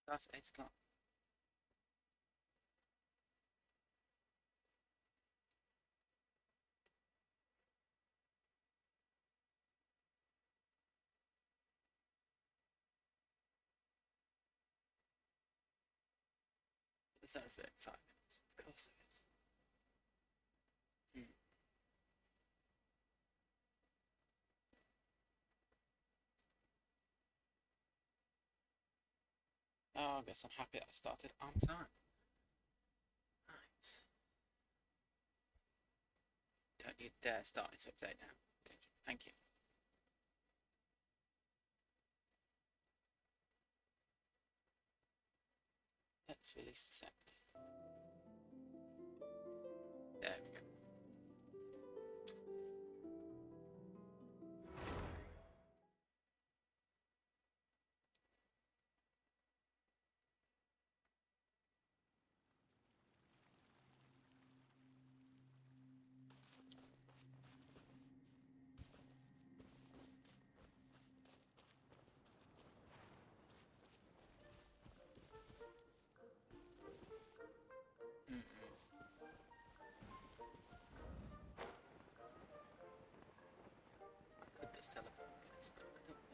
That's 8 o'clock. It's only 5 minutes. Of course it is. Oh, I guess I'm happy I started on time. Right. Don't you dare start to update now. Okay, thank you. Let's release the sound. There we go. I could just teleport, I guess, but I don't think.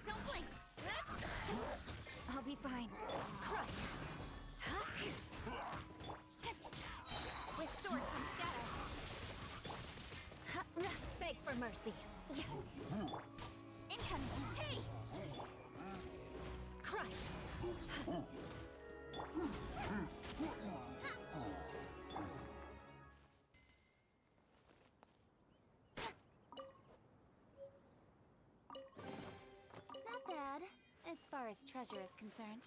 Don't blink! I'll be fine. Crush! With sword comes shadow. Beg for mercy. Incoming! Hey! Crush! Not bad, as far as treasure is concerned.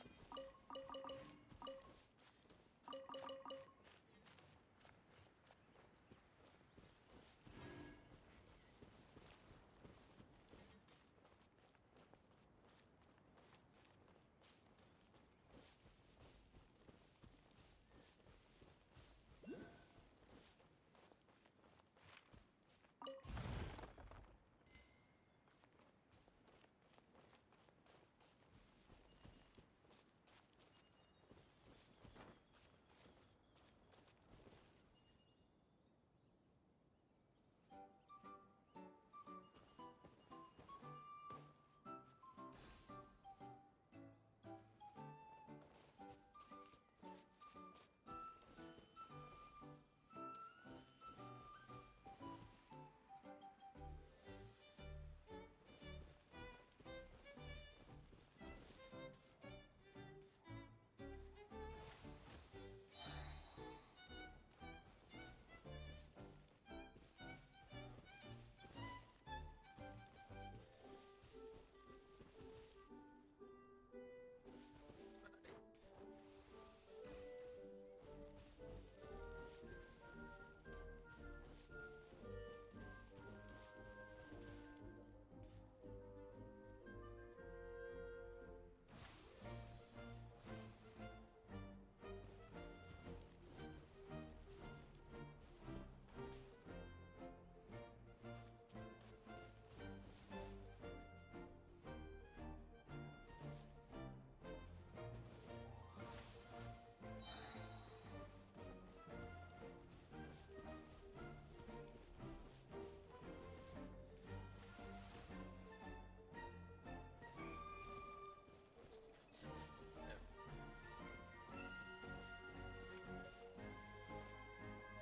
Set. No.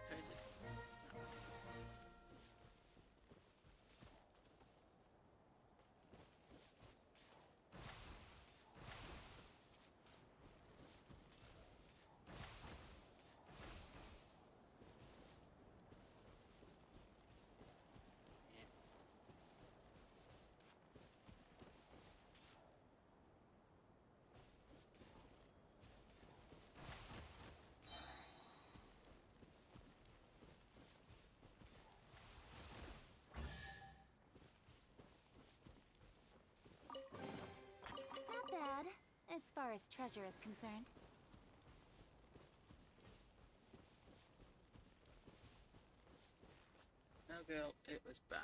So is it? No. Yeah. Not bad, as far as treasure is concerned. No, girl, it was bad.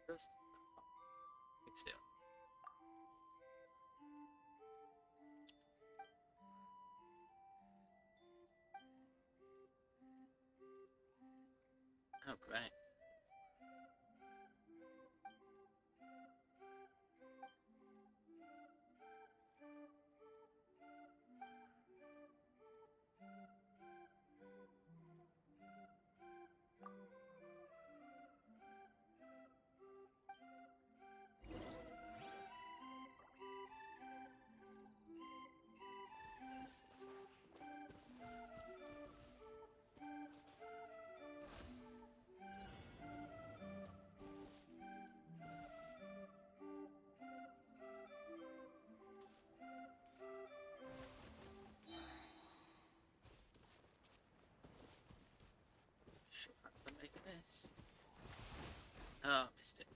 Just sit still. Oh, great. Shut up and make a mess. Oh, missed it.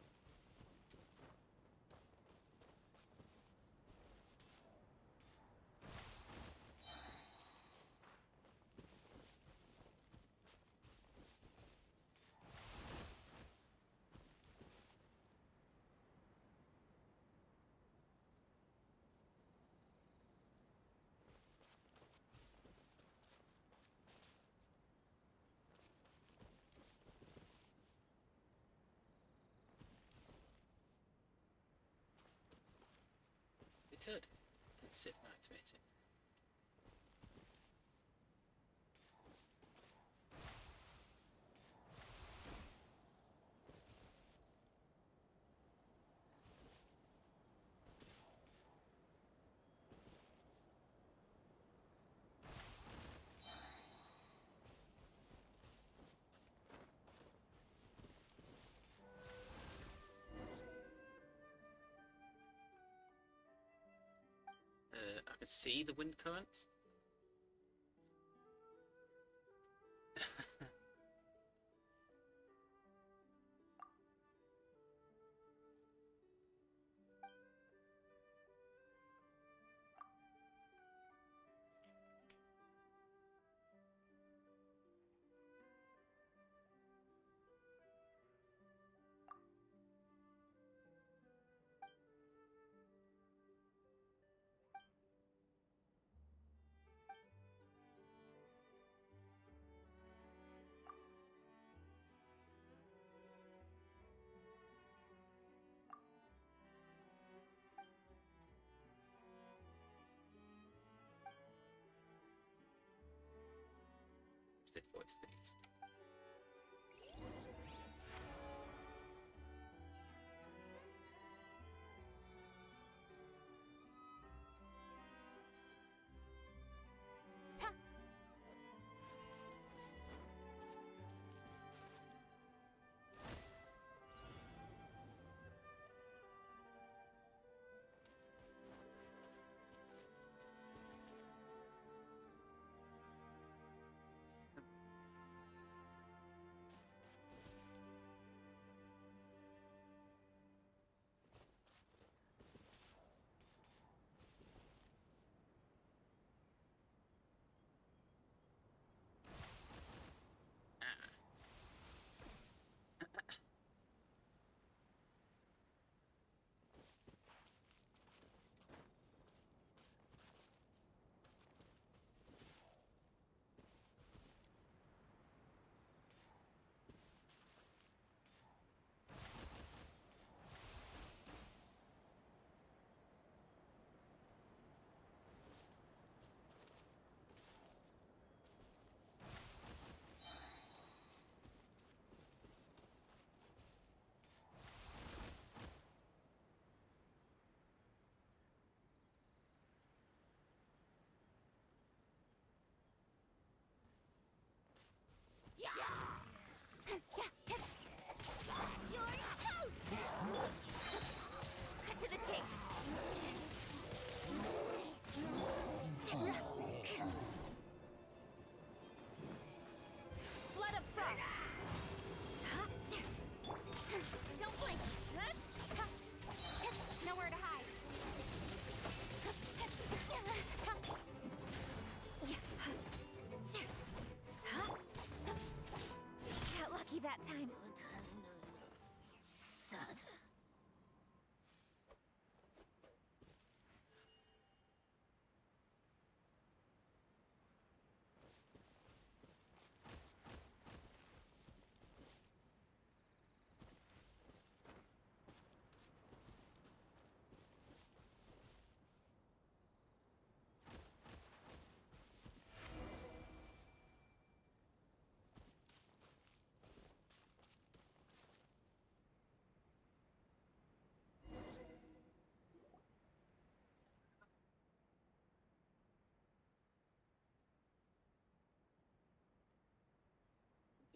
They could. Sit and activate it. I can see the wind current. Did voice things.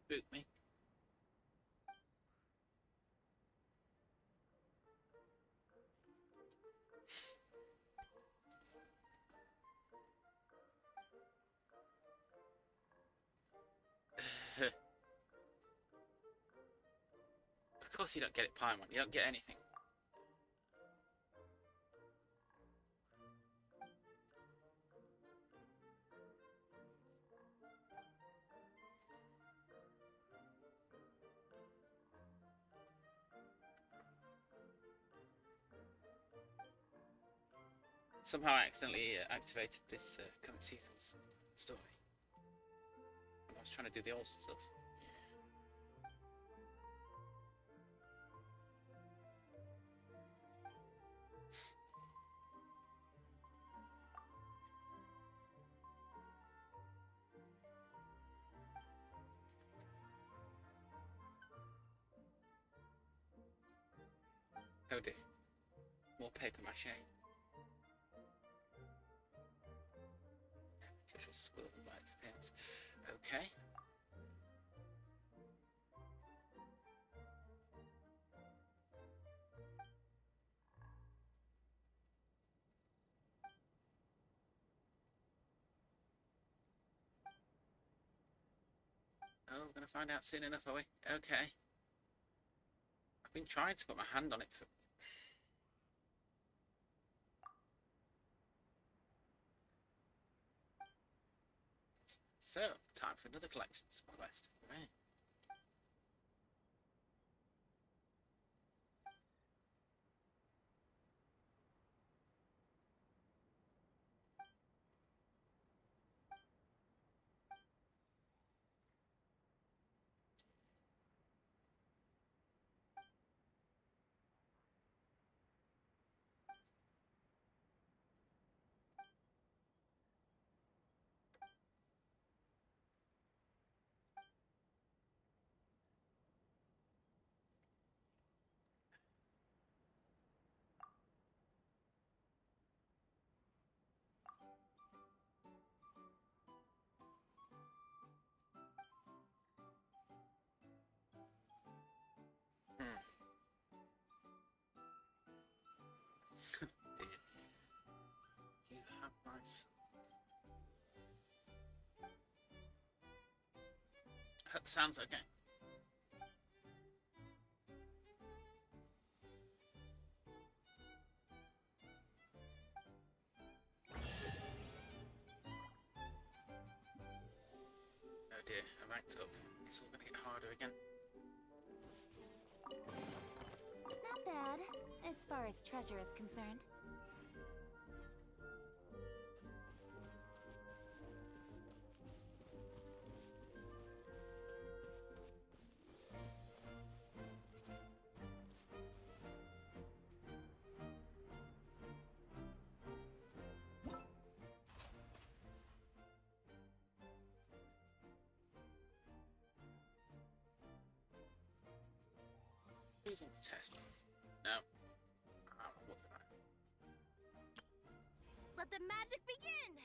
Boot me. Of course you don't get it, Paimon. You don't get anything. Somehow I accidentally activated this current season's story. I was trying to do the old stuff. Oh dear. More paper mache. Just a squirrel right pins. Okay. Oh, we're gonna find out soon enough, are we? Okay. I've been trying to put my hand on it for... So, time for another collections quest. Right. Hmm. Dear. You have my son. Sounds okay. Oh dear, I ranked up. It's all gonna get harder again. Not bad, as far as treasure is concerned. Who's on the test? No. What did I... Let the magic begin!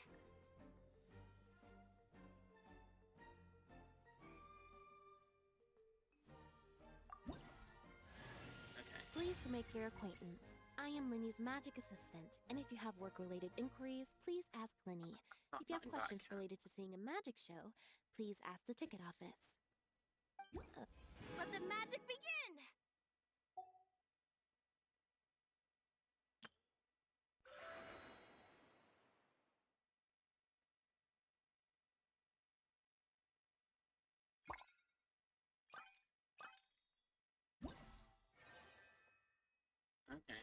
Okay. Pleased to make your acquaintance. I am Linny's magic assistant, and if you have work-related inquiries, please ask Linny. If you have questions related to seeing a magic show, please ask the ticket office. Let the magic begin! Okay.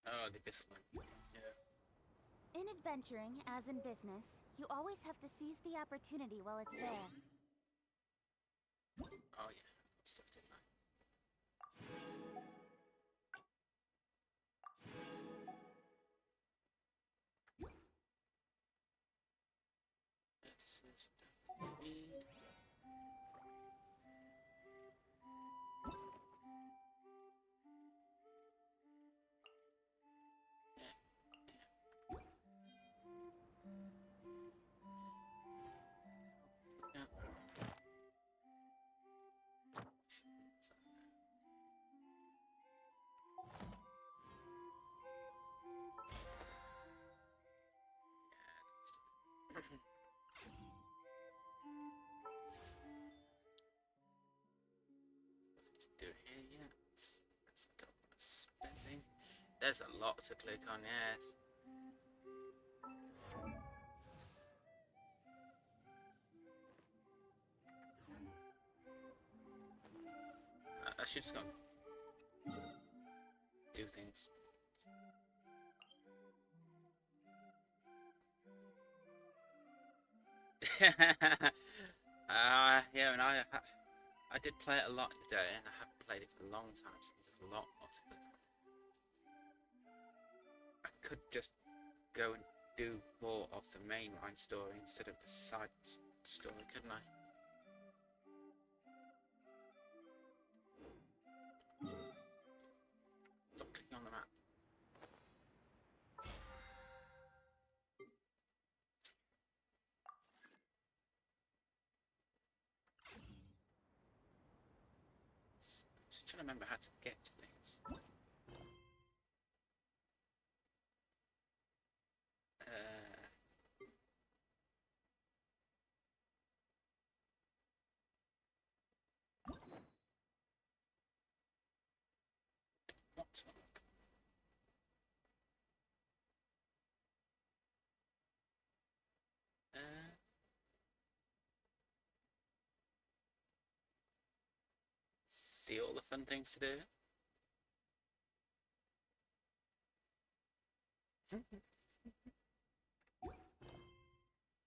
Oh, the abyss one. Yeah. In adventuring, as in business, you always have to seize the opportunity while it's there. Oh yeah. Stuff didn't I? this down here. Yeah. Nothing to do here yet, because I don't want to spending. There's a lot to click on, yes. I should just go do things. Yeah, and I did play it a lot today, and I haven't played it for a long time, so there's a lot more to play. I could just go and do more of the mainline story instead of the side story, couldn't I? Stop clicking on the map. Just trying to remember how to get to things. What to unlock? See all the fun things to do.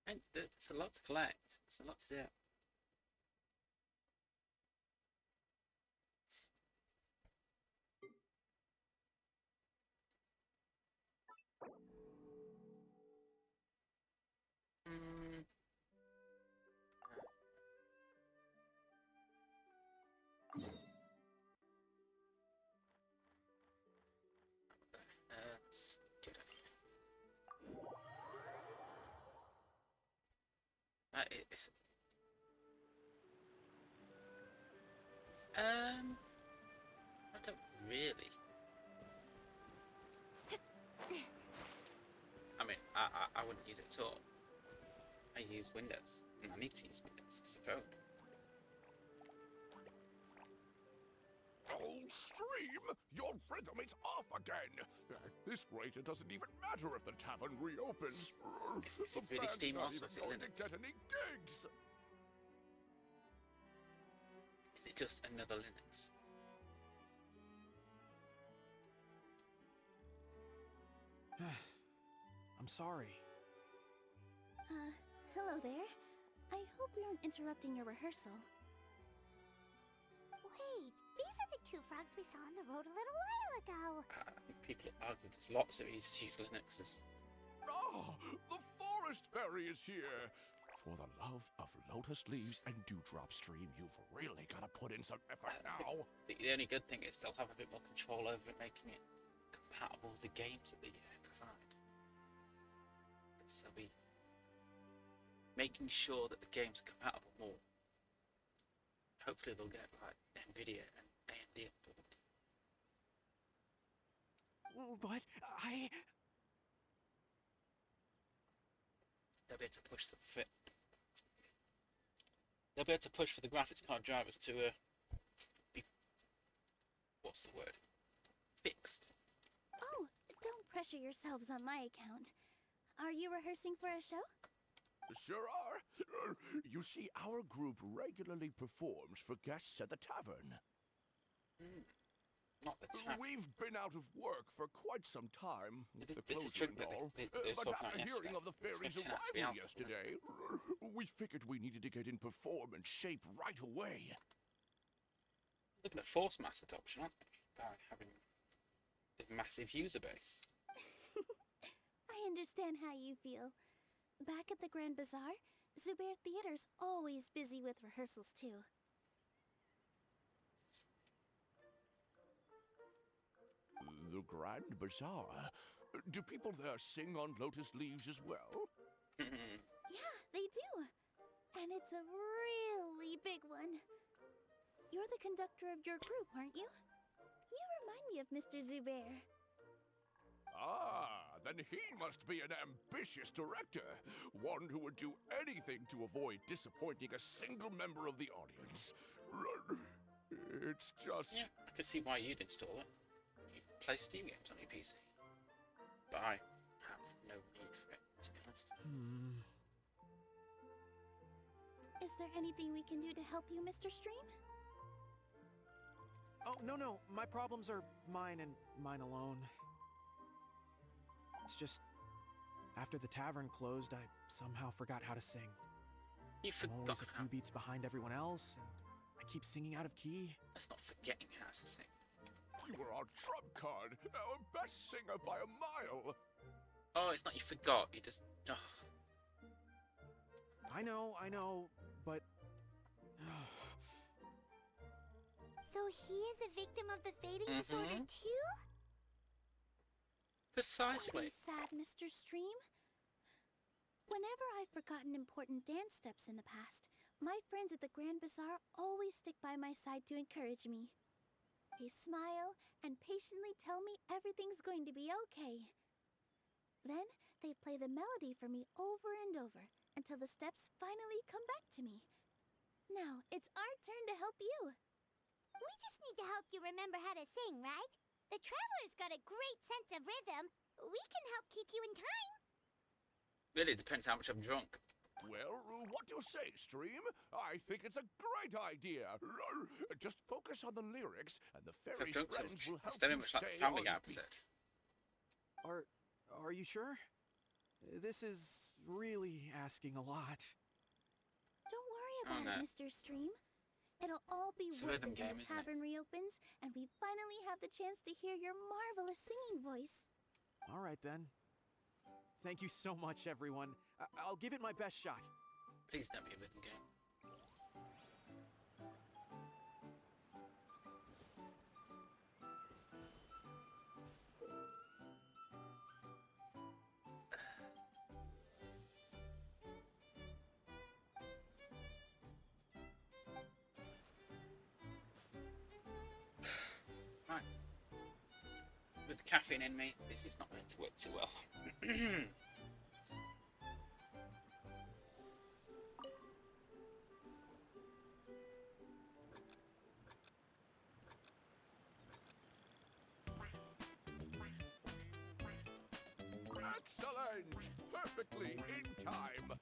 And it's a lot to collect. It's a lot to do. Let's get out of here. That is. I don't really. I mean, I wouldn't use it at all. I use Windows, and I need to use Windows because of code. Oh, Stream! Your rhythm is off again! At this rate, it doesn't even matter if the tavern reopens. Is it really band's Steam not also? even Is it going to Linux? get any gigs! Is it just another Linux? I'm sorry. Hello there. I hope we aren't interrupting your rehearsal. Wait, these are the two frogs we saw on the road a little while ago. People argue there's lots of easy to use Linuxes. Ah, the forest fairy is here! For the love of lotus leaves and dewdrop stream, you've really got to put in some effort now. The only good thing is they'll have a bit more control over it, making it compatible with the games that they provide. So they'll be making sure that the game's compatible more. Hopefully they'll get like Nvidia and AMD on board. But They'll be able to push they'll be able to push for the graphics card drivers to be, what's the word, fixed. Oh, don't pressure yourselves on my account. Are you rehearsing for a show? Sure are. You see, our group regularly performs for guests at the tavern. Not the tavern. We've been out of work for quite some time, with the This is closure true, and all. they were But talking about after yesterday. hearing of the It's fairy's meant to be arrival out, yesterday, we figured we needed to get in performance shape right away. Looking at force mass adoption, aren't they? By having a massive user base. I understand how you feel. Back at the Grand Bazaar, Zubair Theater's always busy with rehearsals, too. The Grand Bazaar. Do people there sing on lotus leaves as well? Yeah, they do. And it's a really big one. You're the conductor of your group, aren't you? You remind me of Mr. Zubair. Ah, then he must be an ambitious director. One who would do anything to avoid disappointing a single member of the audience. It's just... Yeah, I can see why you'd install it. You play Steam games on your PC. But I have no need for it, to be honest. Is there anything we can do to help you, Mr. Stream? Oh, no. My problems are mine and mine alone. It's just, after the tavern closed, I somehow forgot how to sing. You I'm forgot always a how. few beats behind everyone else, and I keep singing out of key. That's not forgetting how to sing. You were our trump card, our best singer by a mile. Oh, it's not you forgot. You just. Oh. I know, but... So he is a victim of the fading disorder too? Don't Precisely. be sad, Mr. Stream. Whenever I've forgotten important dance steps in the past, my friends at the Grand Bazaar always stick by my side to encourage me. They smile and patiently tell me everything's going to be okay. Then they play the melody for me over and over until the steps finally come back to me. Now it's our turn to help you. We just need to help you remember how to sing, right? The Traveler's got a great sense of rhythm. We can help keep you in time. Really depends how much I'm drunk. Well, what do you say, Stream? I think it's a great idea. Just focus on the lyrics, and the If I've fairy drunk so friends much. will help It's very you much like stay the Family Guy on beat. episode. Are you sure? This is really asking a lot. Don't worry Oh, about no. it, Mr. Stream. It'll all be It's a worth rhythm it when game, the isn't it? tavern reopens and we finally have the chance to hear your marvelous singing voice. All right, then. Thank you so much, everyone. I'll give it my best shot. Please don't be a rhythm game. Right. With the caffeine in me, this is not going to work too well. Excellent! Perfectly in time.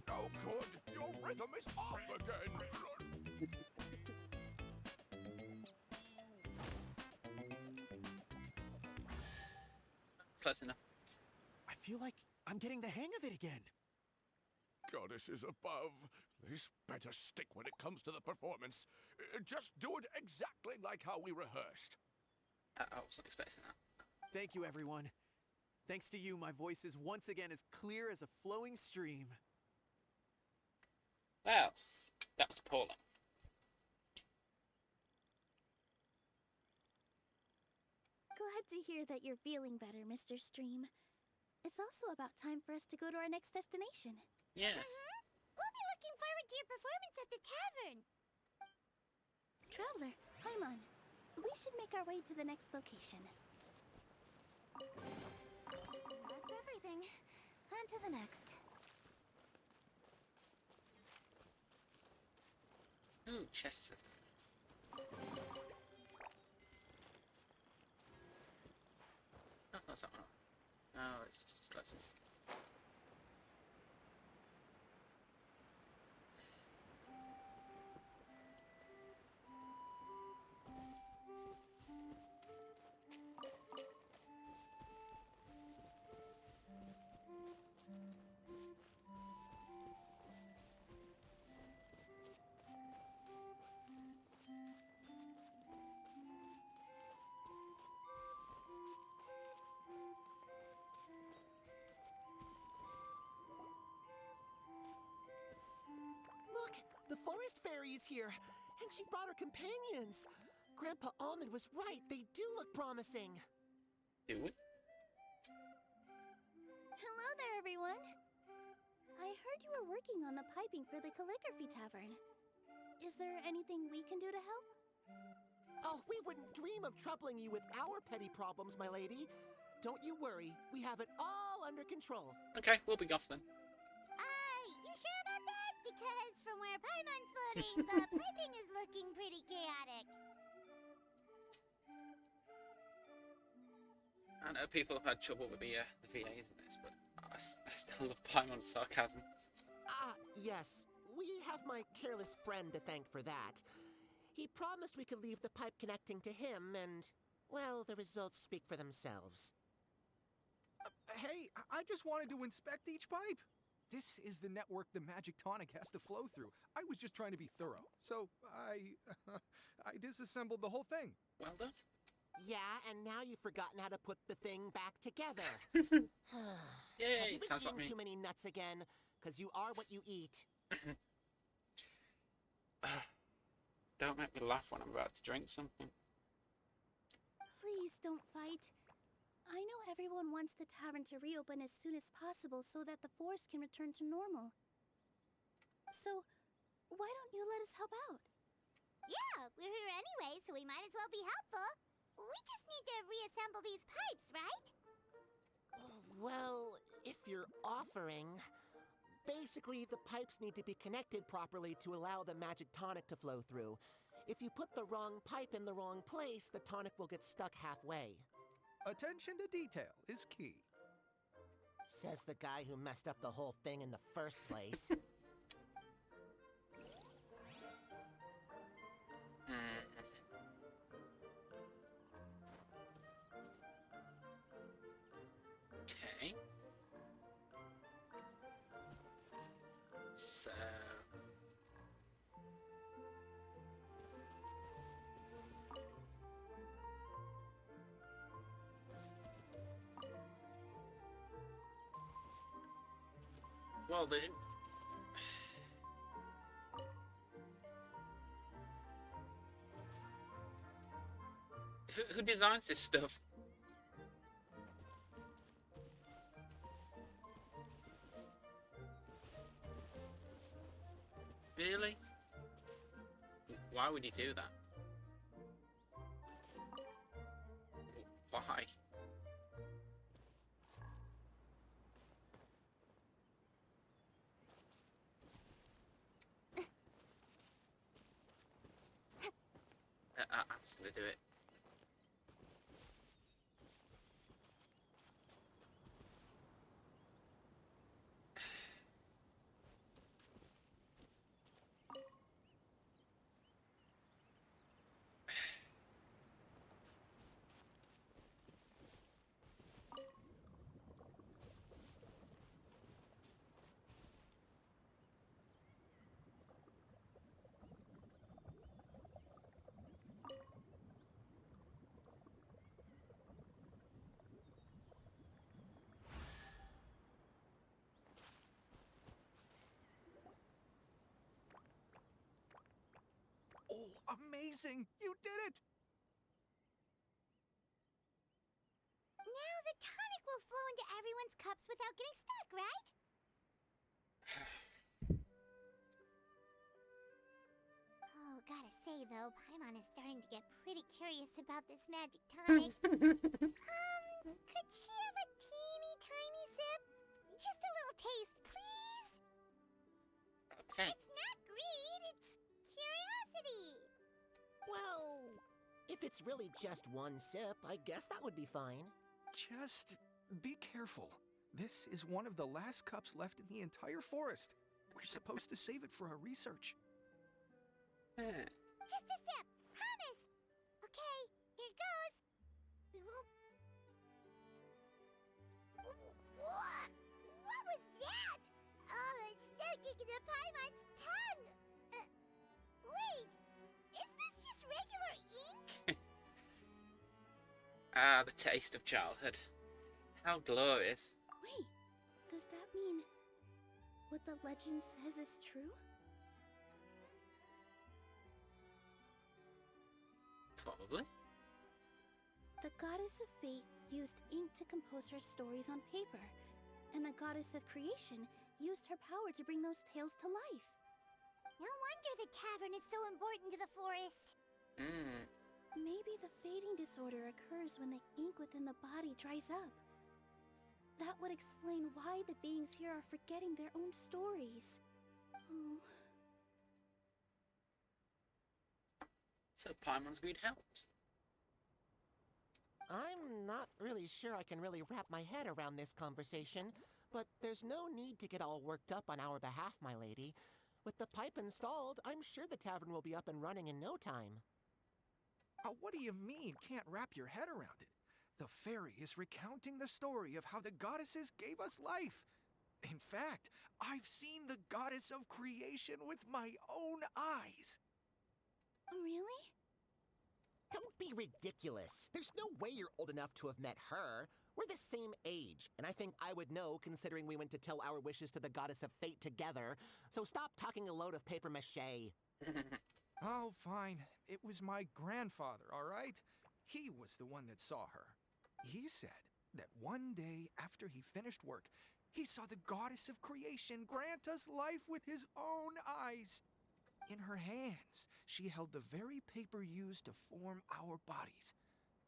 No good! Your rhythm is off again! It's close enough. I feel like I'm getting the hang of it again. Goddesses above, this better stick when it comes to the performance. Just do it exactly like how we rehearsed. I wasn't expecting that. Thank you, everyone. Thanks to you, my voice is once again as clear as a flowing stream. Well, that was appalling. Glad to hear that you're feeling better, Mr. Stream. It's also about time for us to go to our next destination. Yes. We'll be looking forward to your performance at the tavern. Traveler, climb on. We should make our way to the next location. That's everything. On to the next. Ooh, chests. Oh, that's that one. Oh, it's just disgusting. Look, the forest fairy is here, and she brought her companions. Grandpa Almond was right. They do look promising. Do we? Hello there, everyone. I heard you were working on the piping for the calligraphy tavern. Is there anything we can do to help? Oh, we wouldn't dream of troubling you with our petty problems, my lady. Don't you worry. We have it all under control. Okay, we'll be off then. You sure about that? Because from where Paimon's floating, the piping is looking pretty chaotic. I know people have had trouble with the VAs in this, but I still love Paimon's sarcasm. Ah, yes. We have my careless friend to thank for that. He promised we could leave the pipe connecting to him, and, well, the results speak for themselves. Hey, I just wanted to inspect each pipe. This is the network the magic tonic has to flow through. I was just trying to be thorough, so I disassembled the whole thing. Well done. Yeah, and now you've forgotten how to put the thing back together. Yay, Have you been sounds like eating me. too many nuts again? Because you are what you eat. Don't make me laugh when I'm about to drink something. Please don't fight. I know everyone wants the tavern to reopen as soon as possible so that the forest can return to normal. So, why don't you let us help out? Yeah, we're here anyway, so we might as well be helpful. We just need to reassemble these pipes, right? Well, if you're offering... Basically, the pipes need to be connected properly to allow the magic tonic to flow through. If you put the wrong pipe in the wrong place, the tonic will get stuck halfway. Attention to detail is key. Says the guy who messed up the whole thing in the first place. Okay. So... Well, they didn't... Who designs this stuff? Really? Why would he do that? Why? I'm just gonna do it. Oh, amazing! You did it! Now the tonic will flow into everyone's cups without getting stuck, right? Oh, gotta say though, Paimon is starting to get pretty curious about this magic tonic. Could she have a teeny tiny sip? Just a little taste, please? Okay. It's not greed, it's curiosity. Well, if it's really just one sip, I guess that would be fine. Just Be careful. This is one of the last cups left in the entire forest. We're supposed to save it for our research. Just a sip. Promise. Okay, here goes. We will. What was that? Oh, it's sticking in the Paimon's tongue. Wait, is this just regular ink? Ah, the taste of childhood. How glorious. Wait, does that mean what the legend says is true? Probably. The goddess of fate used ink to compose her stories on paper, and the goddess of creation used her power to bring those tales to life. No wonder the tavern is so important to the forest. Maybe the fading disorder occurs when the ink within the body dries up. That would explain why the beings here are forgetting their own stories. Oh. So Paimon's greed helped. I'm not really sure I can really wrap my head around this conversation, but there's no need to get all worked up on our behalf, my lady. With the pipe installed, I'm sure the tavern will be up and running in no time. What do you mean, can't wrap your head around it? The fairy is recounting the story of how the goddesses gave us life. In fact, I've seen the goddess of creation with my own eyes. Really? Don't be ridiculous. There's no way you're old enough to have met her. We're the same age, and I think I would know considering we went to tell our wishes to the goddess of fate together. So stop talking a load of paper mache. Oh, fine. It was my grandfather, all right? He was the one that saw her. He said that one day after he finished work, he saw the goddess of creation grant us life with his own eyes. In her hands, she held the very paper used to form our bodies.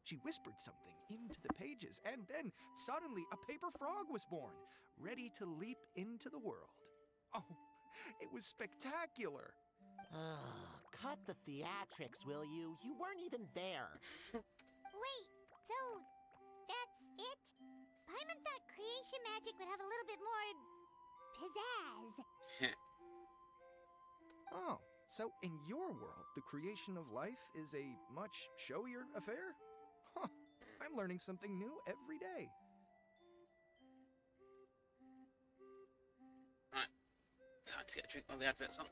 She whispered something into the pages, and then suddenly a paper frog was born, ready to leap into the world. Oh, it was spectacular. Cut the theatrics, will you? You weren't even there. Wait, so that's it? Paimon thought creation magic would have a little bit more pizzazz. Oh, so in your world, the creation of life is a much showier affair? Huh, I'm learning something new every day. Right, time to get a drink while the advert's on.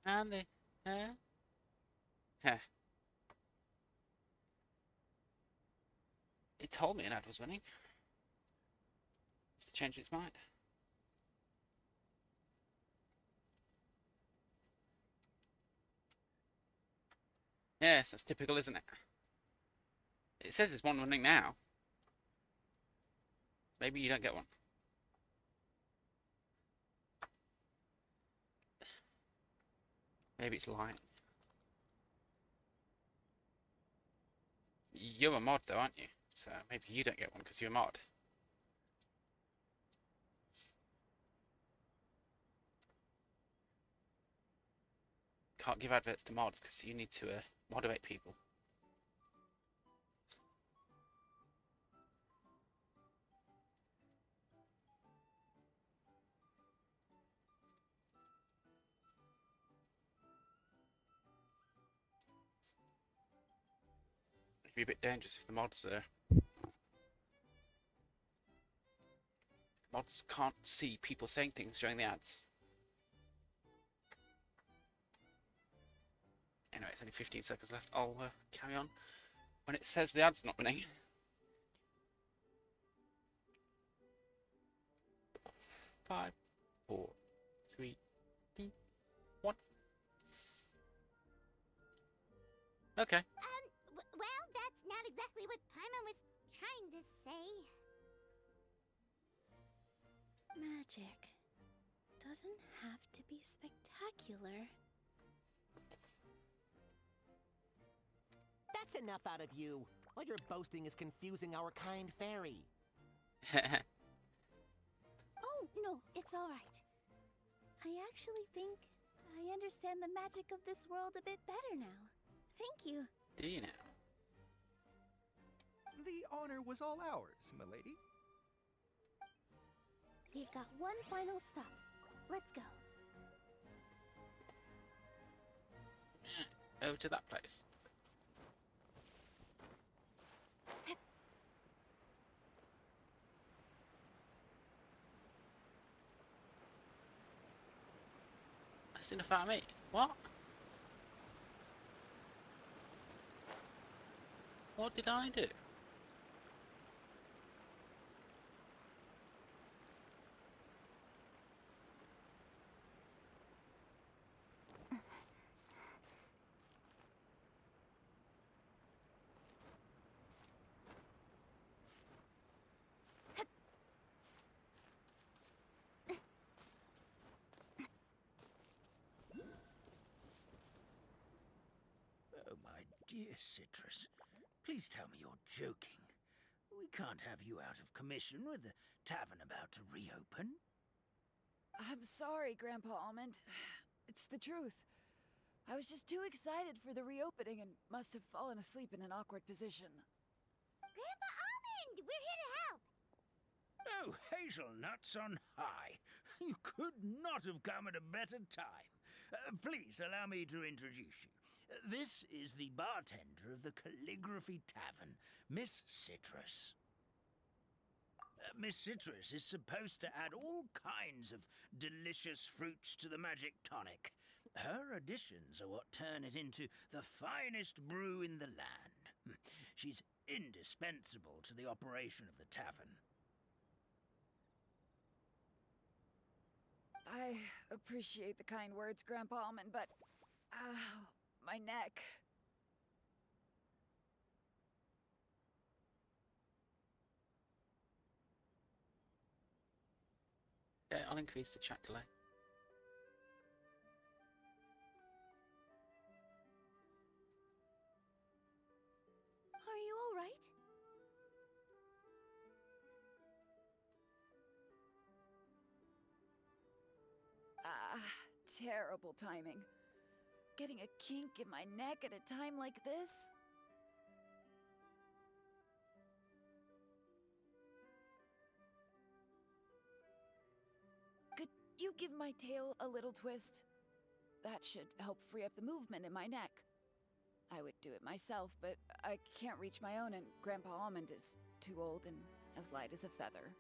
And the It told me an ad was winning. It's changed its mind. Yes, that's typical, isn't it? It says there's one running now. Maybe you don't get one. Maybe it's lying. You're a mod though, aren't you? So maybe you don't get one because you're a mod. Can't give adverts to mods because you need to moderate people. It'd be a bit dangerous if the mods can't see people saying things during the ads. Anyway, it's only 15 seconds left. I'll carry on when it says the ad's not running. 5, 4, 3, 2, 1. Okay. Well, that's not exactly what Paimon was trying to say. Magic doesn't have to be spectacular. That's enough out of you. All your boasting is confusing our kind fairy. Oh, no, it's all right. I actually think I understand the magic of this world a bit better now. Thank you. Do you now? The honor was all ours, milady. We've got one final stop. Let's go. Over to that place. That's enough out of me. What? What did I do? Oh, my dear Citrus, please tell me you're joking. We can't have you out of commission with the tavern about to reopen. I'm sorry, Grandpa Almond. It's the truth. I was just too excited for the reopening and must have fallen asleep in an awkward position. Grandpa Almond, we're here to help. Oh, hazelnuts on high. You could not have come at a better time. Please allow me to introduce you. This is the bartender of the Calligraphy Tavern, Miss Citrus. Miss Citrus is supposed to add all kinds of delicious fruits to the magic tonic. Her additions are what turn it into the finest brew in the land. She's indispensable to the operation of the tavern. I appreciate the kind words, Grandpa Almond, but... my neck. Okay, I'll increase the track delay. Are you all right? Terrible timing. Getting a kink in my neck at a time like this? Could you give my tail a little twist? That should help free up the movement in my neck. I would do it myself, but I can't reach my own, and Grandpa Almond is too old and as light as a feather.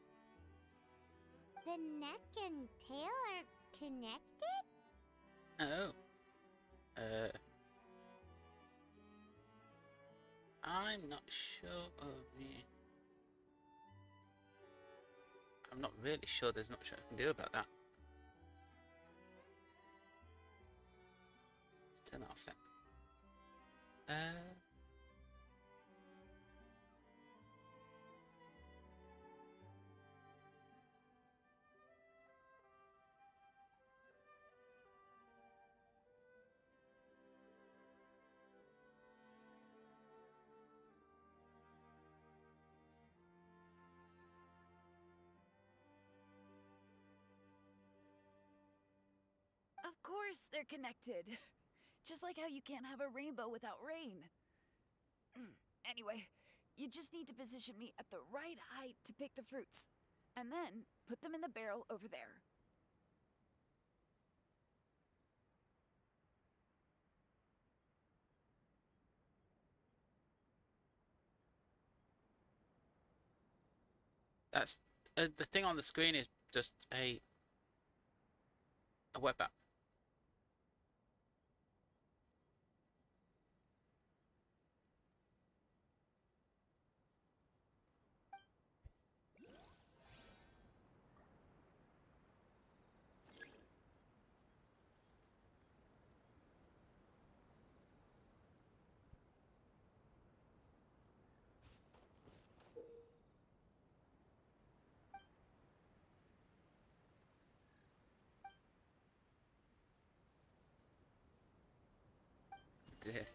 The neck and tail are connected? Oh. I'm not sure of the... I'm not really sure there's much I can do about that. Let's turn that off then. Of course they're connected. Just like how you can't have a rainbow without rain. Anyway, you just need to position me at the right height to pick the fruits. And then put them in the barrel over there. That's... the thing on the screen is just a web app. dear.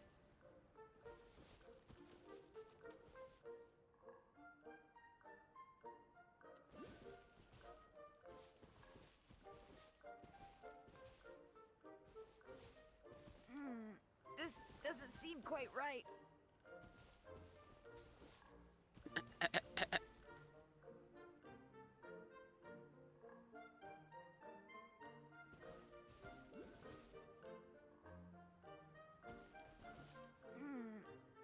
This doesn't seem quite right.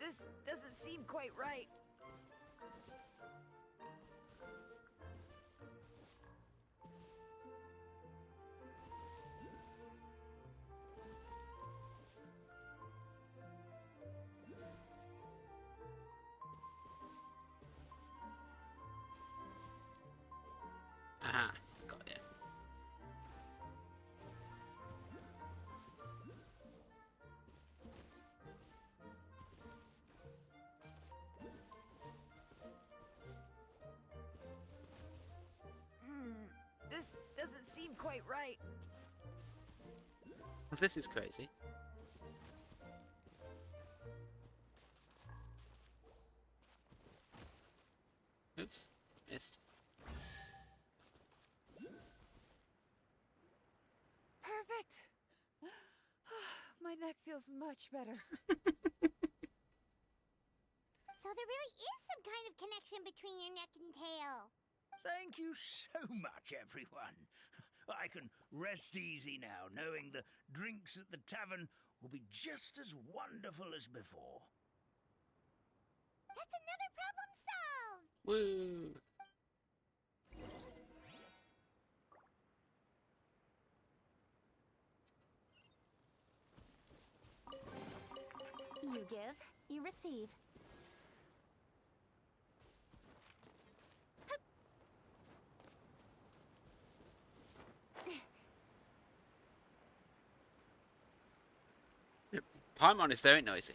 This doesn't seem quite right. Aha, got it. This doesn't seem quite right. This is crazy. Oops, missed. Perfect. My neck feels much better. So there really is some kind of connection between your neck and tail. Thank you so much, everyone. I can rest easy now, knowing the drinks at the tavern will be just as wonderful as before. That's another problem solved! Woo! You give, you receive. Paimon is very noisy.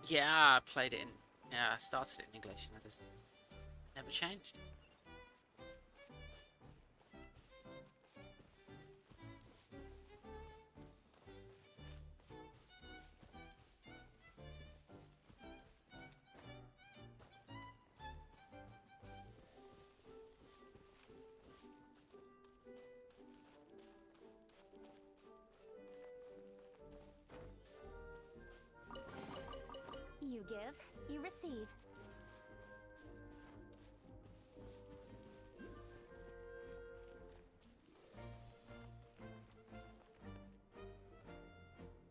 Yeah, I played it in. Yeah, I started it in English and it just never changed. You give, you receive.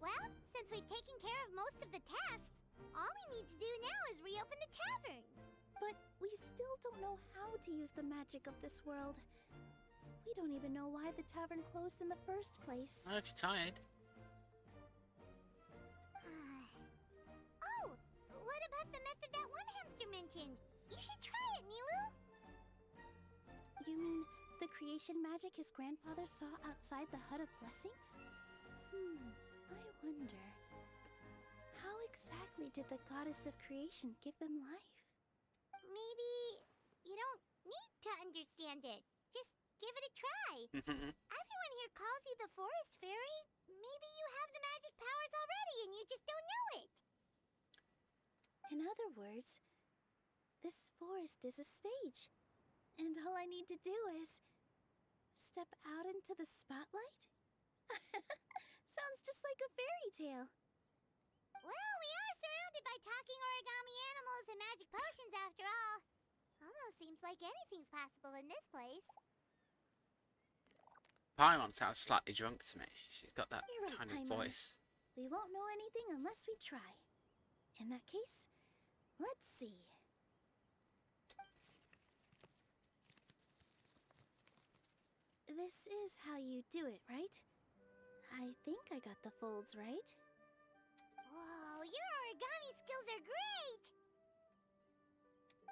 Well, since we've taken care of most of the tasks, all we need to do now is reopen the tavern. But we still don't know how to use the magic of this world. We don't even know why the tavern closed in the first place. I don't know if you're tired. Oh, what about the method that one hamster mentioned? You should try it, Nilu. You mean the creation magic his grandfather saw outside the Hut of Blessings? I wonder. How exactly did the goddess of creation give them life? Maybe you don't need to understand it. Just give it a try. Everyone here calls you the Forest Fairy. Maybe you have the magic powers already and you just don't know it. In other words, this forest is a stage. And all I need to do is step out into the spotlight? Sounds just like a fairy tale. Well, we are surrounded by talking origami animals and magic potions after all. Almost seems like anything's possible in this place. Paimon sounds slightly drunk to me. She's got that You're right, kind of Paimon. voice. We won't know anything unless we try. In that case, let's see. This is how you do it, right? I think I got the folds right. Whoa, your origami skills are great!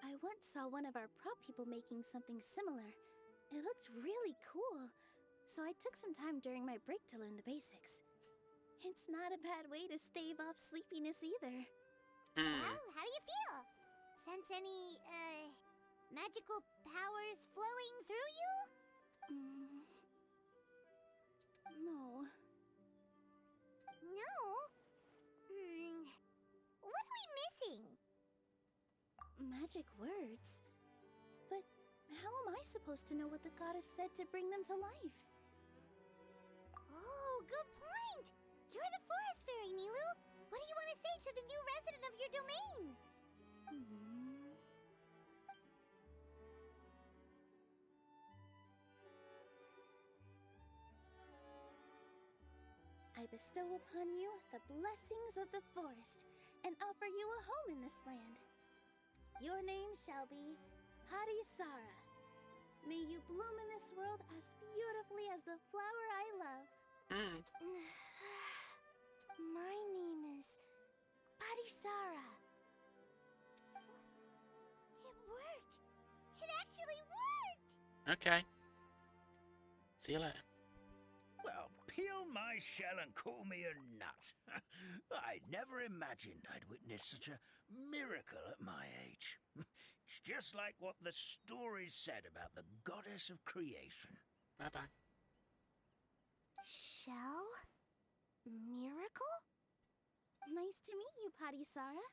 I once saw one of our prop people making something similar. It looked really cool. so I took some time during my break to learn the basics. It's not a bad way to stave off sleepiness either. Well, how do you feel? Sense any, magical powers flowing through you? No. No? What are we missing? Magic words? But how am I supposed to know what the goddess said to bring them to life? Oh, good point! You're the forest fairy, Nilu! What do you want to say to the new resident of your domain? I bestow upon you the blessings of the forest and offer you a home in this land. Your name shall be Hadisara. May you bloom in this world as beautifully as the flower I love. My name is Padisara. It worked! It actually worked! Okay. See you later. Well, peel my shell and call me a nut. I never imagined I'd witness such a miracle at my age. It's just like what the stories said about the goddess of creation. Bye-bye. Shell? Miracle? Nice to meet you, Padisara.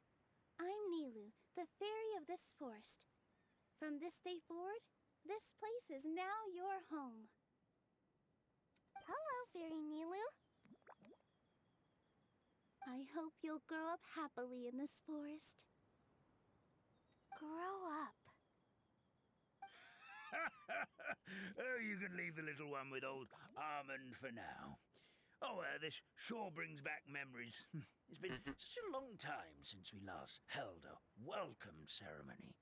I'm Nilu, the fairy of this forest. From this day forward, this place is now your home. Hello, Fairy Nilu. I hope you'll grow up happily in this forest. Grow up. Oh, you can leave the little one with old Almond for now. Oh, this sure brings back memories. It's been such a long time since we last held a welcome ceremony.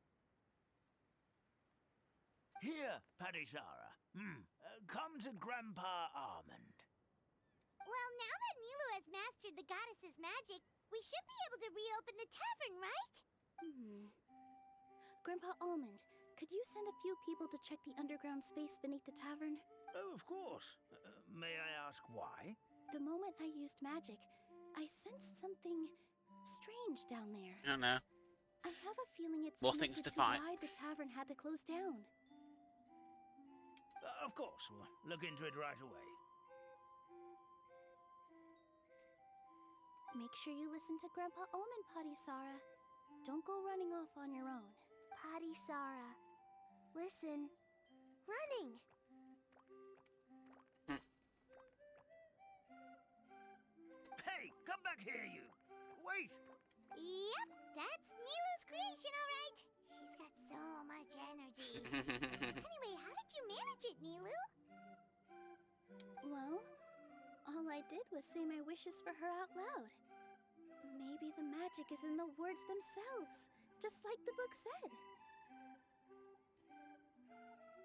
Here, Padisara. Come to Grandpa Almond. Well, now that Nilu has mastered the goddess's magic, we should be able to reopen the tavern, right? Grandpa Almond, could you send a few people to check the underground space beneath the tavern? Oh, of course. May I ask why? The moment I used magic, I sensed something strange down there. Oh no. I have a feeling it's More things connected to fight. why the tavern had to close down. Of course, we'll look into it right away. Make sure you listen to Grandpa Almond, Padisara. Don't go running off on your own. Padisara. Listen. Running! Hey, come back here, you! Wait! Yep, that's Nilu's creation, all right. She's got so much energy. Anyway, how did you manage it, Nilu? Well, all I did was say my wishes for her out loud. Maybe the magic is in the words themselves, just like the book said.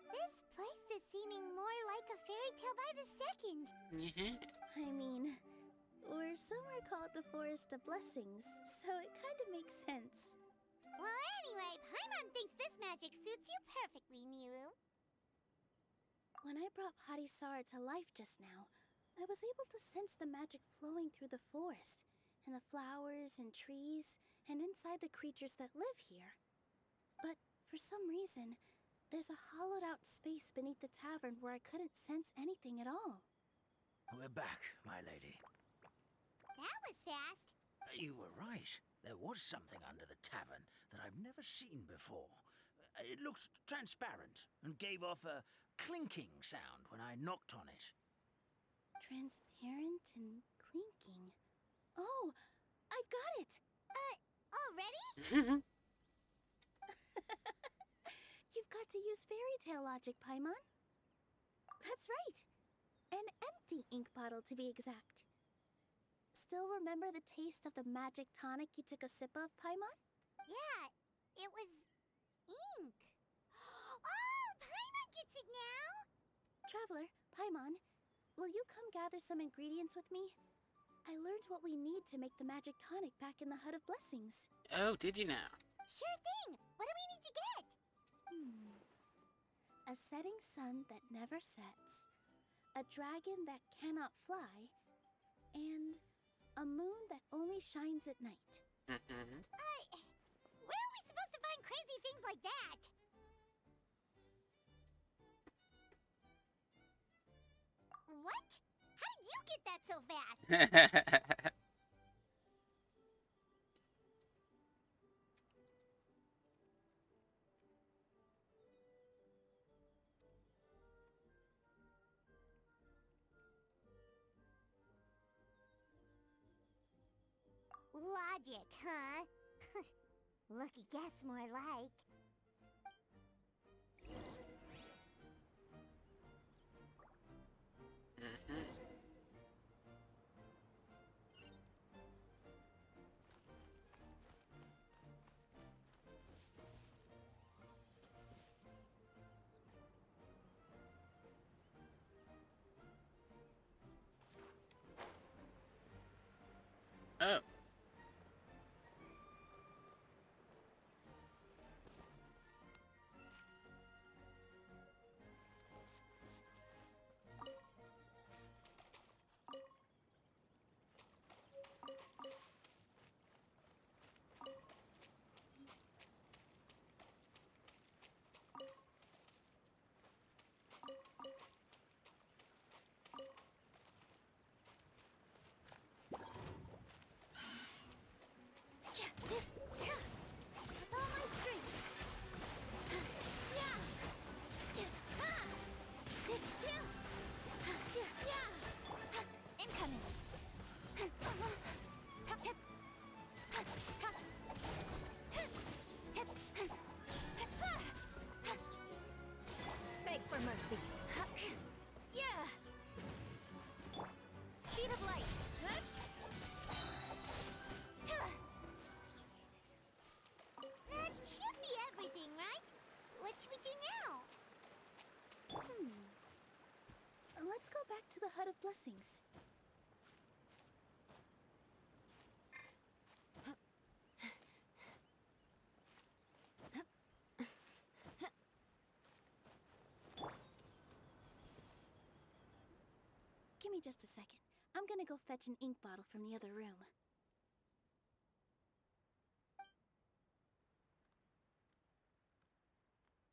This place is seeming more like a fairy tale by the second. I mean, or some are called the Forest of Blessings, so it kind of makes sense. Well, anyway, Paimon thinks this magic suits you perfectly, Nilu. When I brought Hadisara to life just now, I was able to sense the magic flowing through the forest, and the flowers and trees, and inside the creatures that live here. But for some reason, there's a hollowed out space beneath the tavern where I couldn't sense anything at all. We're back, my lady. That was fast. You were right. There was something under the tavern that I've never seen before. It looked transparent and gave off a clinking sound when I knocked on it. Transparent and clinking. Oh, I've got it! Already? You've got to use fairy tale logic, Paimon. That's right. An empty ink bottle, to be exact. Still remember the taste of the magic tonic you took a sip of, Paimon? Yeah, it was ink. Oh, Paimon gets it now! Traveler, Paimon, will you come gather some ingredients with me? I learned what we need to make the magic tonic back in the Hut of Blessings. Oh, did you now? Sure thing! What do we need to get? A setting sun that never sets. a dragon that cannot fly, and a moon that only shines at night. Where are we supposed to find crazy things like that? What? How did you get that so fast? Logic, huh? Lucky guess, more like. Oh. With all my strength. Incoming. Beg for mercy. Yeah. Speed of light. That should be everything, right? What should we do now? Let's go back to the Hut of Blessings. Give me just a second. I'm gonna go fetch an ink bottle from the other room.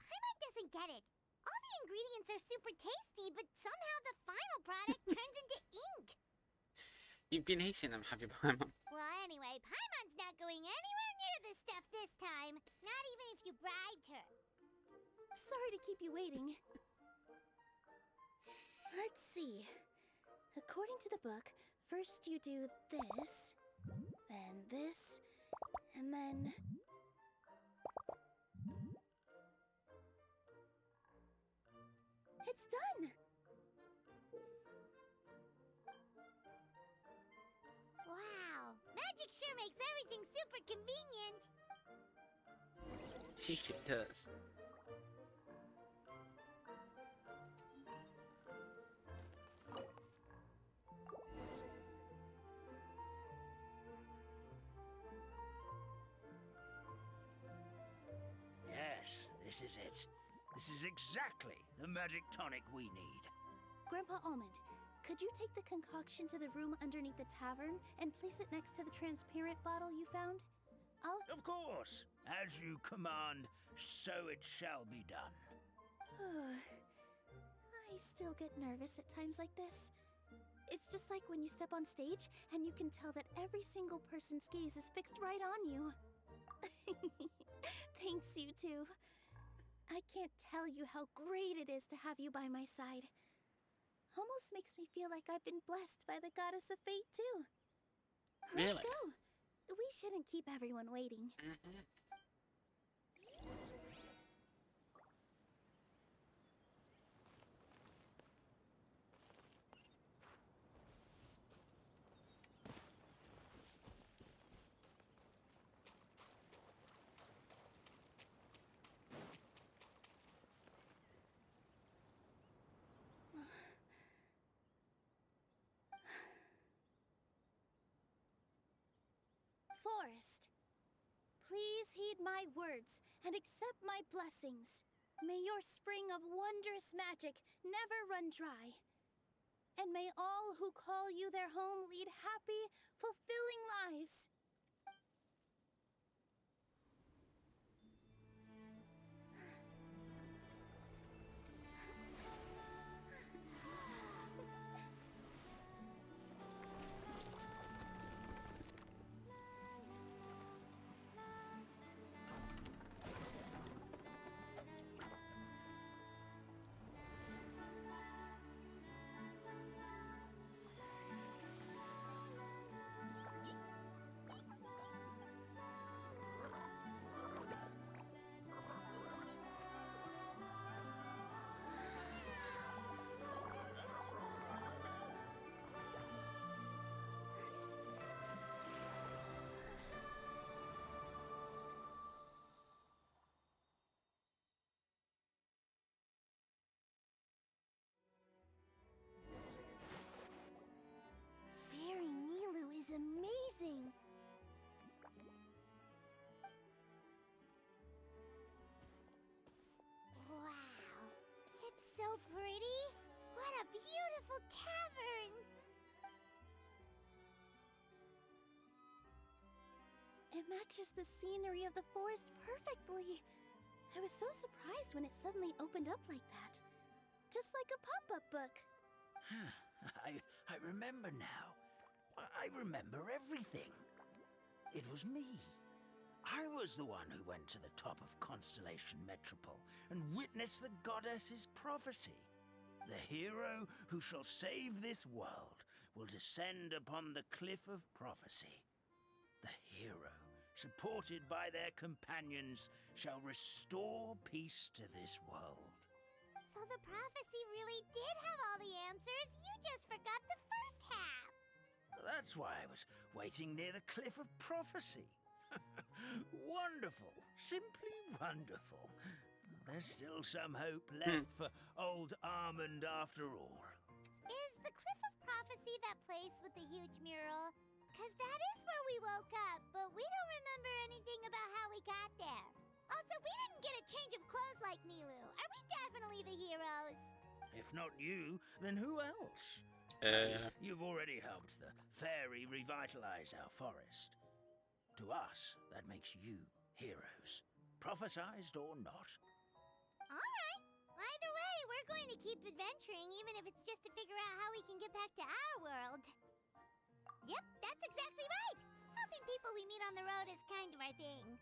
Paimon doesn't get it. All the ingredients are super tasty, but somehow the final product turns into ink. You've been eating them, have you, Paimon? Well, anyway, Paimon's not going anywhere near this stuff this time. Not even if you bribed her. Sorry to keep you waiting. Let's see. According to the book, first you do this, then this, and then... It's done! Wow, magic sure makes everything super convenient. Shit, it does. Yes, this is it. This is exactly the magic tonic we need. Grandpa Almond, could you take the concoction to the room underneath the tavern and place it next to the transparent bottle you found? Of course. As you command, so it shall be done. I still get nervous at times like this. It's just like when you step on stage and you can tell that every single person's gaze is fixed right on you. Thanks, you two. I can't tell you how great it is to have you by my side. Almost makes me feel like I've been blessed by the goddess of fate, too. Really? Let's go. We shouldn't keep everyone waiting. Forest, please heed my words and accept my blessings. May your spring of wondrous magic never run dry. and may all who call you their home lead happy, fulfilling lives. Fairy Nilu is amazing! Wow. It's so pretty. What a beautiful tavern. It matches the scenery of the forest perfectly. I was so surprised when it suddenly opened up like that. Just like a pop-up book. I remember now. I remember everything. It was me. I was the one who went to the top of Constellation Metropole and witnessed the goddess's prophecy. The hero who shall save this world will descend upon the cliff of prophecy. The hero, supported by their companions, shall restore peace to this world. So the prophecy really did have all the answers. You just forgot the first half. That's why I was waiting near the cliff of prophecy. Wonderful. Simply wonderful. There's still some hope left for old Armand after all. Is the Cliff of Prophecy that place with the huge mural? 'Cause that is where we woke up, but we don't remember anything about how we got there. Also, we didn't get a change of clothes like Nilu. Are we definitely the heroes? If not you, then who else? You've already helped the fairy revitalize our forest. To us, that makes you heroes, prophesized or not. Alright. Either way, we're going to keep adventuring, even if it's just to figure out how we can get back to our world. Yep, that's exactly right. Helping people we meet on the road is kind of our thing.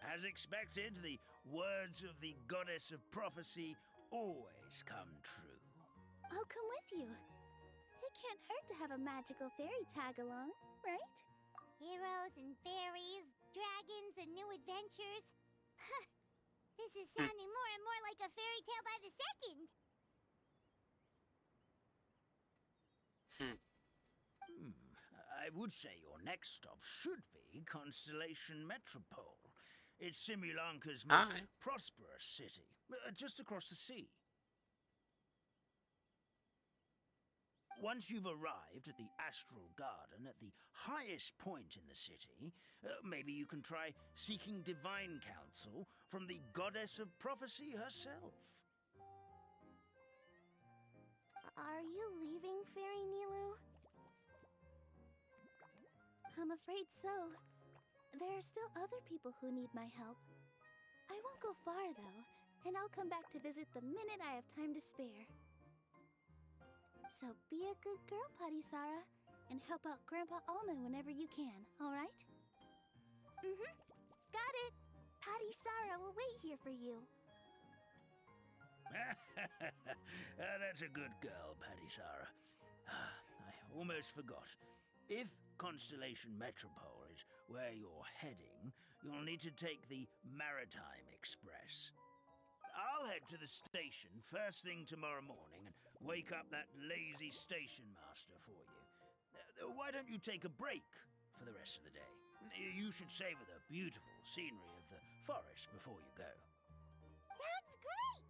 As expected, the words of the goddess of prophecy always come true. I'll come with you. It can't hurt to have a magical fairy tag along, right? Heroes and fairies, dragons and new adventures. This is sounding more and more like a fairy tale by the second. I would say your next stop should be Constellation Metropole. It's Simulanka's most prosperous city, just across the sea. Once you've arrived at the Astral Garden at the highest point in the city, maybe you can try seeking divine counsel from the goddess of prophecy herself. Are you leaving, Fairy Nilu? I'm afraid so. There are still other people who need my help. I won't go far, though, and I'll come back to visit the minute I have time to spare. So be a good girl, Padisara, and help out Grandpa Almond whenever you can, all right? Mm-hmm. Got it. Padisara will wait here for you. That's a good girl, Padisara. I almost forgot. If Constellation Metropole is where you're heading, you'll need to take the Maritime Express. I'll head to the station first thing tomorrow morning and wake up that lazy station master for you. Why don't you take a break for the rest of the day? You should savor the beautiful scenery of the forest before you go. Sounds great!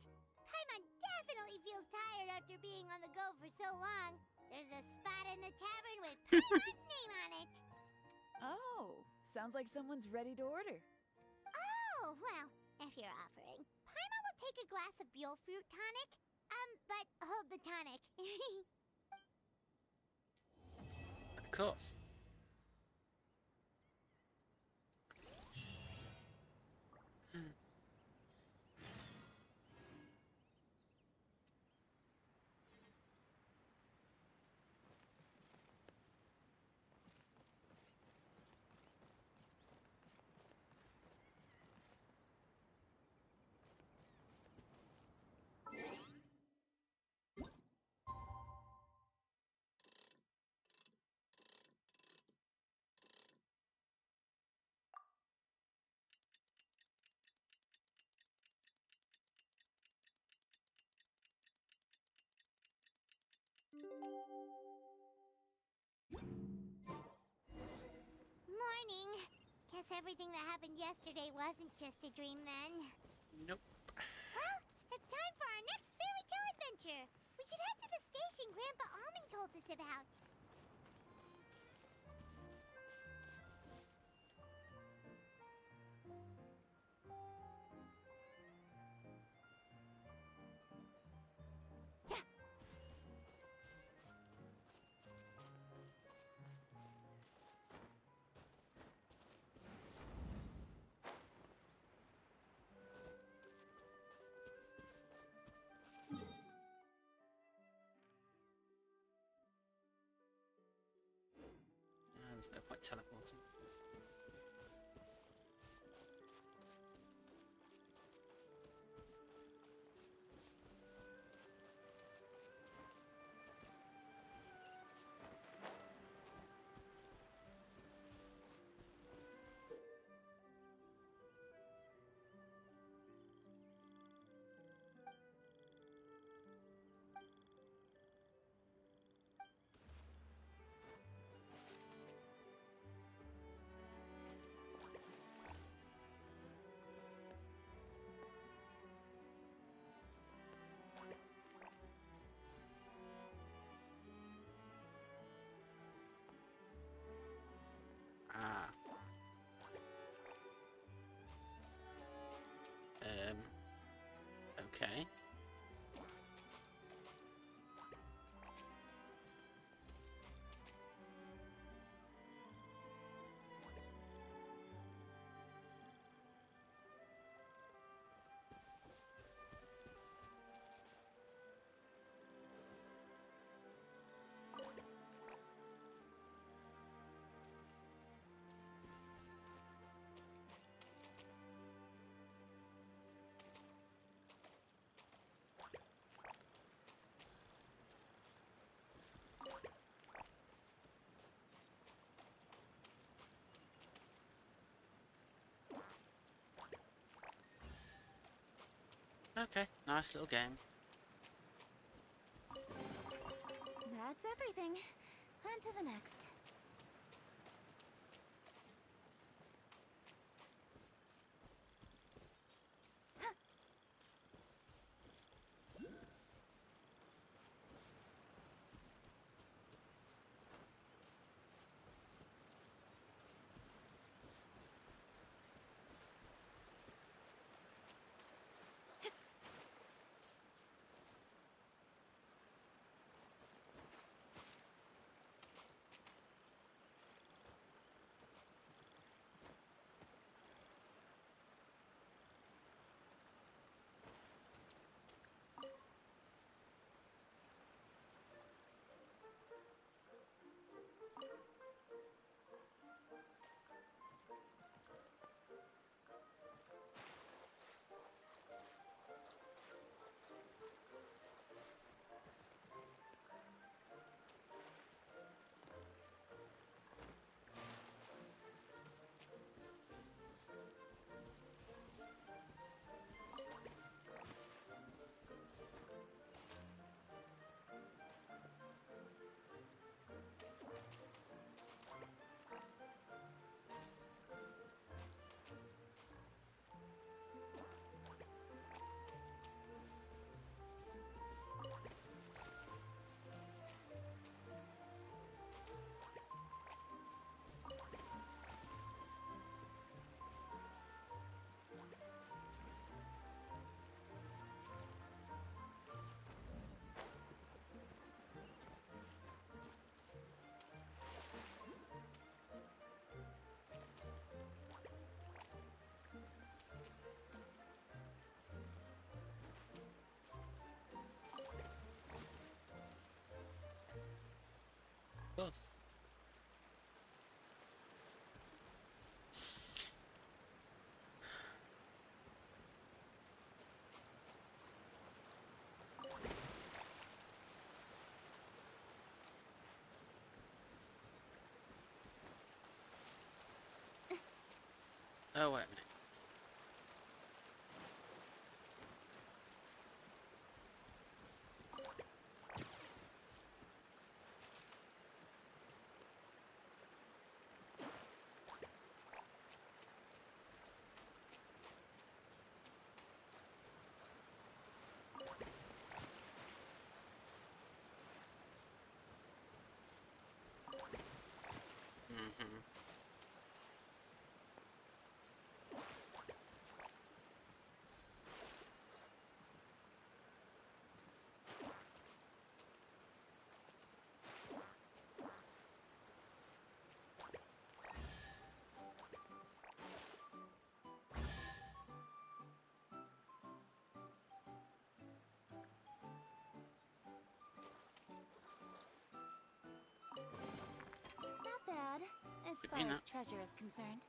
Paimon definitely feels tired after being on the go for so long. There's a spot in the tavern with Paimon's name on it. Oh, sounds like someone's ready to order. Oh, well, if you're offering. Paimon will take a glass of Buell fruit tonic. But hold the tonic. Of course. Morning. Guess everything that happened yesterday wasn't just a dream then. Nope. Well, it's time for our next fairy tale adventure. We should head to the station Grandpa Almond told us about. There's no point teleporting. Ah. Okay. Okay, nice little game. That's everything. On to the next. Oh, wait a minute. Mm-hmm. Not bad, as Could far be as not. treasure is concerned.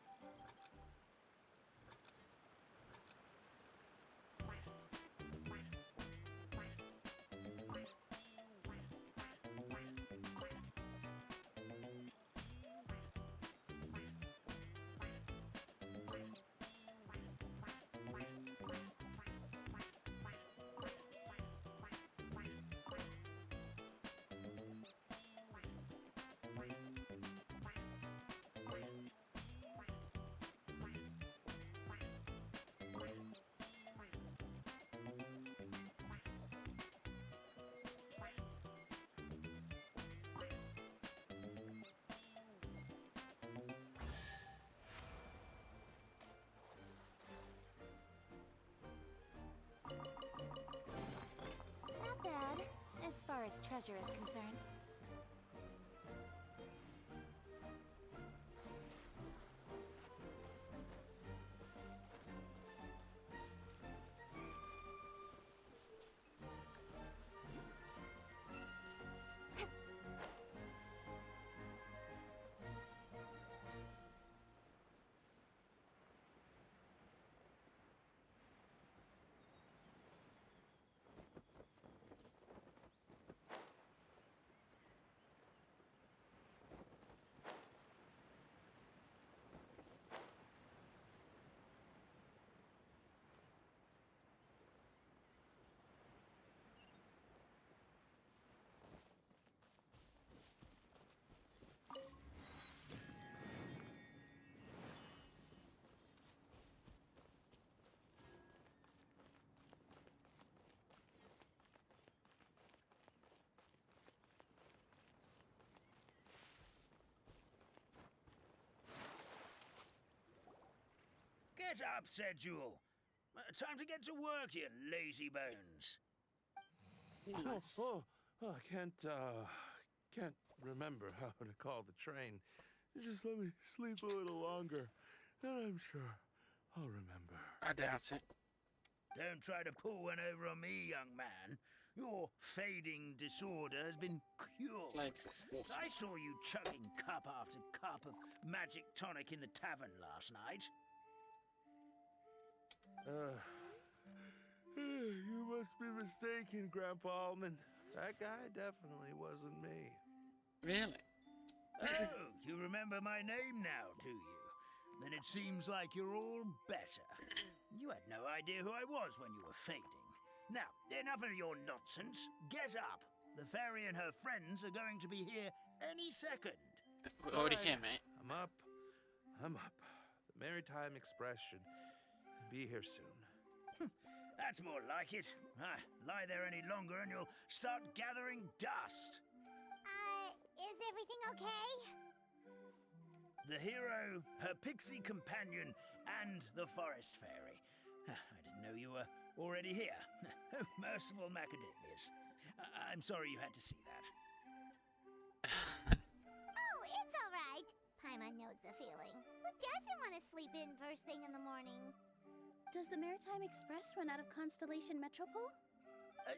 Not bad, as far as treasure is concerned. Get up, said Jewel. Time to get to work, you lazy bones. Nice. I can't remember how to call the train. Just let me sleep a little longer, and I'm sure I'll remember. I doubt it. Don't try to pull one over on me, young man. Your fading disorder has been cured. Legs, it's water. I saw you chugging cup after cup of magic tonic in the tavern last night. You must be mistaken, Grandpa Almond. That guy definitely wasn't me. Really? Oh, you remember my name now, do you? Then it seems like you're all better. You had no idea who I was when you were fading. Now, enough of your nonsense. Get up. The fairy and her friends are going to be here any second. We're already here, mate. I'm up. The Maritime Express should be here soon. That's more like it. Lie there any longer and you'll start gathering dust. Is everything okay? The hero, her pixie companion, and the forest fairy. I didn't know you were already here. Oh, merciful macadamias. I'm sorry you had to see that. Oh, it's all right. Paimon knows the feeling. Who doesn't want to sleep in first thing in the morning? Does the Maritime Express run out of Constellation Metropole?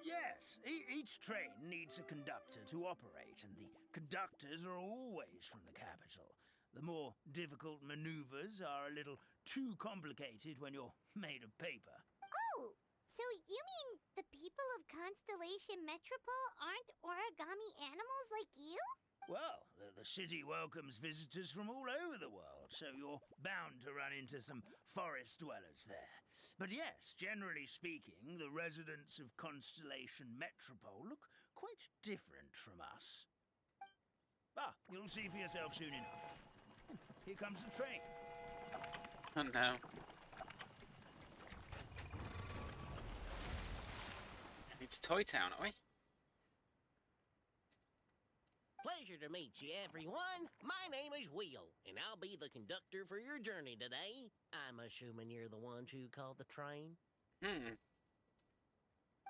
Yes, each train needs a conductor to operate, and the conductors are always from the capital. The more difficult maneuvers are a little too complicated when you're made of paper. Oh, So you mean the people of Constellation Metropole aren't origami animals like you? Well, the city welcomes visitors from all over the world, so you're bound to run into some forest dwellers there. But yes, generally speaking, the residents of Constellation Metropole look quite different from us. Ah, you'll see for yourself soon enough. Here comes the train. Oh no. Heading to Toy Town, are we? Pleasure to meet you, everyone. My name is Will, and I'll be the conductor for your journey today. I'm assuming you're the ones who called the train? Hmm.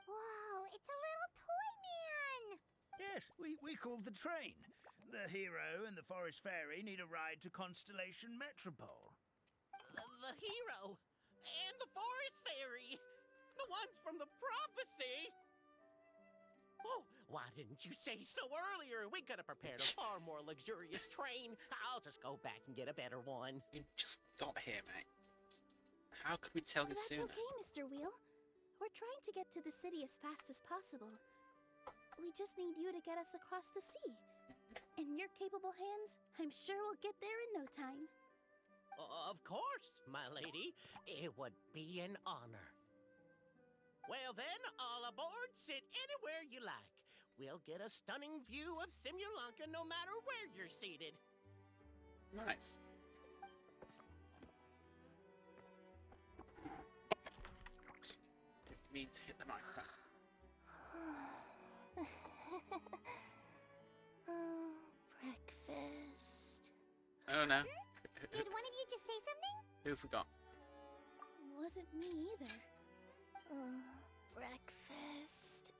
Whoa, it's a little toy man! Yes, we called the train. The hero and the forest fairy need a ride to Constellation Metropole. The hero and the forest fairy, the ones from the prophecy. Oh, why didn't you say so earlier? We could have prepared a far more luxurious train. I'll just go back and get a better one. You just got here, mate. How could we tell you That's sooner? okay, Mr. Wheel. We're trying to get to the city as fast as possible. We just need you to get us across the sea. In your capable hands, I'm sure we'll get there in no time. Of course, my lady. It would be an honor. Well then, all aboard, sit anywhere you like. We'll get a stunning view of Simulanka no matter where you're seated. Nice. Oops. Didn't mean to hit the microphone. Oh, breakfast. Oh no. Did one of you just say something? Who forgot? Wasn't me either. Breakfast.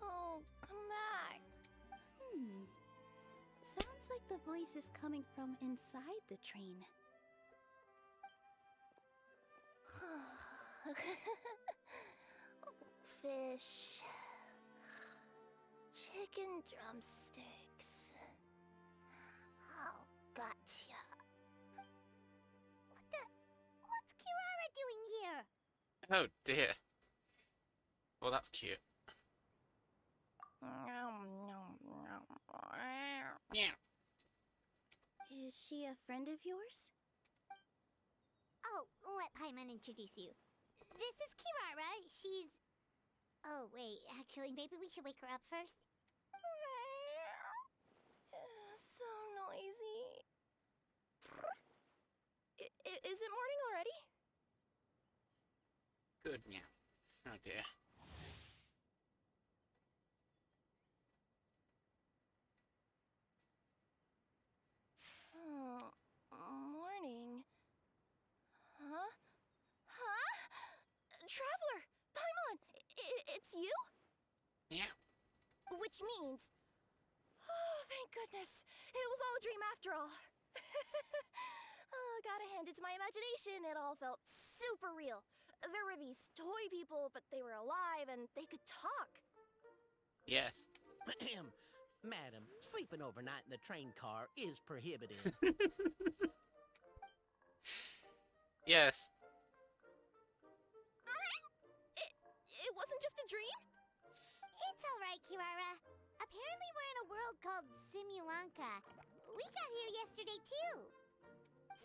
Oh, come back. Sounds like the voice is coming from inside the train. Fish. Chicken drumsticks. Oh, gotcha. What's Kirara doing here? Oh dear. Well, that's cute. Yeah. Is she a friend of yours? Oh, let Paimon introduce you. This is Kirara. She's... Oh, wait. Actually, maybe we should wake her up first. So noisy. Is it morning already? Good meow. Oh dear. Oh, morning. Huh? Huh? Traveler! Paimon! It's you? Yeah. Which means... Oh, thank goodness. It was all a dream after all. Oh, gotta hand it to my imagination. It all felt super real. There were these toy people, but they were alive and they could talk. Yes. Madam, sleeping overnight in the train car is prohibited. Yes. It wasn't just a dream? It's alright, Kirara. Apparently we're in a world called Simulanka. We got here yesterday, too.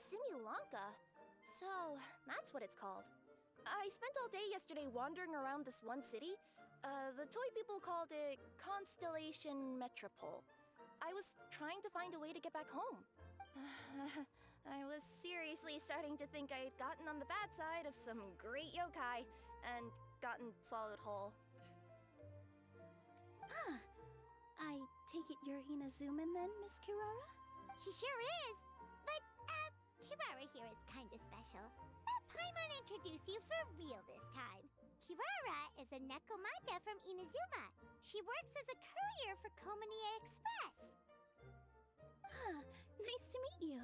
Simulanka? So, that's what it's called. I spent all day yesterday wandering around this one city. The toy people called it Constellation Metropole. I was trying to find a way to get back home. I was seriously starting to think I'd gotten on the bad side of some great yokai and gotten swallowed whole. I take it you're Inazuman then, Miss Kirara? She sure is. But, Kirara here is kinda special. Let Paimon introduce you for real this time. Kirara is a Nekomata from Inazuma. She works as a courier for Kominie Express. Nice to meet you.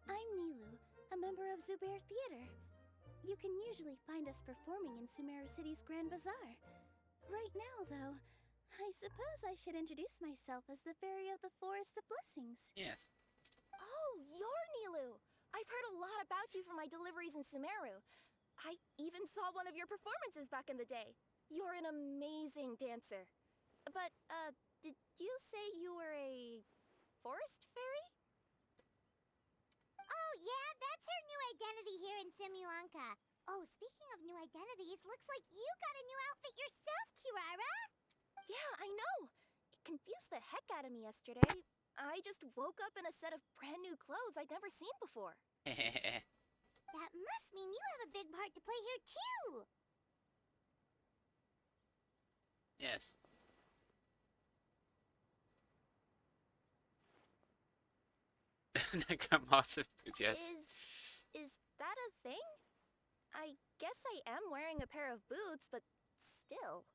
I'm Nilu, a member of Zubair Theater. You can usually find us performing in Sumeru City's Grand Bazaar. Right now, though, I suppose I should introduce myself as the Fairy of the Forest of Blessings. Yes. Oh, you're Nilu! I've heard a lot about you from my deliveries in Sumeru. I even saw one of your performances back in the day. You're an amazing dancer. But, did you say you were a forest fairy? Oh, yeah, that's her new identity here in Simulanka. Oh, speaking of new identities, looks like you got a new outfit yourself, Kirara. Yeah, I know. It confused the heck out of me yesterday. I just woke up in a set of brand new clothes I'd never seen before. That must mean you have a big part to play here, too. Yes. Necromancer boots, yes. Is that a thing? I guess I am wearing a pair of boots, but still.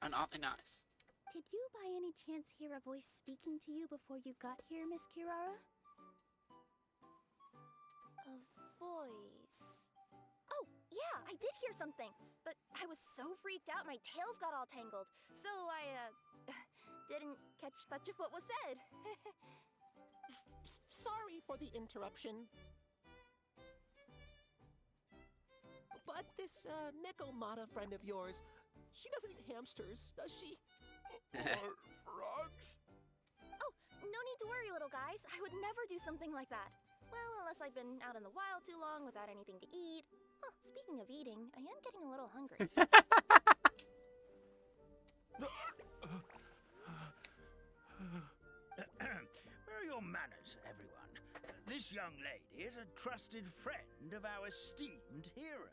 And aren't they nice? Did you by any chance hear a voice speaking to you before you got here, Miss Kirara? A voice. Oh, yeah, I did hear something. But I was so freaked out my tails got all tangled. So I, didn't catch much of what was said. Sorry for the interruption. But this Nekomata friend of yours, she doesn't eat hamsters, does she? Or frogs? Oh, no need to worry, little guys. I would never do something like that. Well, unless I've been out in the wild too long without anything to eat. Oh, speaking of eating, I am getting a little hungry. Where are your manners, everyone? This young lady is a trusted friend of our esteemed hero.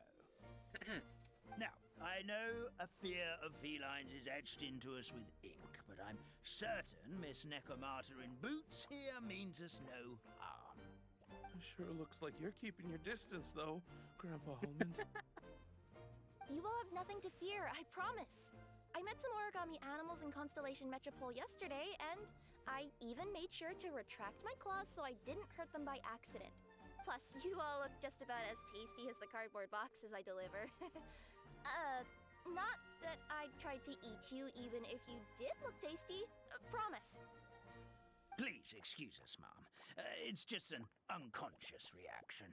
Now, I know a fear of felines is etched into us with ink, but I'm certain Miss Nekomata in boots here means us no harm. It sure looks like you're keeping your distance, though, Grandpa Almond. You will have nothing to fear, I promise. I met some origami animals in Constellation Metropole yesterday, and I even made sure to retract my claws so I didn't hurt them by accident. Plus, you all look just about as tasty as the cardboard boxes I deliver. Not that I tried to eat you even if you did look tasty. Promise. Please excuse us, Mom. It's just an unconscious reaction.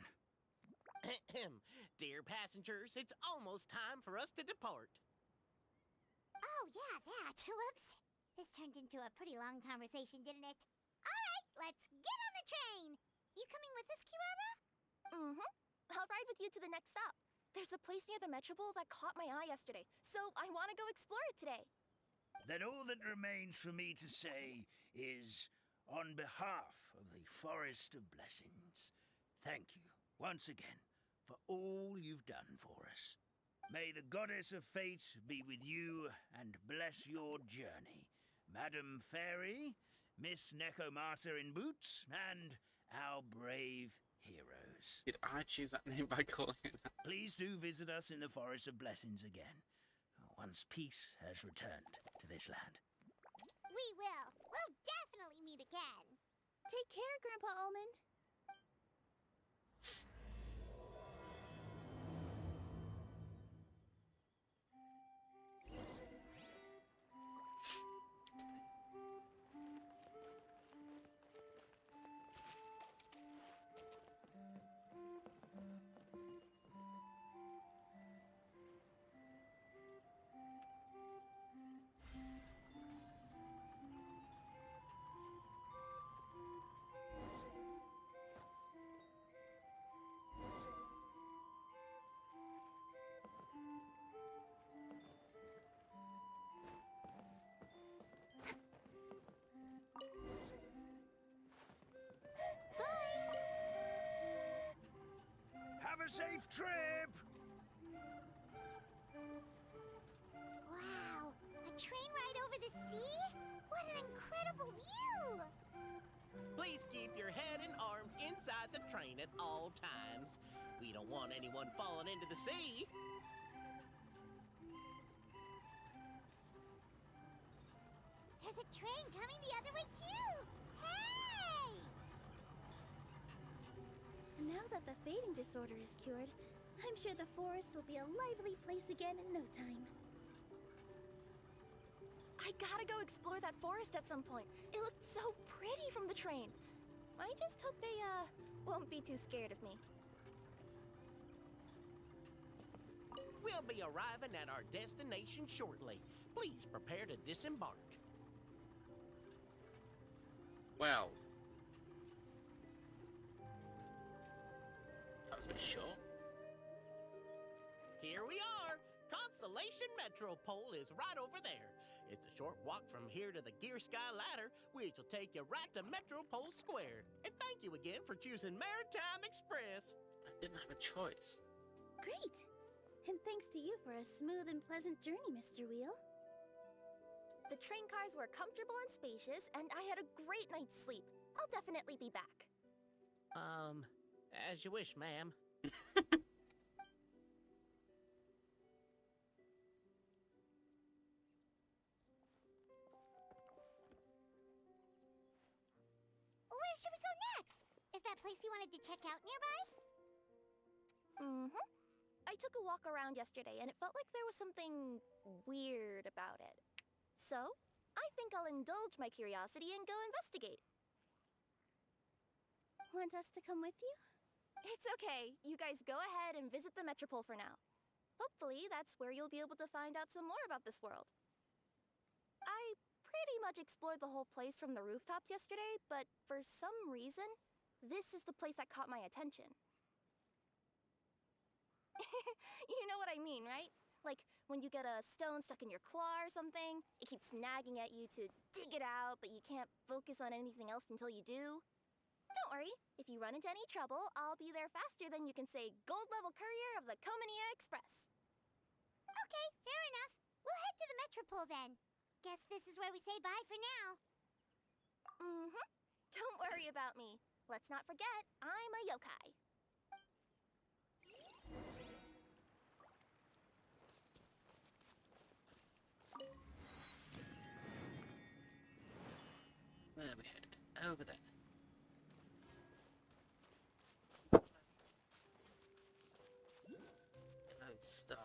Dear passengers, it's almost time for us to depart. Oh, yeah, that. Whoops. This turned into a pretty long conversation, didn't it? All right, let's get on the train. You coming with us, Kirara? Mm-hmm. I'll ride with you to the next stop. There's a place near the Metropole that caught my eye yesterday, so I want to go explore it today. Then all that remains for me to say is, on behalf of the Forest of Blessings, thank you once again for all you've done for us. May the Goddess of Fate be with you and bless your journey, Madam Fairy, Miss Nekomata in boots, and our brave heroes. Did I choose that name by calling it that? Please do visit us in the Forest of Blessings again, once peace has returned to this land. We will. We'll definitely meet again. Take care, Grandpa Almond. Have a safe trip! Wow, a train ride over the sea? What an incredible view! Please keep your head and arms inside the train at all times. We don't want anyone falling into the sea. There's a train coming the other way, too! Hey! Now that the fading disorder is cured, I'm sure the forest will be a lively place again in no time. I gotta go explore that forest at some point. It looked so pretty from the train. I just hope they, won't be too scared of me. We'll be arriving at our destination shortly. Please prepare to disembark. Well, that was a bit short. Here we are. Constellation Metropole is right over there. It's a short walk from here to the Gear Sky Ladder, which will take you right to Metropole Square. And thank you again for choosing Maritime Express. I didn't have a choice. Great! And thanks to you for a smooth and pleasant journey, Mr. Wheel. The train cars were comfortable and spacious, and I had a great night's sleep. I'll definitely be back. As you wish, ma'am. Where should we go next? Is that place you wanted to check out nearby? Mm-hmm. I took a walk around yesterday, and it felt like there was something weird about it. So, I think I'll indulge my curiosity and go investigate. Want us to come with you? It's okay. You guys go ahead and visit the Metropole for now. Hopefully, that's where you'll be able to find out some more about this world. I pretty much explored the whole place from the rooftops yesterday, but for some reason, this is the place that caught my attention. You know what I mean, right? Like, when you get a stone stuck in your claw or something, it keeps nagging at you to dig it out, but you can't focus on anything else until you do. Don't worry, if you run into any trouble, I'll be there faster than you can say gold level courier of the Comania Express. Okay, fair enough. We'll head to the Metropole then. Guess this is where we say bye for now. Mm-hmm. Don't worry about me. Let's not forget, I'm a yokai. Where are we headed? Over there. Hello, Star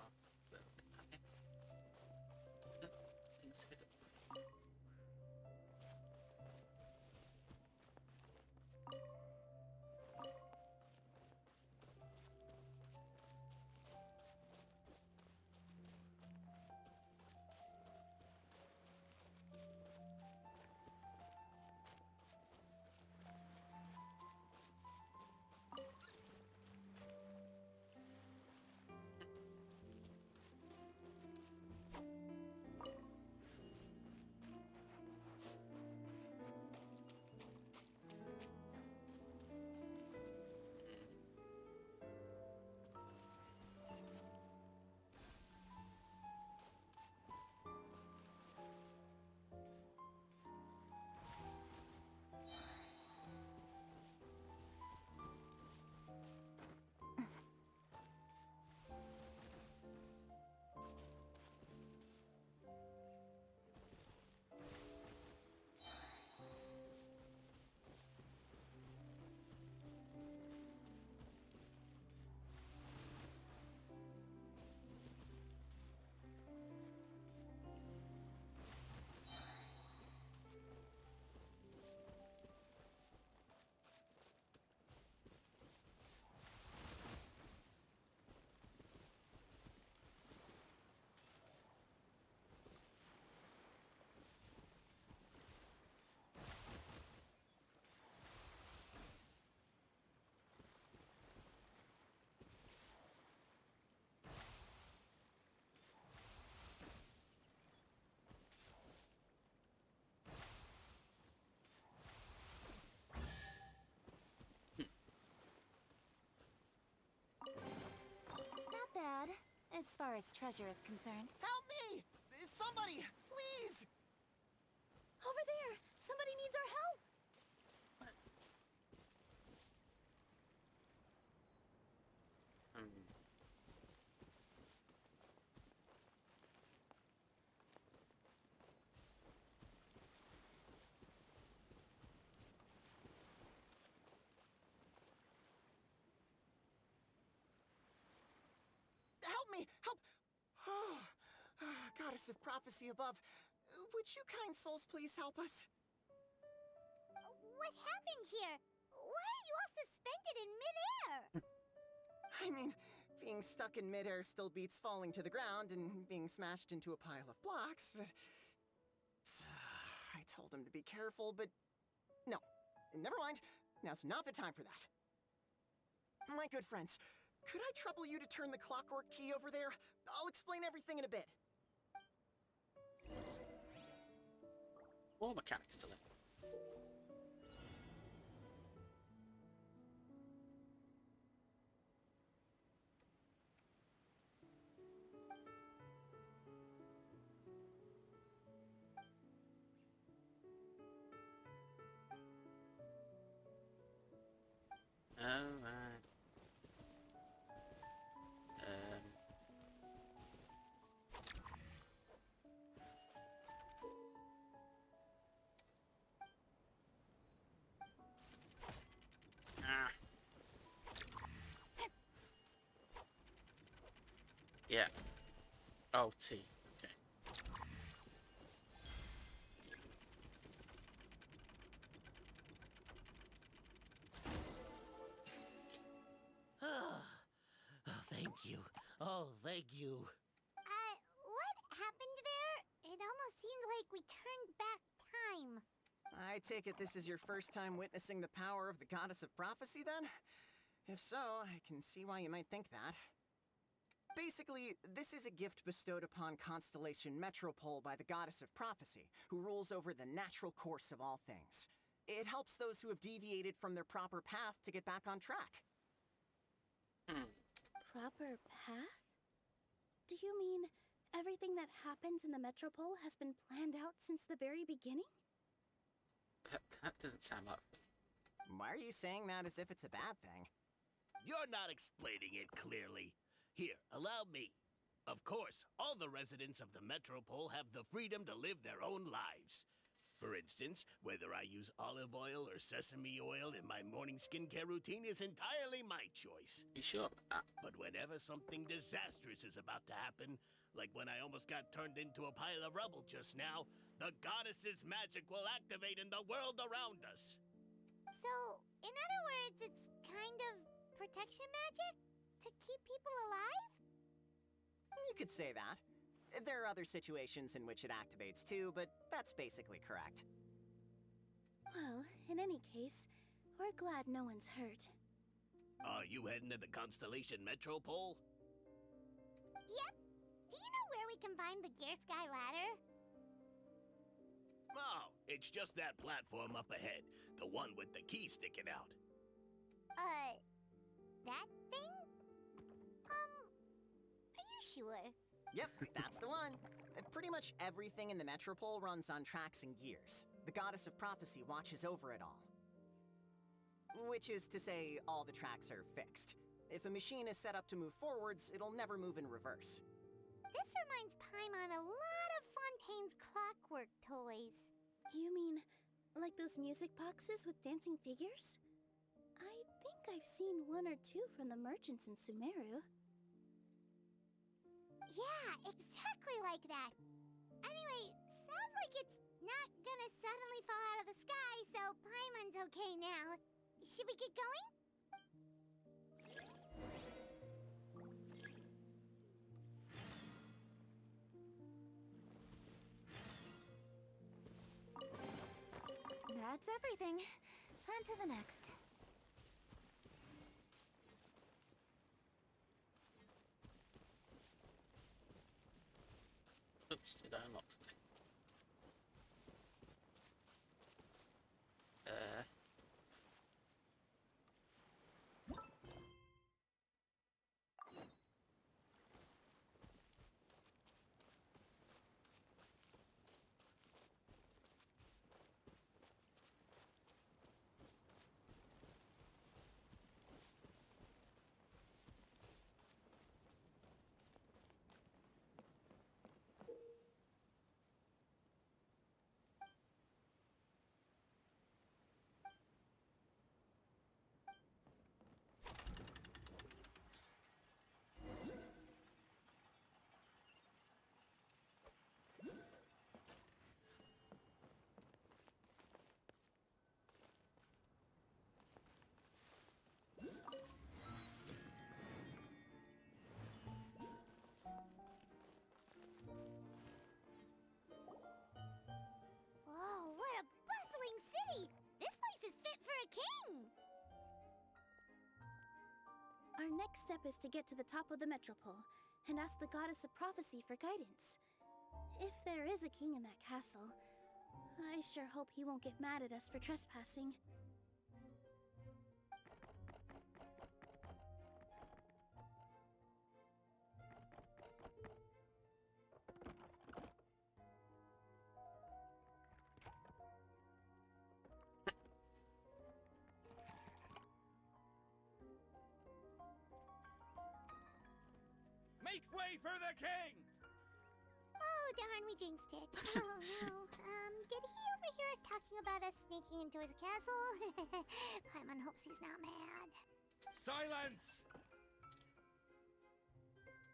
World. Okay. Oh, things are good. Not bad, as far as treasure is concerned. Help me! Somebody, please! Over there! Somebody needs our help! Help me! Help! Oh, goddess of prophecy above, would you kind souls please help us? What happened here? Why are you all suspended in midair? I mean, being stuck in midair still beats falling to the ground and being smashed into a pile of blocks, but... I told him to be careful, but... No. Never mind. Now's not the time for that. My good friends, could I trouble you to turn the clockwork key over there? I'll explain everything in a bit. More mechanics to learn. Alright. Ah. Yeah. Oh, T. Okay. Oh, thank you. Oh, thank you. What happened there? It almost seemed like we turned back time. I take it this is your first time witnessing the power of the Goddess of Prophecy, then? If so, I can see why you might think that. Basically, this is a gift bestowed upon Constellation Metropole by the Goddess of Prophecy, who rules over the natural course of all things. It helps those who have deviated from their proper path to get back on track. Proper path? Do you mean everything that happens in the Metropole has been planned out since the very beginning? That doesn't sound like... Why are you saying that as if it's a bad thing? You're not explaining it clearly. Here, allow me. Of course, all the residents of the Metropole have the freedom to live their own lives. For instance, whether I use olive oil or sesame oil in my morning skincare routine is entirely my choice. You sure? But whenever something disastrous is about to happen, like when I almost got turned into a pile of rubble just now, the goddess's magic will activate in the world around us. So, in other words, it's kind of protection magic? To keep people alive? You could say that. There are other situations in which it activates too, but that's basically correct. Well, in any case, we're glad no one's hurt. Are you heading to the Constellation Metropole? Yep. Do you know where we can find the Gear Sky Ladder? Oh, it's just that platform up ahead. The one with the key sticking out. That thing? Are you sure? Yep, that's the one. Pretty much everything in the Metropole runs on tracks and gears. The Goddess of Prophecy watches over it all. Which is to say, all the tracks are fixed. If a machine is set up to move forwards, it'll never move in reverse. This reminds Paimon a lot of Fontaine's clockwork toys. You mean, like those music boxes with dancing figures? I think I've seen one or two from the merchants in Sumeru. Yeah, exactly like that. Anyway, sounds like it's not gonna suddenly fall out of the sky, so Paimon's okay now. Should we get going? That's everything. On to the next. Oops, did I unlock something? next step is to get to the top of the metropole and ask the goddess of prophecy for guidance. If there is a king in that castle, I sure hope he won't get mad at us for trespassing. Make way for the king! Oh, darn, we jinxed it. Oh, no. Did he overhear us talking about us sneaking into his castle? Paimon hopes he's not mad. Silence!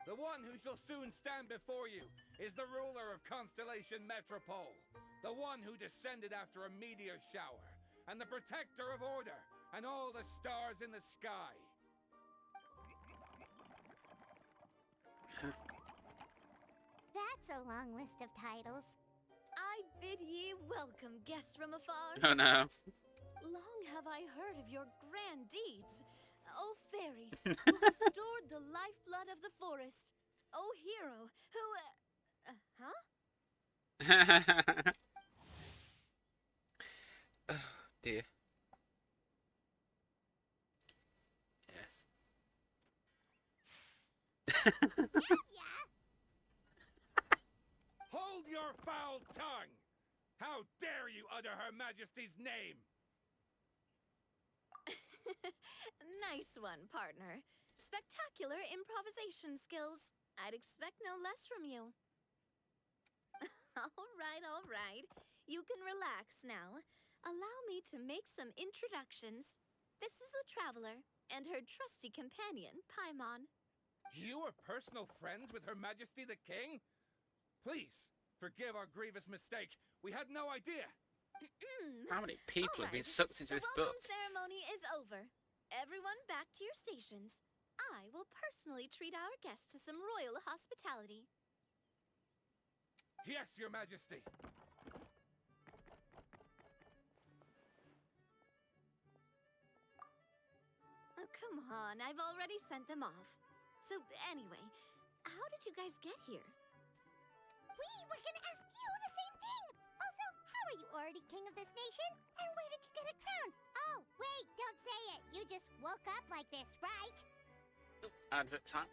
The one who shall soon stand before you is the ruler of Constellation Metropole, the one who descended after a meteor shower, and the protector of order and all the stars in the sky. That's a long list of titles. I bid ye welcome, guests from afar. Oh no. Long have I heard of your grand deeds. O fairy, who restored the lifeblood of the forest. O hero, who... huh? Oh dear. Yes. Yeah? Hold your foul tongue! How dare you utter Her Majesty's name! Nice one, partner. Spectacular improvisation skills. I'd expect no less from you. All right. You can relax now. Allow me to make some introductions. This is the Traveler and her trusty companion, Paimon. You are personal friends with Her Majesty the King? Please, forgive our grievous mistake. We had no idea. How many people have been Alright, sucked into the this book? welcome ceremony is over. Everyone back to your stations. I will personally treat our guests to some royal hospitality. Yes, Your Majesty. Oh, come on, I've already sent them off. So, anyway, how did you guys get here? We were gonna ask you the same thing! Also, how are you already king of this nation? And where did you get a crown? Oh, wait, don't say it! You just woke up like this, right? Advert time.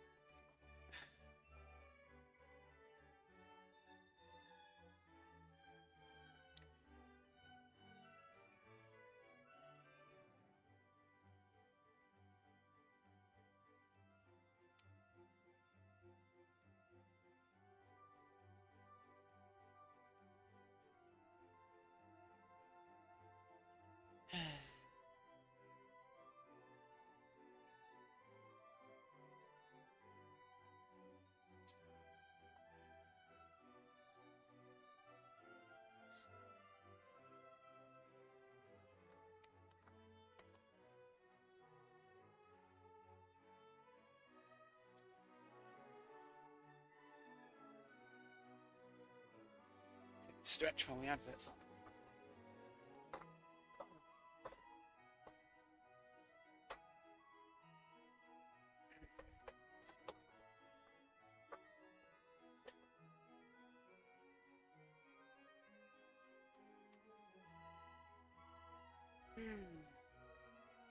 Stretch while the adverts on.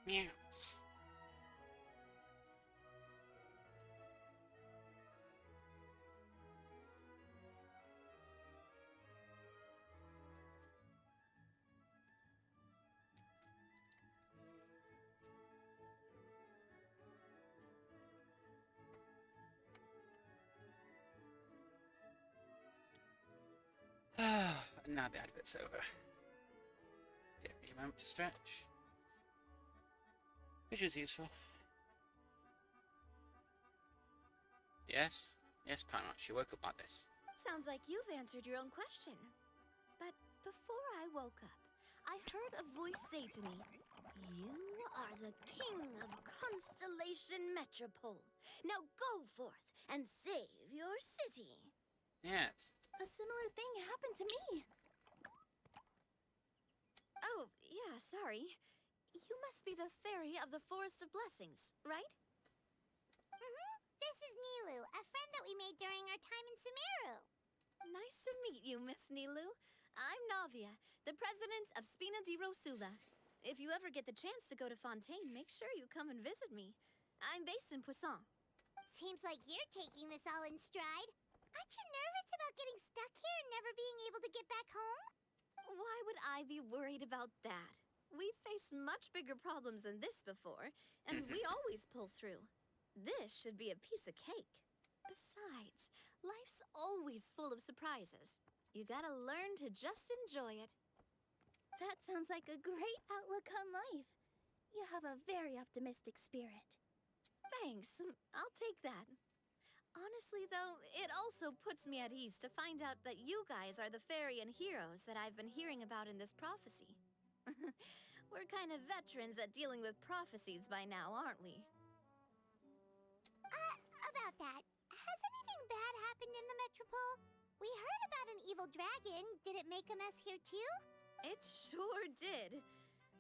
Yeah. And now the advert's over. Give me a moment to stretch. Which is useful. Yes? Yes, Paimon, she woke up like this. Sounds like you've answered your own question. But before I woke up, I heard a voice say to me, "You are the king of Constellation Metropole. Now go forth and save your city." Yes. A similar thing happened to me. Oh, yeah, sorry. You must be the fairy of the Forest of Blessings, right? Sumeru. Nice to meet you, Miss Nilu. I'm Navia, the president of Spina di Rosula. If you ever get the chance to go to Fontaine, make sure you come and visit me. I'm based in Poisson. Seems like you're taking this all in stride. Aren't you nervous about getting stuck here and never being able to get back home? Why would I be worried about that? We've faced much bigger problems than this before, and we always pull through. This should be a piece of cake. Besides, life's always full of surprises. You gotta learn to just enjoy it. That sounds like a great outlook on life. You have a very optimistic spirit. Thanks, I'll take that. Honestly, though, it also puts me at ease to find out that you guys are the fairy and heroes that I've been hearing about in this prophecy. We're kind of veterans at dealing with prophecies by now, aren't we? About that, has anything bad happened in the Metropole? We heard about an evil dragon. Did it make a mess here too? It sure did.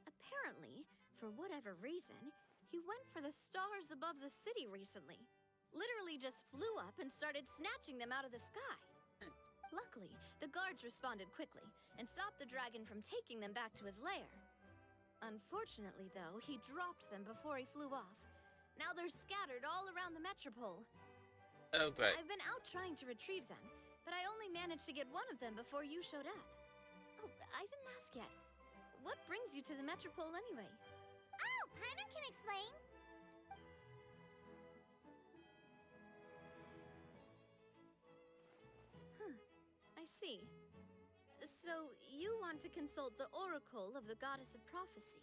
Apparently, for whatever reason, he went for the stars above the city recently. Literally just flew up and started snatching them out of the sky. Luckily, the guards responded quickly and stopped the dragon from taking them back to his lair. Unfortunately, though, he dropped them before he flew off. Now they're scattered all around the Metropole. Oh, great. I've been out trying to retrieve them, but I only managed to get one of them before you showed up. Oh, I didn't ask yet. What brings you to the Metropole anyway? Oh, Paimon can explain. I see. So, you want to consult the Oracle of the Goddess of Prophecy.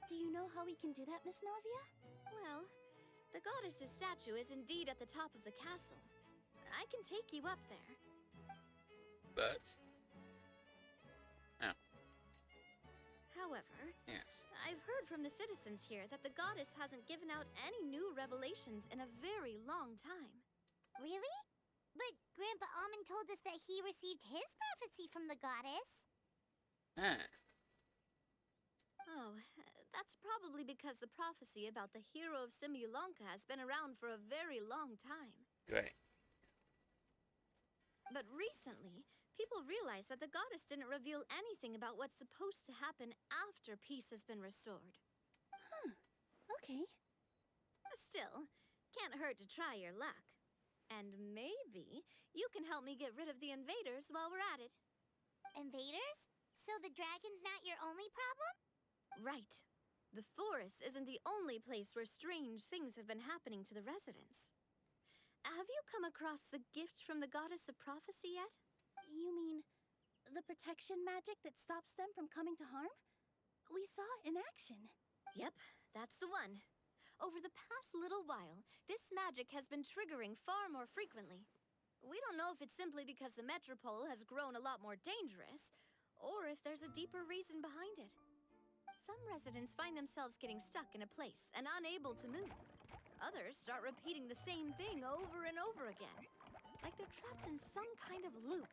Do you know how we can do that, Miss Navia? Well, the goddess's statue is indeed at the top of the castle. I can take you up there. But... Oh. However, Yes. I've heard from the citizens here that the goddess hasn't given out any new revelations in a very long time. Really? But Grandpa Almond told us that he received his prophecy from the goddess. Ah. Oh, that's probably because the prophecy about the hero of Simulanka has been around for a very long time. Great. But recently, people realized that the goddess didn't reveal anything about what's supposed to happen after peace has been restored. Okay. Still, can't hurt to try your luck. And maybe you can help me get rid of the invaders while we're at it. Invaders? So the dragon's not your only problem? Right. The forest isn't the only place where strange things have been happening to the residents. Have you come across the gift from the Goddess of Prophecy yet? You mean the protection magic that stops them from coming to harm? We saw it in action. Yep, that's the one. Over the past little while, this magic has been triggering far more frequently. We don't know if it's simply because the Metropole has grown a lot more dangerous, or if there's a deeper reason behind it. Some residents find themselves getting stuck in a place and unable to move. Others start repeating the same thing over and over again, like they're trapped in some kind of loop.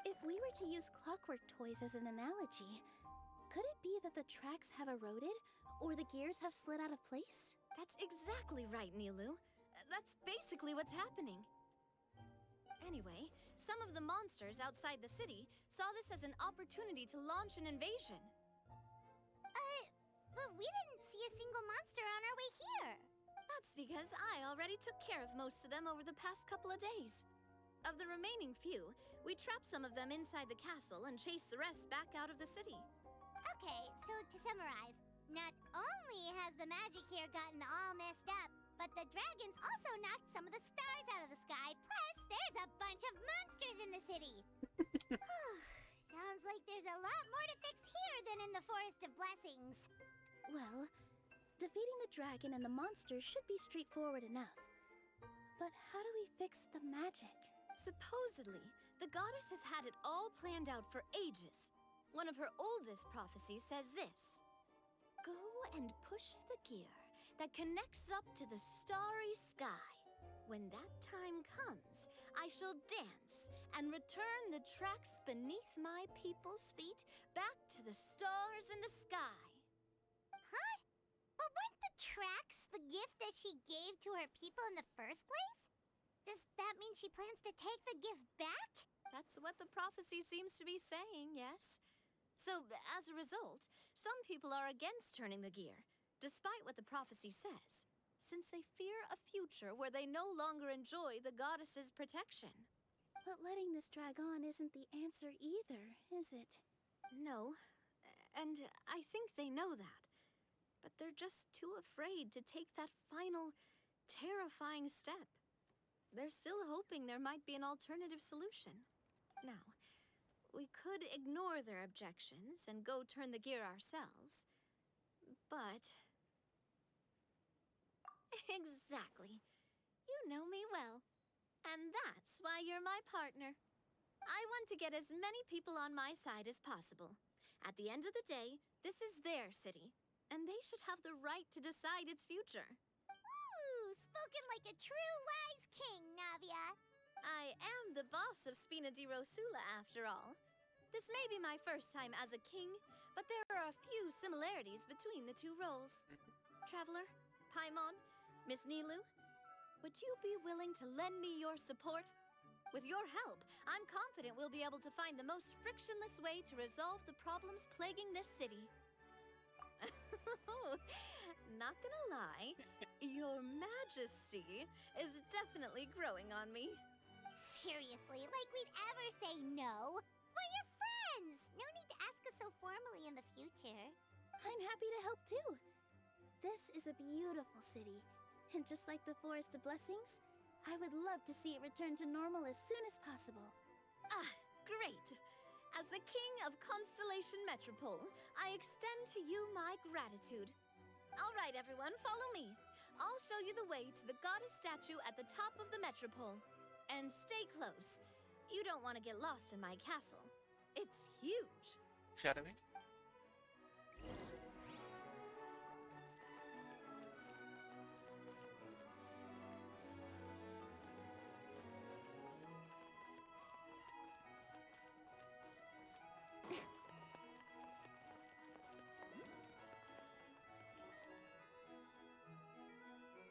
If we were to use clockwork toys as an analogy, could it be that the tracks have eroded, or the gears have slid out of place? That's exactly right, Nilu. That's basically what's happening. Anyway, some of the monsters outside the city saw this as an opportunity to launch an invasion. But we didn't see a single monster on our way here. That's because I already took care of most of them over the past couple of days. Of the remaining few, we trapped some of them inside the castle and chased the rest back out of the city. Okay, so to summarize, not only has the magic here gotten all messed up, but the dragons also knocked some of the stars out of the sky, plus there's a bunch of monsters in the city. Sounds like there's a lot more to fix here than in the Forest of Blessings. Well, defeating the dragon and the monsters should be straightforward enough. But how do we fix the magic? Supposedly, the goddess has had it all planned out for ages. One of her oldest prophecies says this: "Go and push the gear that connects up to the starry sky. When that time comes, I shall dance and return the tracks beneath my people's feet back to the stars in the sky." Huh? But weren't the tracks the gift that she gave to her people in the first place? Does that mean she plans to take the gift back? That's what the prophecy seems to be saying, yes. So, as a result, some people are against turning the gear, despite what the prophecy says, since they fear a future where they no longer enjoy the goddess's protection. But letting this drag on isn't the answer either, is it? No, and I think they know that. But they're just too afraid to take that final, terrifying step. They're still hoping there might be an alternative solution. Now, we could ignore their objections and go turn the gear ourselves, but... Exactly. You know me well. And that's why you're my partner. I want to get as many people on my side as possible. At the end of the day, this is their city, and they should have the right to decide its future. Ooh, spoken like a true wise king, Navia. I am the boss of Spina di Rosula, after all. This may be my first time as a king, but there are a few similarities between the two roles. Traveler, Paimon, Miss Nilu, would you be willing to lend me your support? With your help, I'm confident we'll be able to find the most frictionless way to resolve the problems plaguing this city. Not gonna lie, your majesty is definitely growing on me. Seriously, like we'd ever say no. We're your friends. No need to ask us so formally in the future. I'm happy to help too. This is a beautiful city. And just like the Forest of Blessings, I would love to see it return to normal as soon as possible. Ah, great. As the king of Constellation Metropole, I extend to you my gratitude. All right, everyone, follow me. I'll show you the way to the goddess statue at the top of the Metropole. And stay close. You don't want to get lost in my castle. It's huge. Shadowing?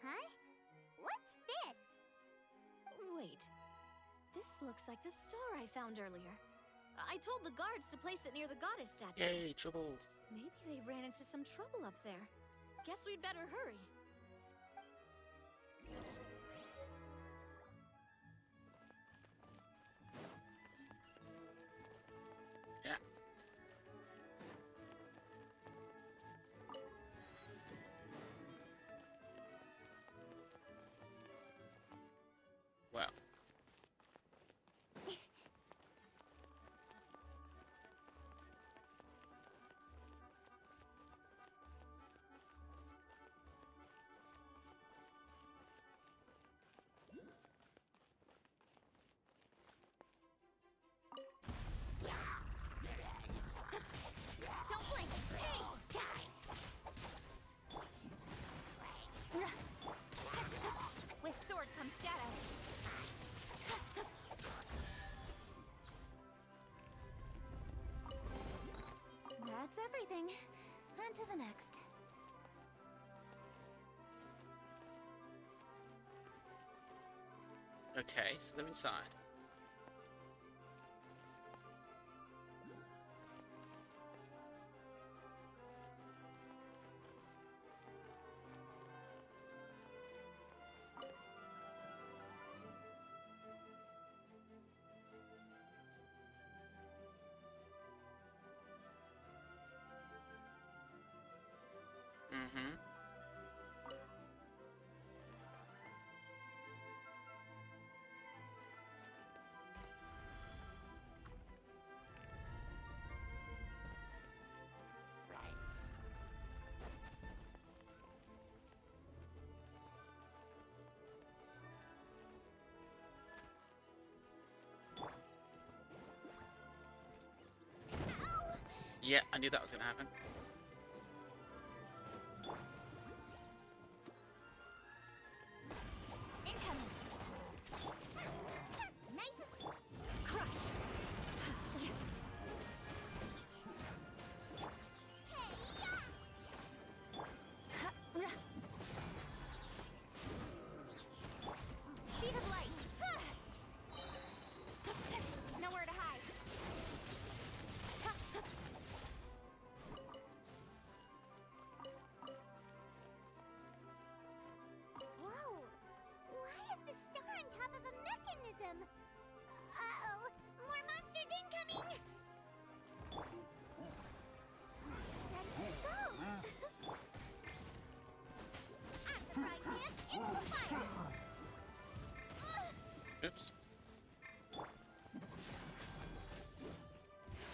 Huh? What's this? Wait. This looks like the star I found earlier. I told the guards to place it near the goddess statue. Yay, trouble. Maybe they ran into some trouble up there. Guess we'd better hurry. Yeah. Well. Don't blink. Hey! With sword comes shadow. That's everything. On to the next. Okay, so they're inside. Mm-hmm. Yeah, I knew that was gonna happen. Incoming. Nice and crush. Speed of light. awesome. Uh-oh, more monsters incoming! Ready to go! Out of the frying pan, into the fire! Oops.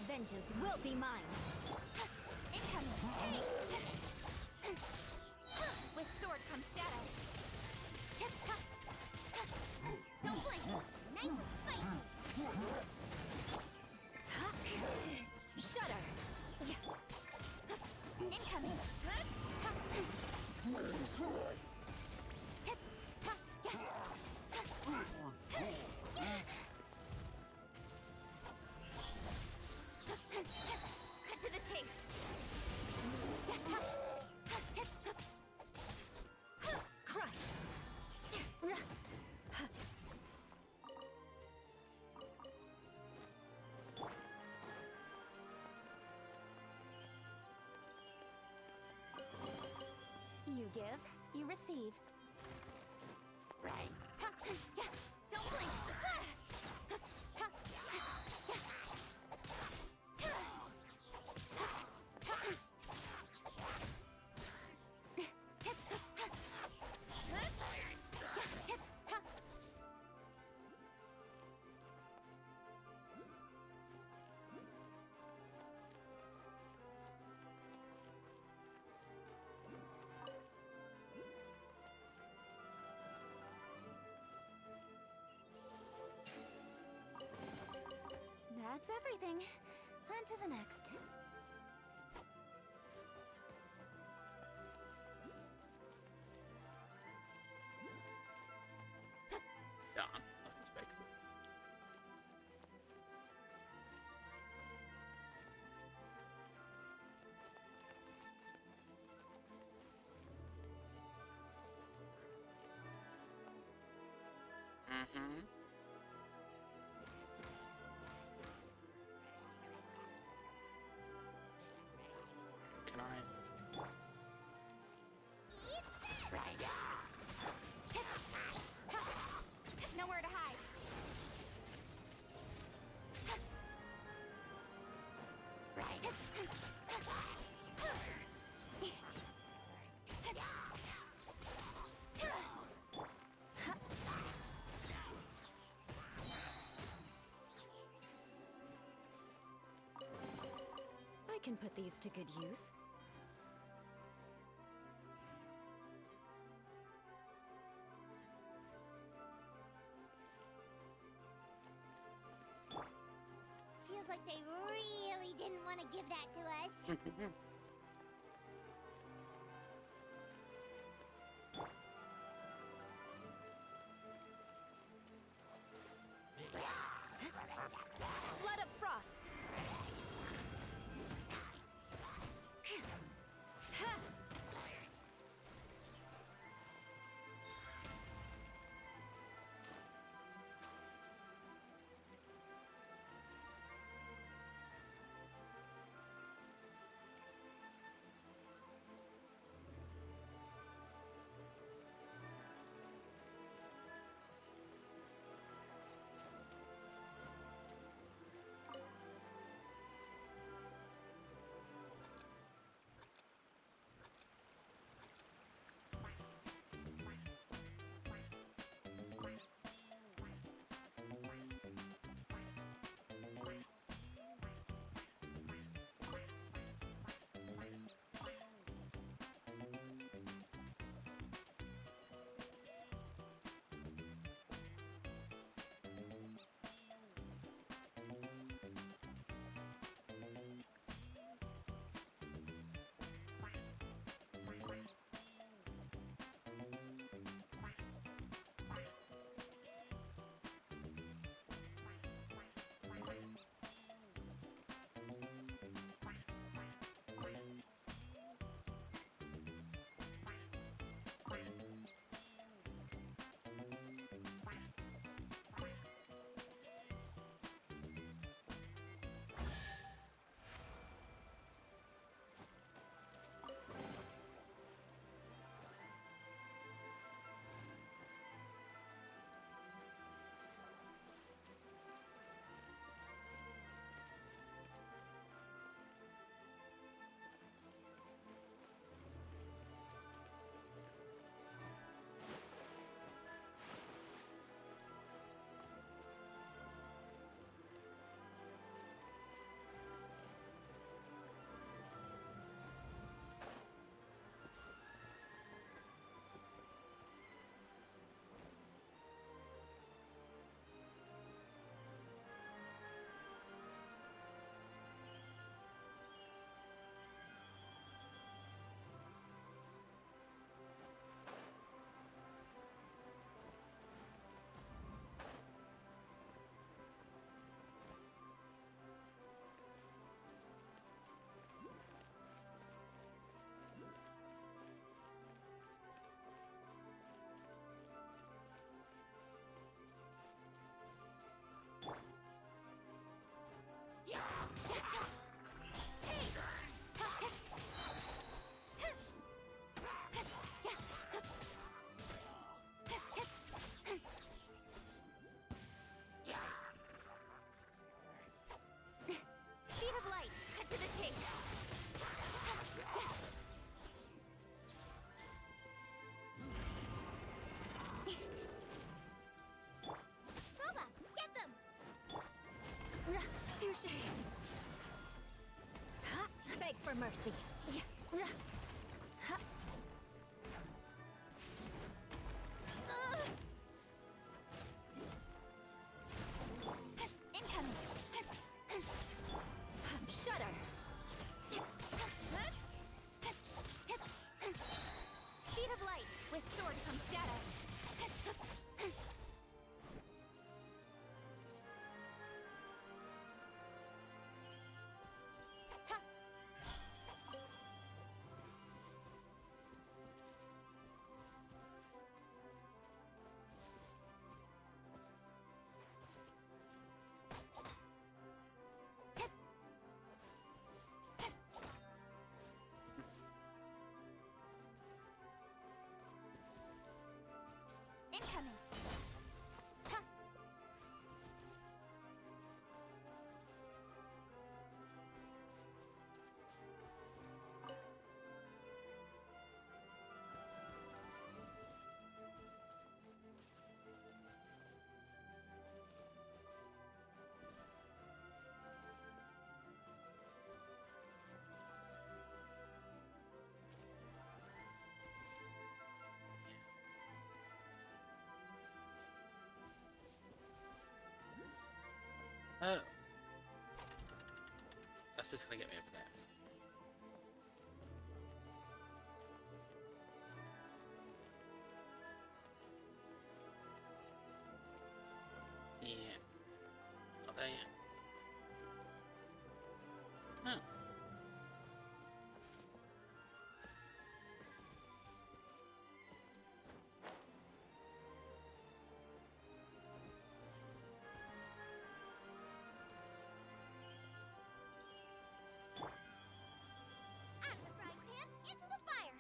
Vengeance will be mine. Incoming! Hey! With sword comes shadow. Don't blink! Nice and spicy! Shudder. Incoming! Cut to the chase. Crush. You give, you receive. Right. Don't blink! That's everything. On to the next. Done. Nothing's big. Mm-hmm. Can I? Nowhere to hide. I can put these to good use. Feels like they really didn't want to give that to us. Flood of frost. mercy. Incoming. Shudder. Speed of light. With sword comes shadow. Incoming. Oh. That's just gonna get me over there. Yeah. Not there yet. Oh. Out of the frying pan, into the fire.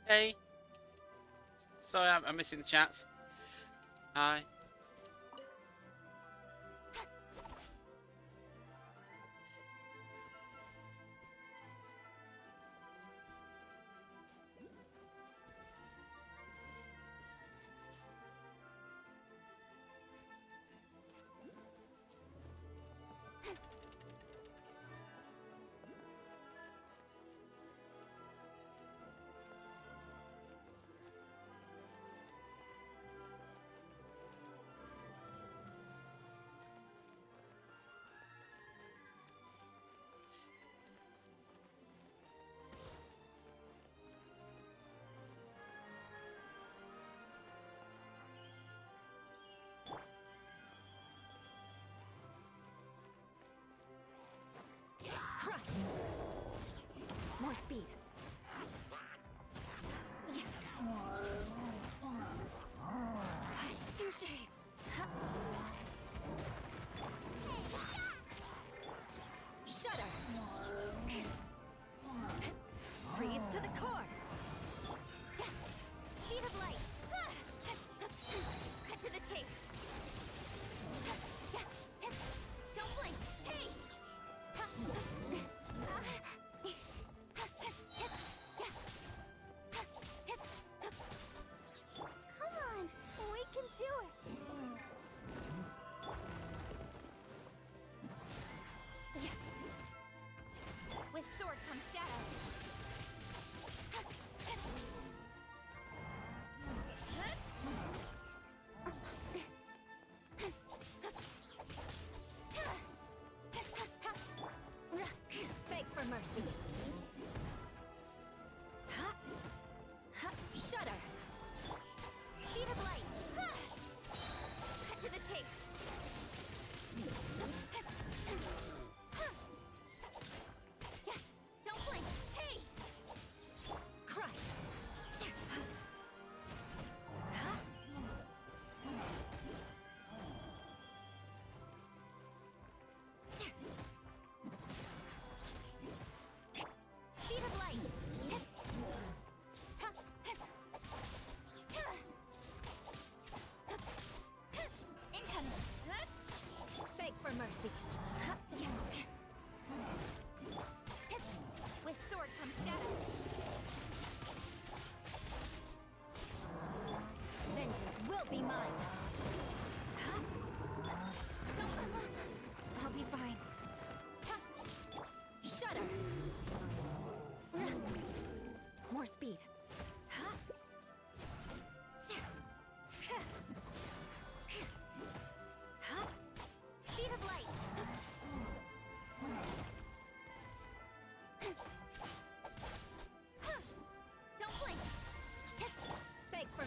Hey. Sorry, I'm missing the chats. Hi. Crush. More speed. Touche. Shudder. Freeze to the core. Speed of light. Cut to the chase. Don't blink. Hey.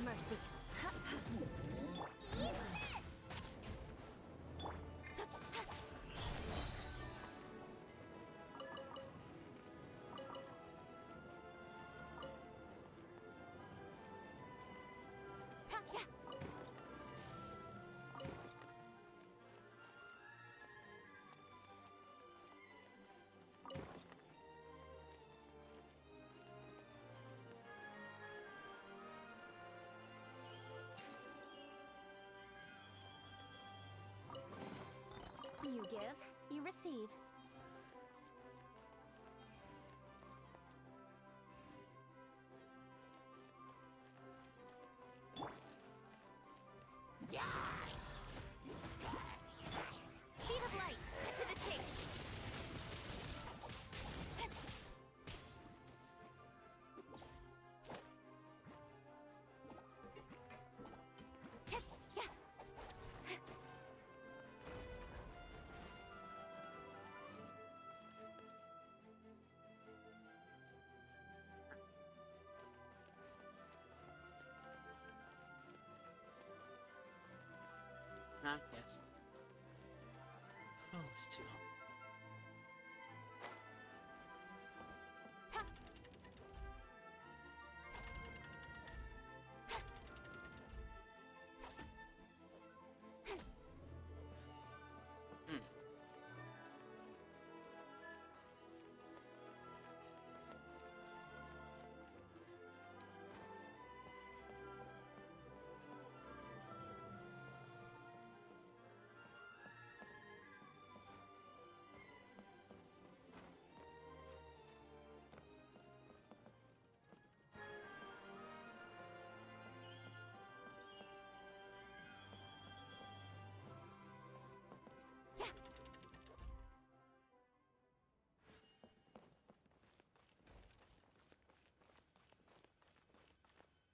mercy. Eat this! Ha, yeah. You give, you receive. Speed of light, cut to the chase. Ah, yes. Oh, it's too hot. Hmm.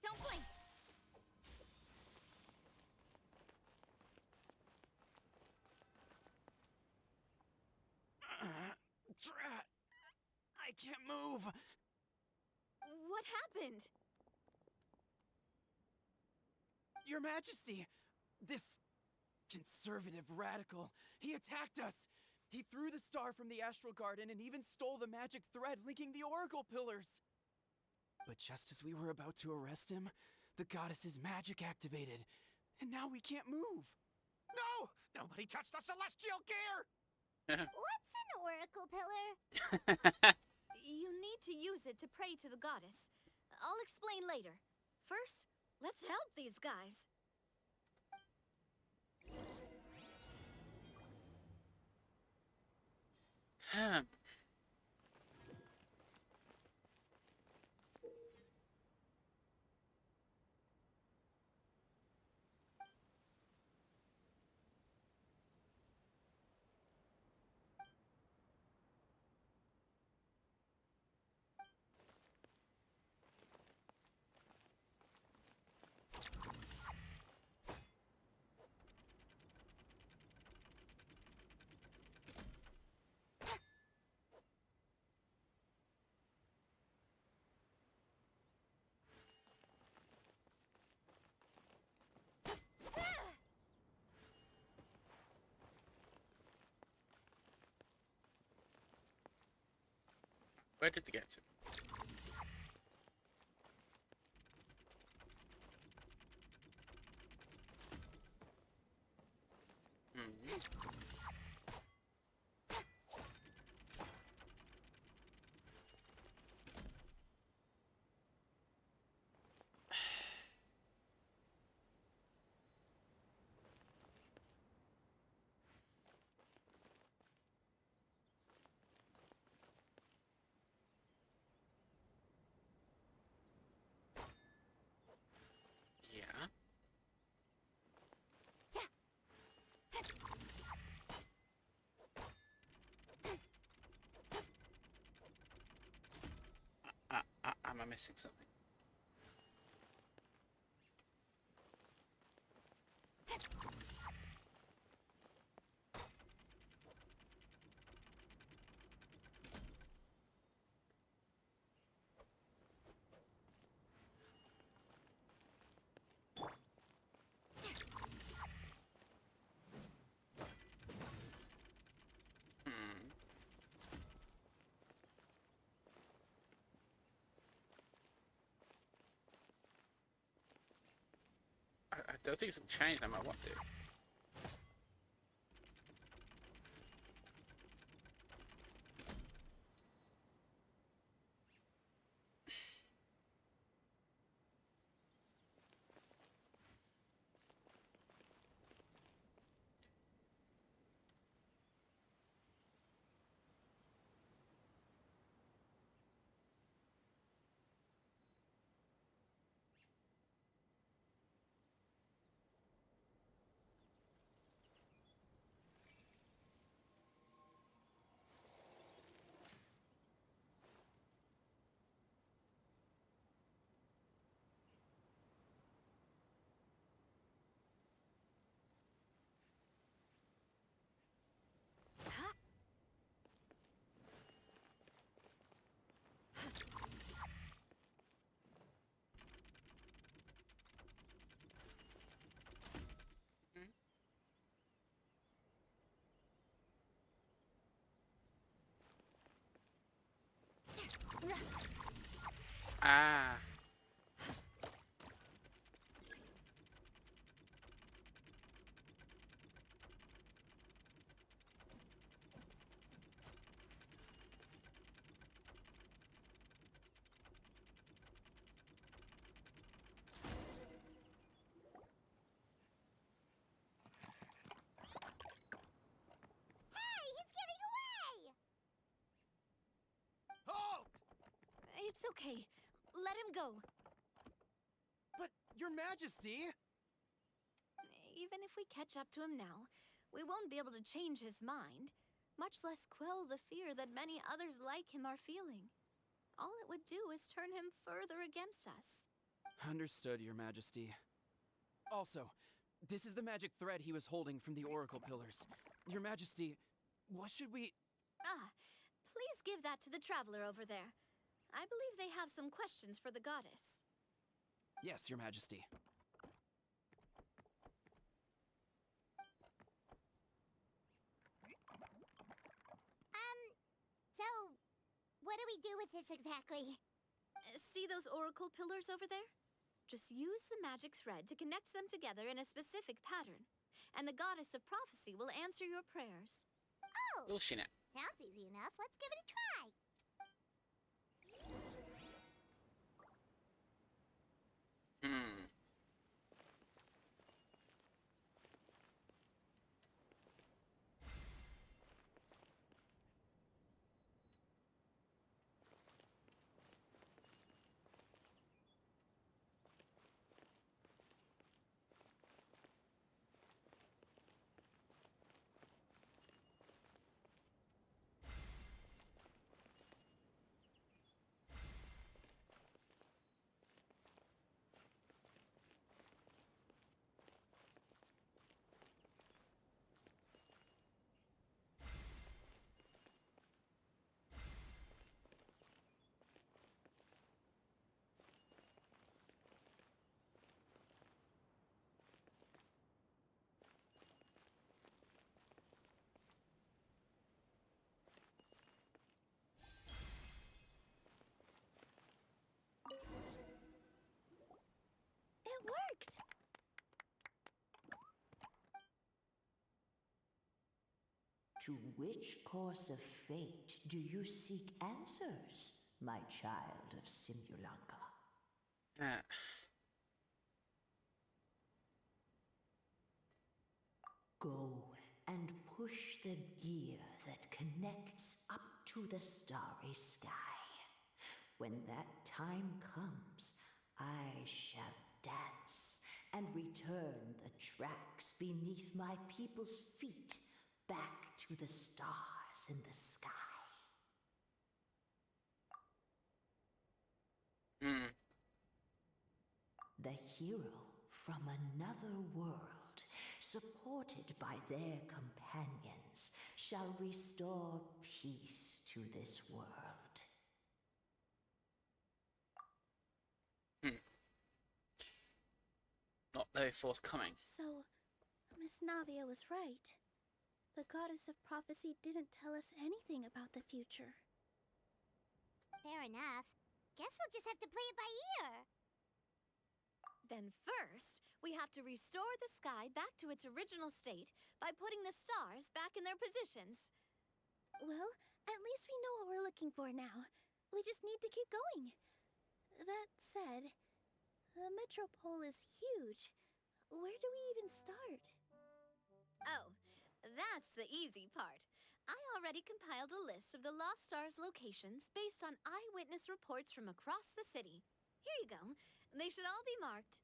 Don't blink. Drat! I can't move! What happened? Your Majesty! This conservative radical, he attacked us! He threw the star from the Astral Garden and even stole the magic thread linking the Oracle Pillars! But just as we were about to arrest him, the goddess's magic activated, and now we can't move! No! Nobody touched the celestial gear! What's an oracle pillar? You need to use it to pray to the goddess. I'll explain later. First, let's help these guys. Hmm. Where did they get to? Yeah. Am I missing something? Those things will change no matter what, dude. Ah. Hey, he's getting away! Halt! It's okay. Let him go. But, Your Majesty! Even if we catch up to him now, we won't be able to change his mind, much less quell the fear that many others like him are feeling. All it would do is turn him further against us. Understood, Your Majesty. Also, this is the magic thread he was holding from the Oracle Pillars. Your Majesty, what should we... Please give that to the traveler over there. I believe they have some questions for the goddess. Yes, Your Majesty. So, what do we do with this exactly? See those oracle pillars over there? Just use the magic thread to connect them together in a specific pattern, and the goddess of prophecy will answer your prayers. Oh! Bullshit it. Sounds easy enough. Let's give it a try. Hmm. It worked! To which course of fate do you seek answers, my child of Simulanka? Go and push the gear that connects up to the starry sky. When that time comes, I shall dance and return the tracks beneath my people's feet back to the stars in the sky. The hero from another world, supported by their companions, shall restore peace to this world. Not very forthcoming. So, Miss Navia was right. The goddess of prophecy didn't tell us anything about the future. Fair enough. Guess we'll just have to play it by ear. Then first, we have to restore the sky back to its original state by putting the stars back in their positions. Well, at least we know what we're looking for now. We just need to keep going. That said, the metropole is huge. Where do we even start? Oh, that's the easy part. I already compiled a list of the Lost Stars locations based on eyewitness reports from across the city. Here you go. They should all be marked.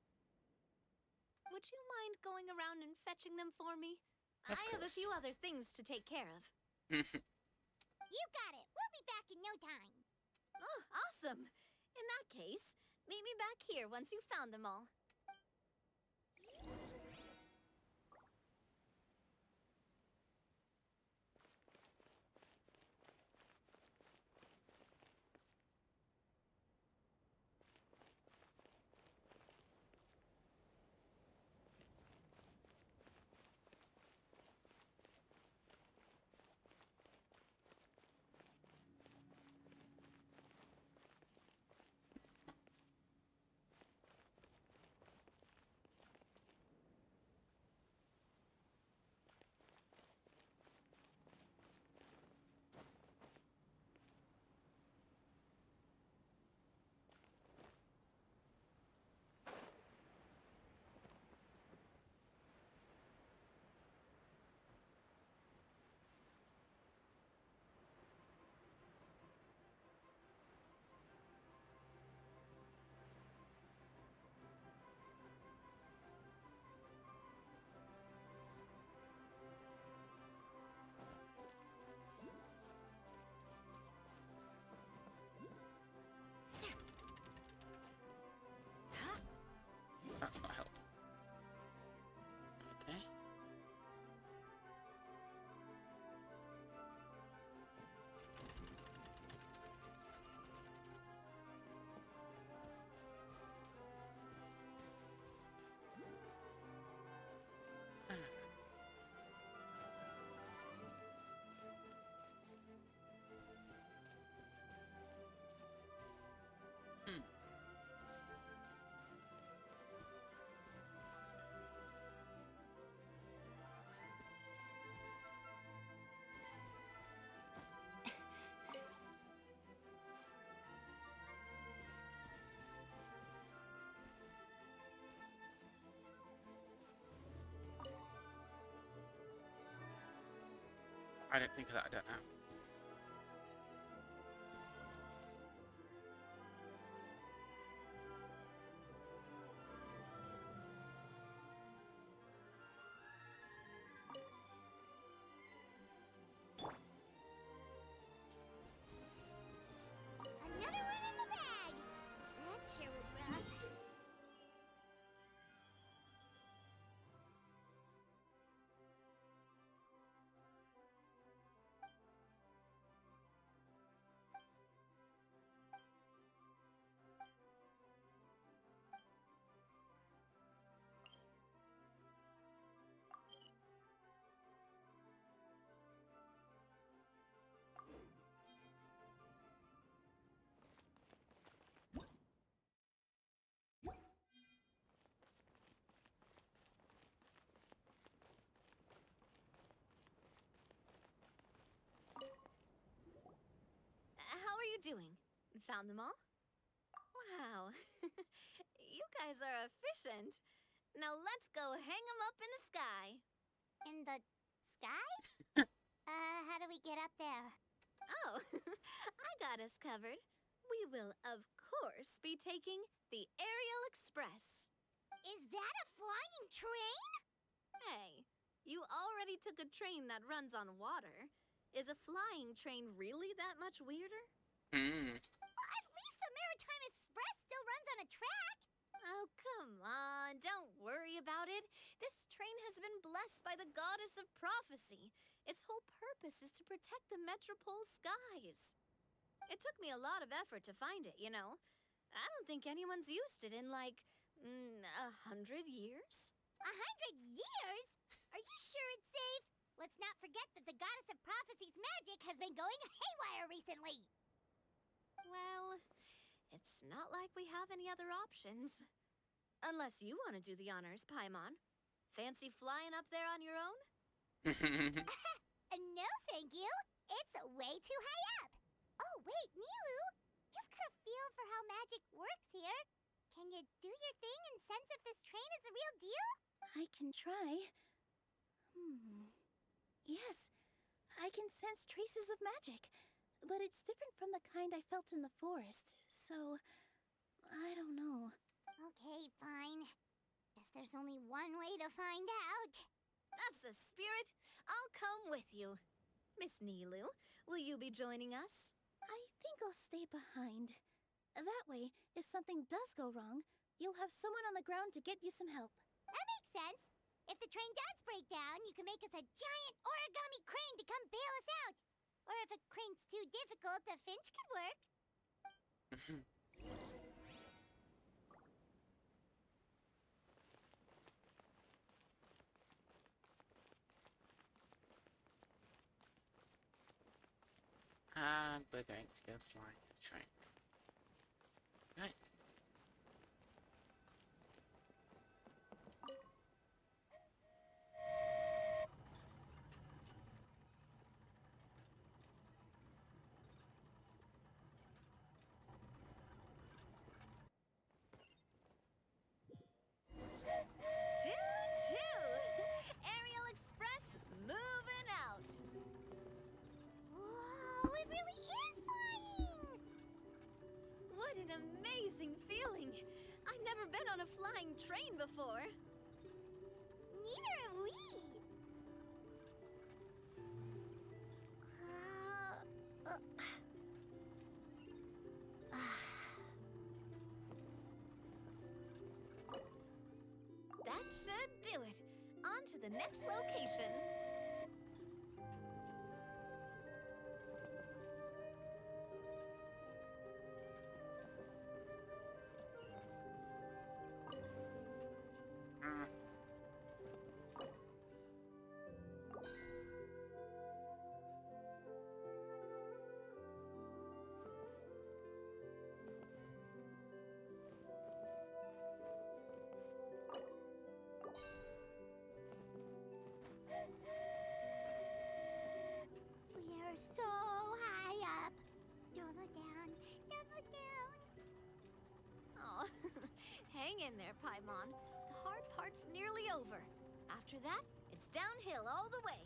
Would you mind going around and fetching them for me? I have a few other things to take care of. You got it. We'll be back in no time. Oh, awesome. In that case, meet me back here once you've found them all. That's not helping. Okay. I don't think of that, I don't know. Another one in the bag. That sure was rough. How are you doing? Found them all? Wow. You guys are efficient. Now let's go hang them up in the sky. In the sky? How do we get up there? Oh, I got us covered. We will, of course, be taking the Aerial Express. Is that a flying train? Hey, you already took a train that runs on water. Is a flying train really that much weirder? Hmm. Well, at least the Maritime Express still runs on a track. Oh, come on. Don't worry about it. This train has been blessed by the goddess of prophecy. Its whole purpose is to protect the metropole skies. It took me a lot of effort to find it, you know. I don't think anyone's used it in, like, 100 years. 100 years? Are you sure it's safe? Let's not forget that the goddess of prophecy's magic has been going haywire recently. Well, it's not like we have any other options. Unless you want to do the honors, Paimon. Fancy flying up there on your own? No, thank you. It's way too high up. Oh, wait, Nilu. You've got a feel for how magic works here. Can you do your thing and sense if this train is the real deal? I can try. Yes, I can sense traces of magic, but it's different from the kind I felt in the forest, so I don't know. Okay, fine. Guess there's only one way to find out. That's the spirit. I'll come with you. Miss Nilu, will you be joining us? I think I'll stay behind. That way, if something does go wrong, you'll have someone on the ground to get you some help. That makes sense. If the train does break down, you can make us a giant origami crane to come bail us out. Or if a crane's too difficult, a finch could work. And we're going to go flying a train. Right. Choo-choo! Aerial Express moving out. Whoa, it really is flying! What an amazing feeling! I've never been on a flying train before. Neither have we. That should do it. On to the next location. We are so high up. Don't look down. Don't look down. Oh, hang in there, Paimon. The hard part's nearly over. After that, it's downhill all the way.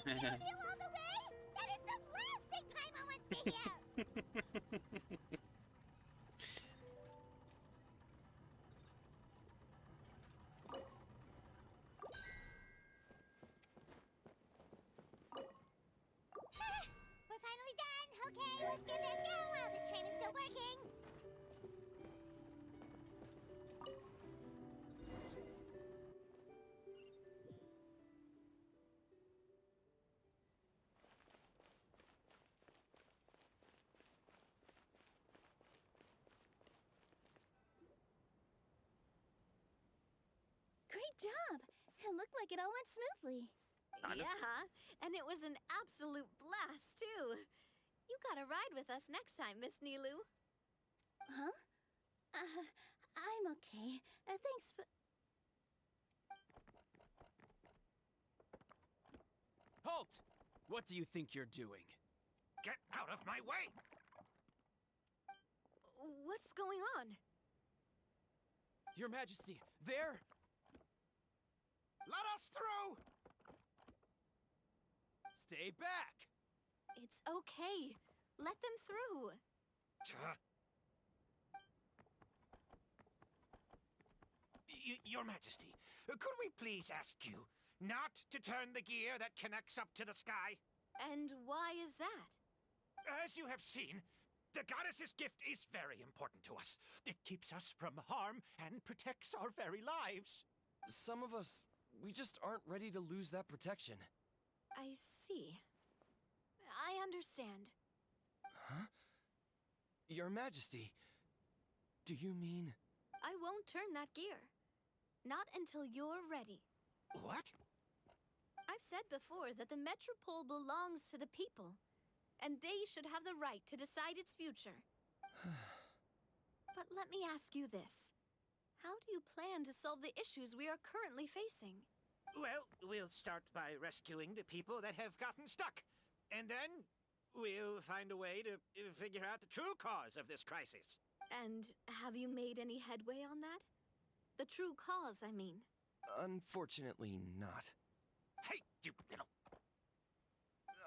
Downhill all the way? That is the last thing Paimon wants to hear. We're finally done. Okay, let's get back down while this train is still working. Great job! It looked like it all went smoothly. Yeah, and it was an absolute blast, too. You gotta ride with us next time, Miss Nilu. Huh? I'm okay. Thanks for... Halt! What do you think you're doing? Get out of my way! What's going on? Your Majesty, there! Let us through! Stay back! It's okay. Let them through. Your Majesty, could we please ask you not to turn the gear that connects up to the sky? And why is that? As you have seen, the goddess's gift is very important to us. It keeps us from harm and protects our very lives. Some of us, we just aren't ready to lose that protection. I see. I understand. Huh? Your Majesty, do you mean... I won't turn that gear. Not until you're ready. What? I've said before that the Metropole belongs to the people, and they should have the right to decide its future. But let me ask you this. How do you plan to solve the issues we are currently facing? Well, we'll start by rescuing the people that have gotten stuck. And then we'll find a way to figure out the true cause of this crisis. And have you made any headway on that? The true cause, I mean. Unfortunately, not. Hey, you little...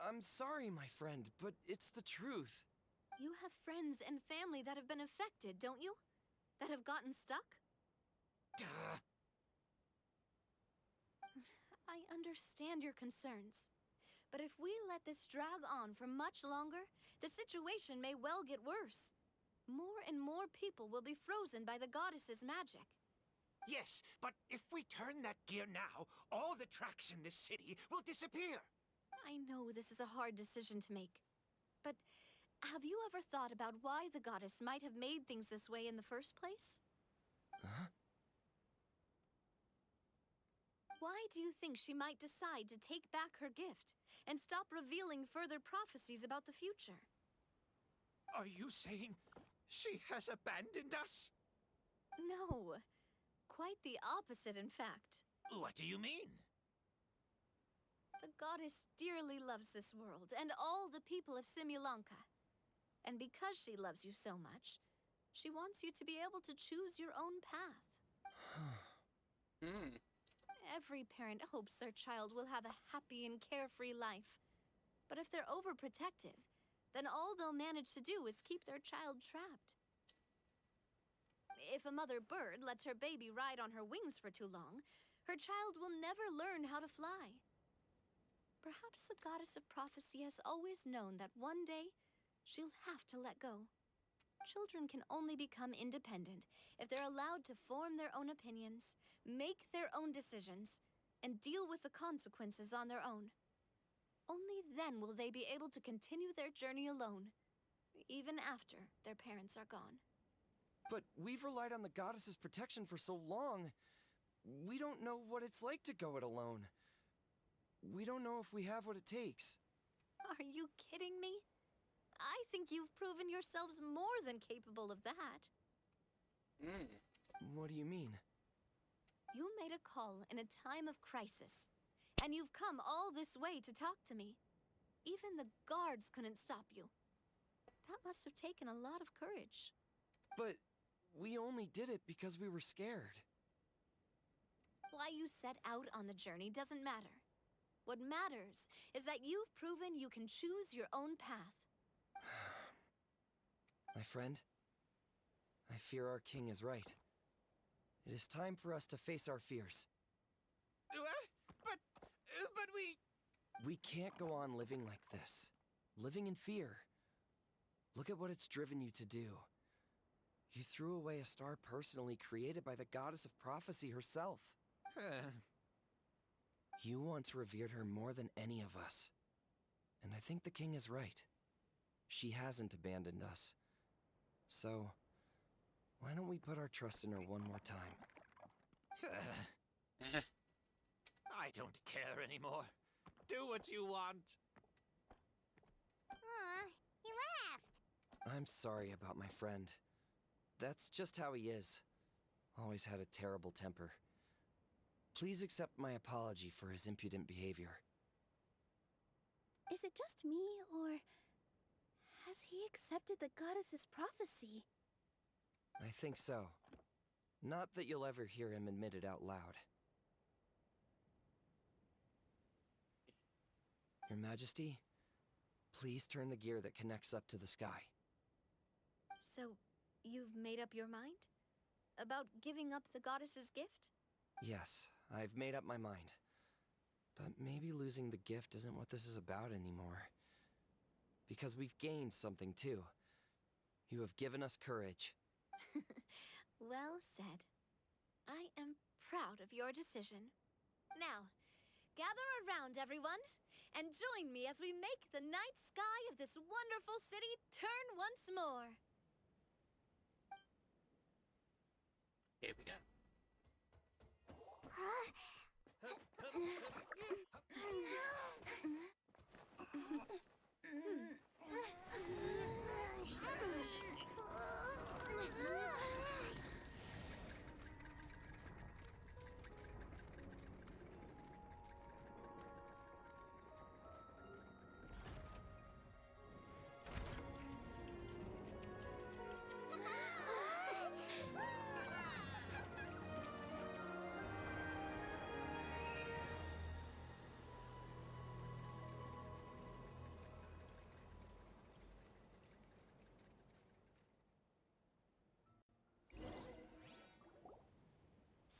I'm sorry, my friend, but it's the truth. You have friends and family that have been affected, don't you? That have gotten stuck? Duh. I understand your concerns. But if we let this drag on for much longer, the situation may well get worse. More and more people will be frozen by the goddess's magic. Yes, but if we turn that gear now, all the tracks in this city will disappear. I know this is a hard decision to make. But have you ever thought about why the goddess might have made things this way in the first place? Huh? Why do you think she might decide to take back her gift and stop revealing further prophecies about the future? Are you saying she has abandoned us? No. Quite the opposite, in fact. What do you mean? The goddess dearly loves this world and all the people of Simulanka. And because she loves you so much, she wants you to be able to choose your own path. Every parent hopes their child will have a happy and carefree life. But if they're overprotective, then all they'll manage to do is keep their child trapped. If a mother bird lets her baby ride on her wings for too long, her child will never learn how to fly. Perhaps the goddess of prophecy has always known that one day she'll have to let go. Children can only become independent if they're allowed to form their own opinions, make their own decisions, and deal with the consequences on their own. Only then will they be able to continue their journey alone, even after their parents are gone. But we've relied on the goddess's protection for so long. We don't know what it's like to go it alone. We don't know if we have what it takes. Are you kidding me? I think you've proven yourselves more than capable of that. What do you mean? You made a call in a time of crisis, and you've come all this way to talk to me. Even the guards couldn't stop you. That must have taken a lot of courage. But we only did it because we were scared. Why you set out on the journey doesn't matter. What matters is that you've proven you can choose your own path. My friend, I fear our king is right. It is time for us to face our fears. What? But we... We can't go on living like this. Living in fear. Look at what it's driven you to do. You threw away a star personally created by the goddess of prophecy herself. You once revered her more than any of us. And I think the king is right. She hasn't abandoned us. So, why don't we put our trust in her one more time? I don't care anymore. Do what you want. Aw, he laughed. I'm sorry about my friend. That's just how he is. Always had a terrible temper. Please accept my apology for his impudent behavior. Is it just me, or has he accepted the goddess's prophecy? I think so. Not that you'll ever hear him admit it out loud. Your Majesty, please turn the gear that connects up to the sky. So, you've made up your mind? About giving up the goddess's gift? Yes, I've made up my mind. But maybe losing the gift isn't what this is about anymore. Because we've gained something too. You have given us courage. Well said. I am proud of your decision. Now, gather around, everyone, and join me as we make the night sky of this wonderful city turn once more. Here we go.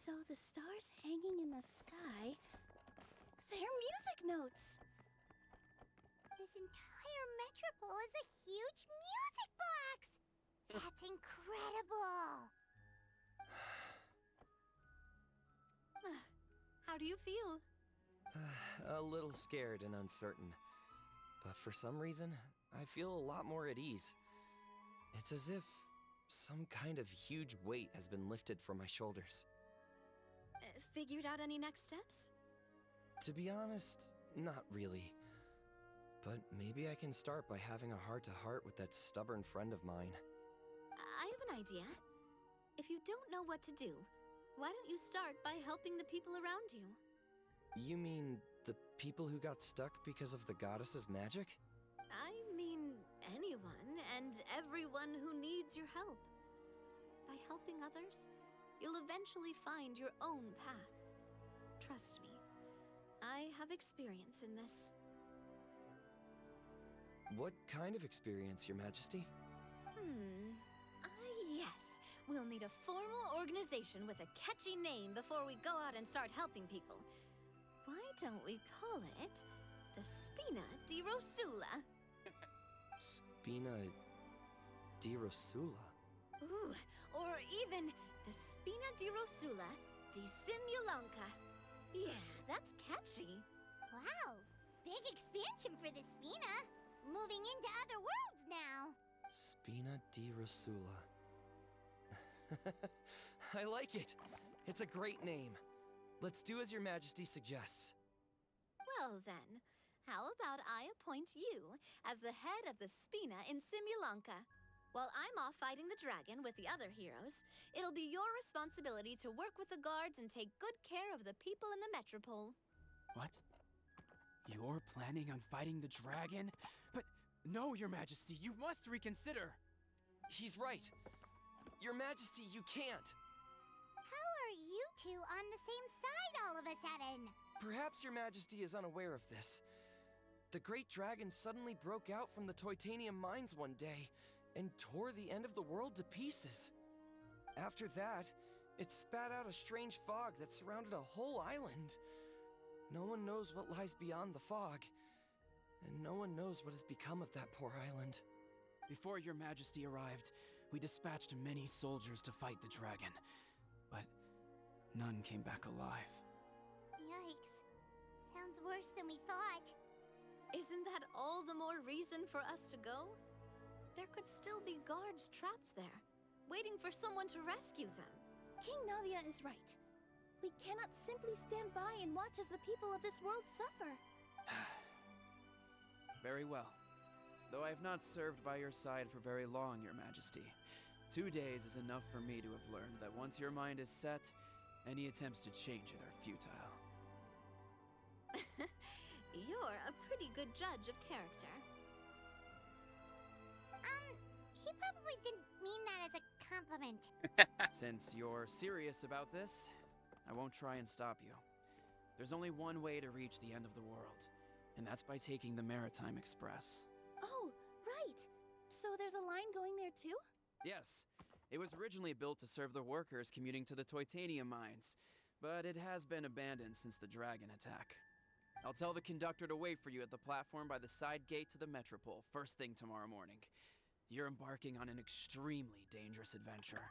So the stars hanging in the sky, they're music notes. This entire metropole is a huge music box! That's incredible! How do you feel? A little scared and uncertain. But for some reason, I feel a lot more at ease. It's as if some kind of huge weight has been lifted from my shoulders. Figured out any next steps? To be honest, not really. But maybe I can start by having a heart-to-heart with that stubborn friend of mine. I have an idea. If you don't know what to do, why don't you start by helping the people around you? You mean the people who got stuck because of the goddess's magic? I mean anyone and everyone who needs your help. By helping others, you'll eventually find your own path. Trust me, I have experience in this. What kind of experience, Your Majesty? Yes. We'll need a formal organization with a catchy name before we go out and start helping people. Why don't we call it the Spina di Rosula? Spina di Rosula? Ooh, or even the Spina di Rosula di Simulanka. Yeah, that's catchy. Wow, big expansion for the Spina. Moving into other worlds now. Spina di Rosula. I like it. It's a great name. Let's do as Your Majesty suggests. Well then, how about I appoint you as the head of the Spina in Simulanka? While I'm off fighting the dragon with the other heroes, it'll be your responsibility to work with the guards and take good care of the people in the metropole. What? You're planning on fighting the dragon? But no, Your Majesty, you must reconsider. He's right. Your Majesty, you can't. How are you two on the same side all of a sudden? Perhaps Your Majesty is unaware of this. The great dragon suddenly broke out from the Titanium mines one day and tore the end of the world to pieces. After that, it spat out a strange fog that surrounded a whole island. No one knows what lies beyond the fog, and no one knows what has become of that poor island. Before Your Majesty arrived, we dispatched many soldiers to fight the dragon, but none came back alive. Yikes. Sounds worse than we thought. Isn't that all the more reason for us to go? There could still be guards trapped there, waiting for someone to rescue them. King Navia is right. We cannot simply stand by and watch as the people of this world suffer. Very well. Though I have not served by your side for very long, Your Majesty. 2 days is enough for me to have learned that once your mind is set, any attempts to change it are futile. You're a pretty good judge of character. He probably didn't mean that as a compliment. Since you're serious about this, I won't try and stop you. There's only one way to reach the end of the world, and that's by taking the Maritime Express. Oh, right. So there's a line going there too? Yes, it was originally built to serve the workers commuting to the Titanium mines, but it has been abandoned since the dragon attack. I'll tell the conductor to wait for you at the platform by the side gate to the metropole first thing tomorrow morning. You're embarking on an extremely dangerous adventure.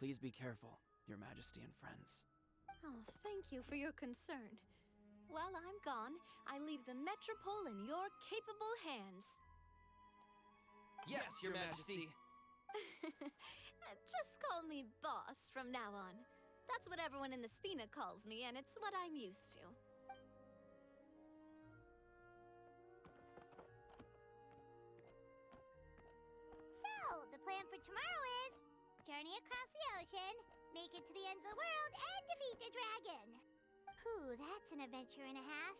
Please be careful, Your Majesty and friends. Oh, thank you for your concern. While I'm gone, I leave the metropole in your capable hands. Yes, Your Majesty. Just call me boss from now on. That's what everyone in the Spina calls me, and it's what I'm used to. So, the plan for tomorrow is journey across the ocean, make it to the end of the world, and defeat a dragon. Ooh, that's an adventure and a half.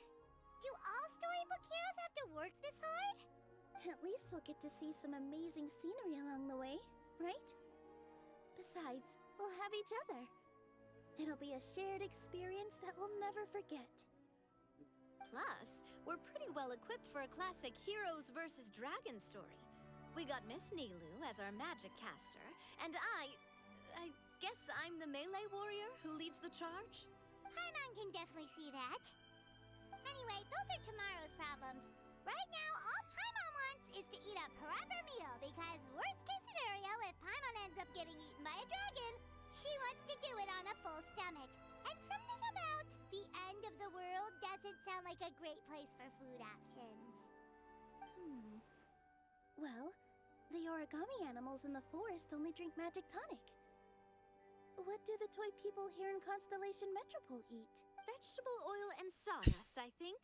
Do all storybook heroes have to work this hard? At least we'll get to see some amazing scenery along the way, right? Besides, we'll have each other. It'll be a shared experience that we'll never forget. Plus, we're pretty well equipped for a classic heroes versus dragon story. We got Miss Nilu as our magic caster, and I guess I'm the melee warrior? who leads the charge? Paimon can definitely see that. Anyway, those are tomorrow's problems. Right now, all Paimon wants is to eat a proper meal because worst case scenario, if Paimon ends up getting eaten by a dragon, she wants to do it on a full stomach. And something about the end of the world doesn't sound like a great place for food options. Well, the origami animals in the forest only drink magic tonic. What do the toy people here in Constellation Metropole eat? Vegetable oil and sawdust, I think.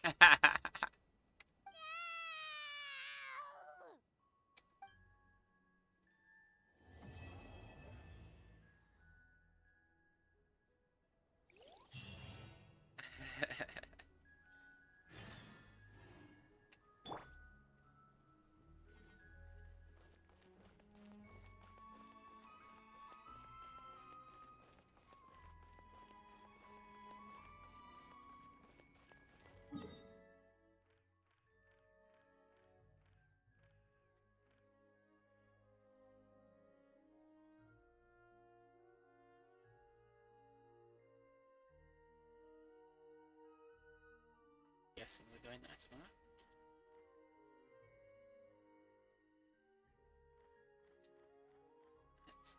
Guessing we're going there tomorrow. Let's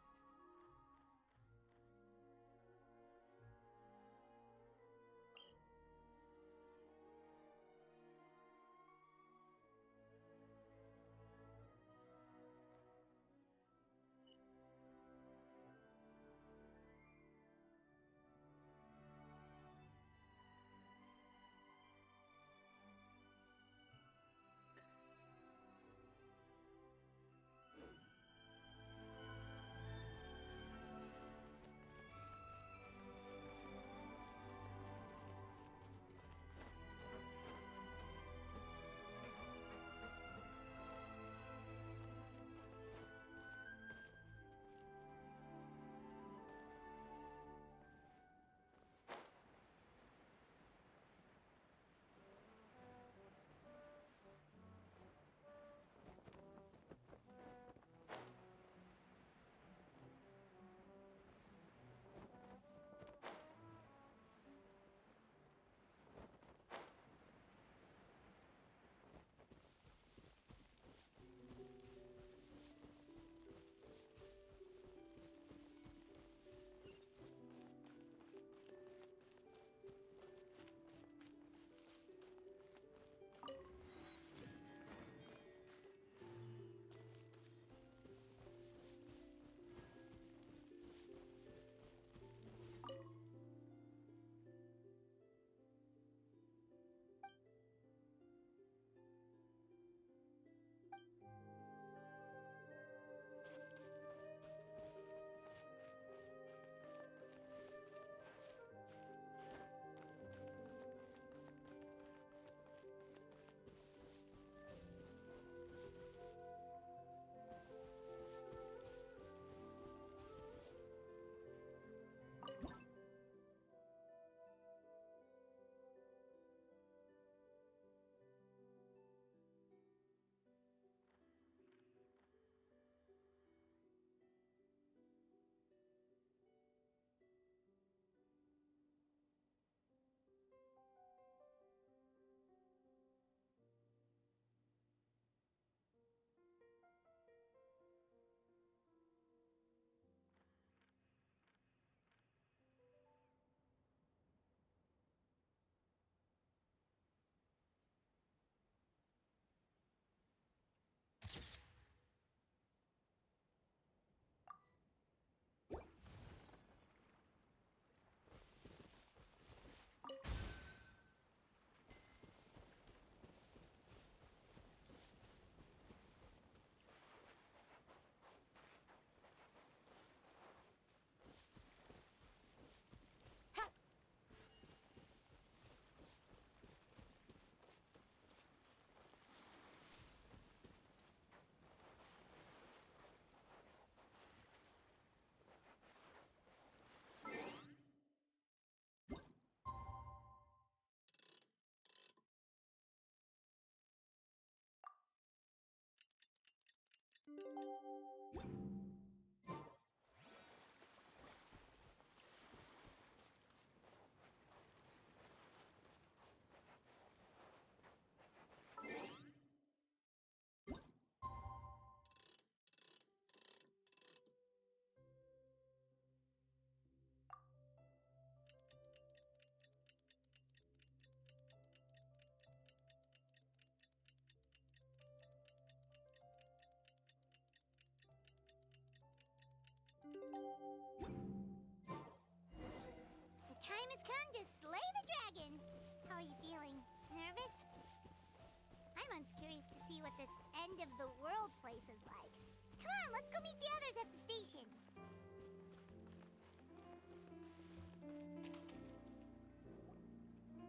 Everyone's curious to see what this end of the world place is like. Come on, let's go meet the others at the station.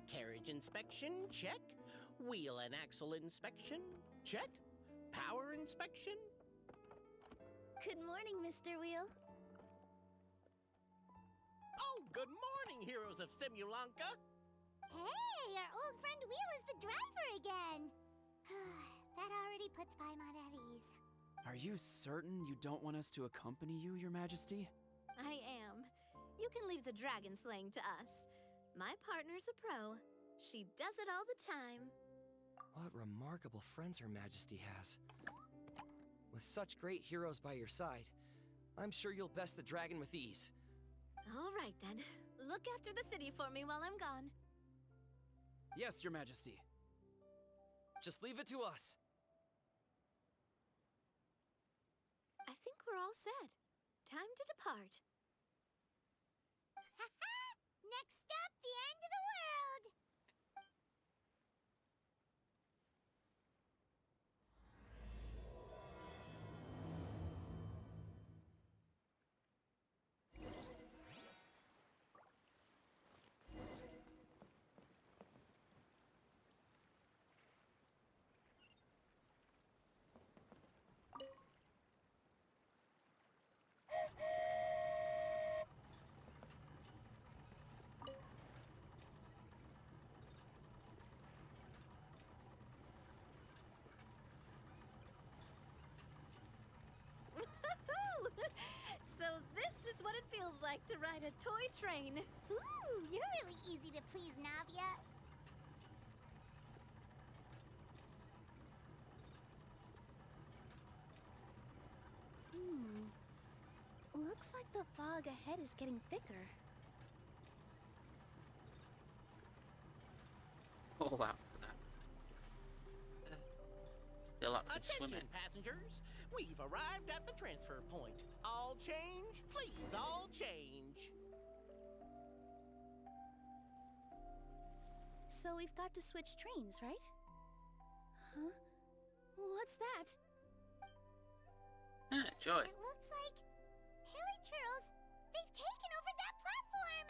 Carriage inspection, check. Wheel and axle inspection, check. Power inspection. Good morning, Mr. Wheel. Oh, good morning, heroes of Simulanka. Hey, our old friend Wheel is the driver again. That already puts Paimon at ease. Are you certain you don't want us to accompany you, Your Majesty? I am. You can leave the dragon slaying to us. My partner's a pro. She does it all the time. What remarkable friends Her Majesty has. With such great heroes by your side, I'm sure you'll best the dragon with ease. All right, then. Look after the city for me while I'm gone. Yes, Your Majesty. Just leave it to us. I think we're all set. Time to depart. Next stop, the end of the world! So this is what it feels like to ride a toy train. Ooh, you're really easy to please, Navia. Looks like the fog ahead is getting thicker. All that for that. Feel like we swim Attention, it. passengers. We've arrived at the transfer point. All change, please, all change. So we've got to switch trains, right? Huh? What's that? Joy. It looks like Hilly Churls, they've taken over that platform!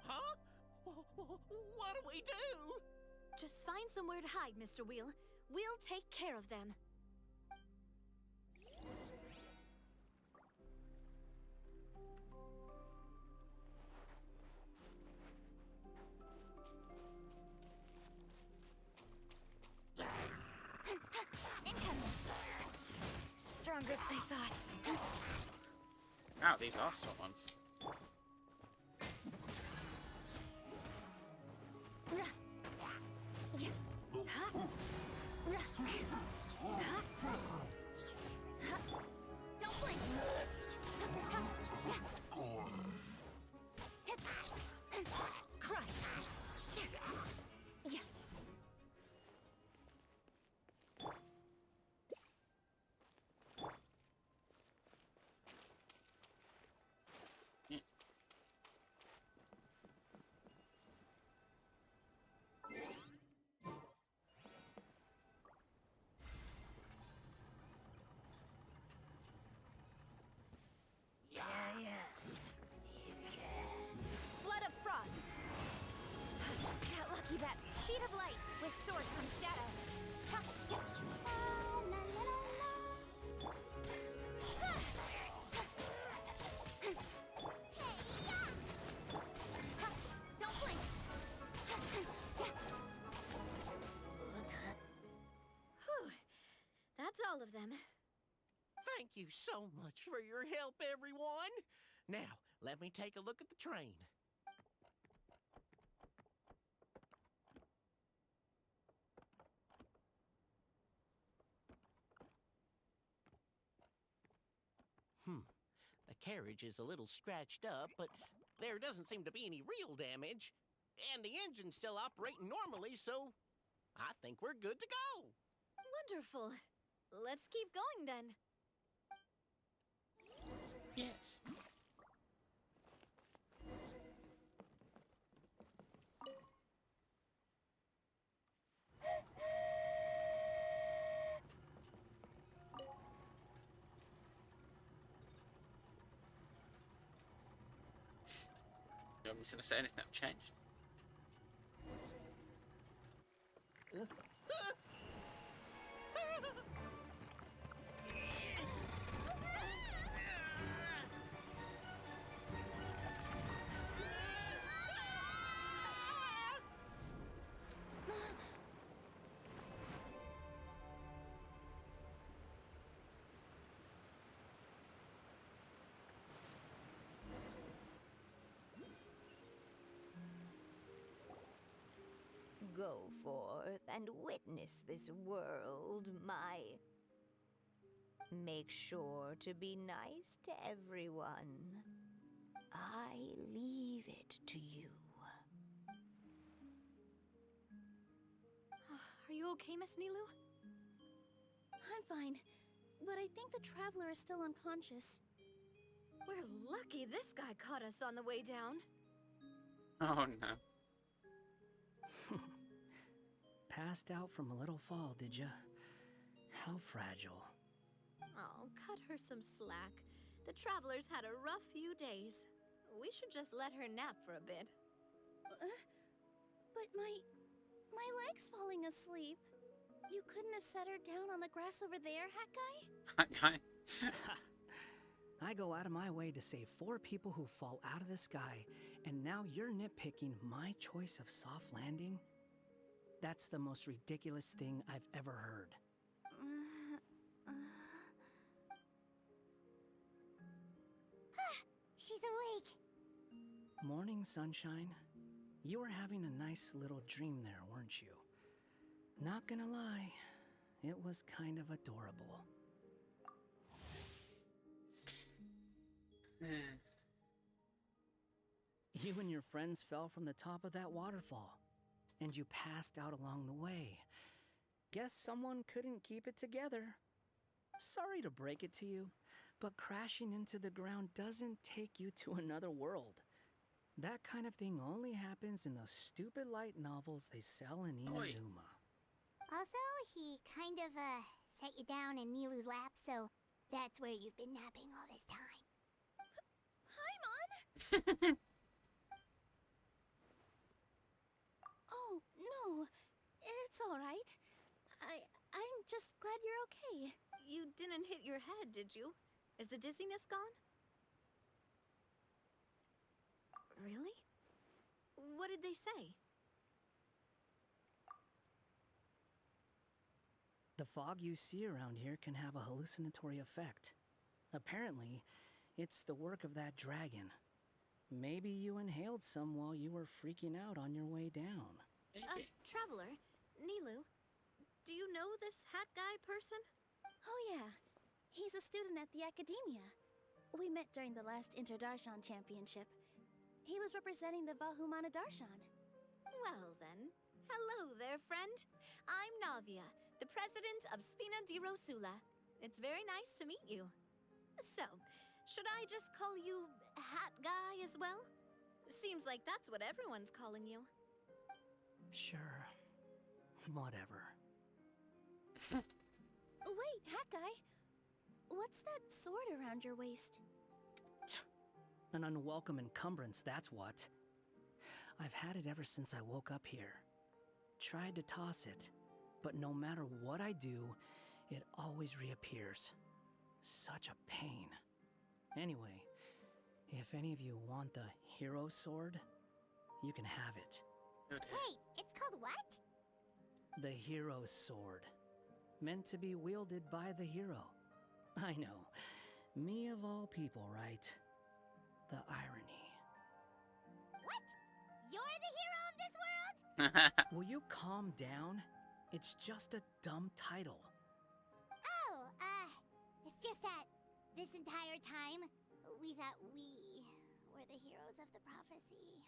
Huh? What do we do? Just find somewhere to hide, Mr. Wheel. We'll take care of them. Incoming. Stronger than I thought. Wow, these are strong ones. Don't blink. Crush. Yeah. Flood of frost. Got lucky that speed of light. With sword comes shadow. Ha, yeah. La, la, la, la. Ah. Hey, yeah. Ha, don't blink. Whew. That's all of them. Thank you so much for your help, everyone. Now, let me take a look at the train. The carriage is a little scratched up, but there doesn't seem to be any real damage. And the engine's still operating normally, so I think we're good to go. Wonderful. Let's keep going then. Yes. Nobody's going to say anything that changed. Go forth and witness this world, my. Make sure to be nice to everyone. I leave it to you. Are you okay, Miss Nilu? I'm fine, but I think the traveler is still unconscious. We're lucky this guy caught us on the way down. Oh no. Passed out from a little fall, did ya? How fragile. Oh, cut her some slack. The traveler's had a rough few days. We should just let her nap for a bit. But my leg's falling asleep. You couldn't have set her down on the grass over there, Hat Guy? That guy. I go out of my way to save 4 people who fall out of the sky, and now you're nitpicking my choice of soft landing? That's the most ridiculous thing I've ever heard. She's awake. Morning, sunshine. You were having a nice little dream there, weren't you? Not gonna lie, it was kind of adorable. You and your friends fell from the top of that waterfall, and you passed out along the way. Guess someone couldn't keep it together. Sorry to break it to you, but crashing into the ground doesn't take you to another world. That kind of thing only happens in those stupid light novels they sell in Inazuma. Also, he kind of, set you down in Nilu's lap, so that's where you've been napping all this time. Paimon? Oh, no. It's all right. I'm just glad you're okay. You didn't hit your head, did you? Is the dizziness gone? Really? What did they say? The fog you see around here can have a hallucinatory effect. Apparently, it's the work of that dragon. Maybe you inhaled some while you were freaking out on your way down. Traveler, Nilu, do you know this hat guy person? Oh yeah, he's a student at the academia. We met during the last Inter-Darshan Championship. He was representing the Vahumana Darshan. Well then, hello there, friend. I'm Navia, the president of Spina di Rosula. It's very nice to meet you. So, should I just call you Hat Guy as well? Seems like that's what everyone's calling you. Sure. Whatever. Wait, Hat Guy. What's that sword around your waist? An unwelcome encumbrance, that's what. I've had it ever since I woke up here. Tried to toss it, but no matter what I do, it always reappears. Such a pain. Anyway, if any of you want the hero sword, you can have it. Wait, it's called what? The hero's sword. Meant to be wielded by the hero. I know. Me of all people, right? The irony. What? You're the hero of this world? Will you calm down? It's just a dumb title. Oh, it's just that this entire time, we thought we were the heroes of the prophecy.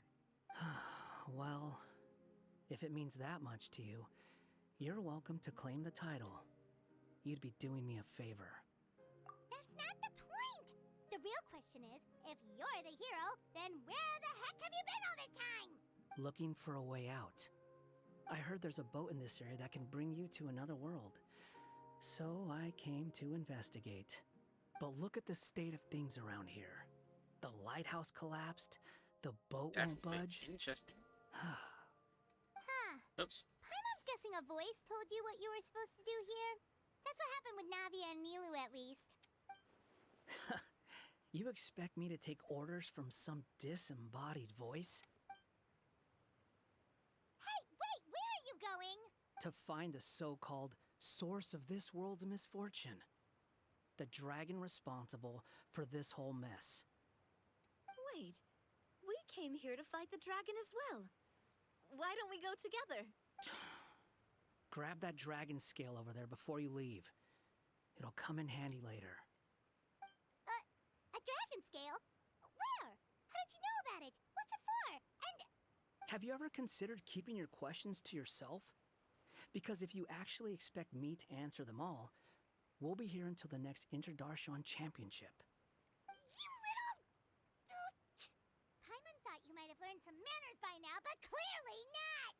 Well, if it means that much to you, you're welcome to claim the title. You'd be doing me a favor. That's not the point! The real question is, if you're the hero, then where the heck have you been all this time? Looking for a way out. I heard there's a boat in this area that can bring you to another world. So I came to investigate. But look at the state of things around here. The lighthouse collapsed, The boat won't budge? Interesting. Huh. Oops. Paimon's guessing a voice told you what you were supposed to do here. That's what happened with Navia and Milu, at least. You expect me to take orders from some disembodied voice? Hey, wait, where are you going? To find the so-called source of this world's misfortune. The dragon responsible for this whole mess. Wait, we came here to fight the dragon as well. Why don't we go together? Grab that dragon scale over there before you leave. It'll come in handy later. A dragon scale? Where? How did you know about it? What's it for? And... Have you ever considered keeping your questions to yourself? Because if you actually expect me to answer them all, we'll be here until the next Interdarshan Championship. You little... Paimon thought you might have learned some manners by now, but clearly not!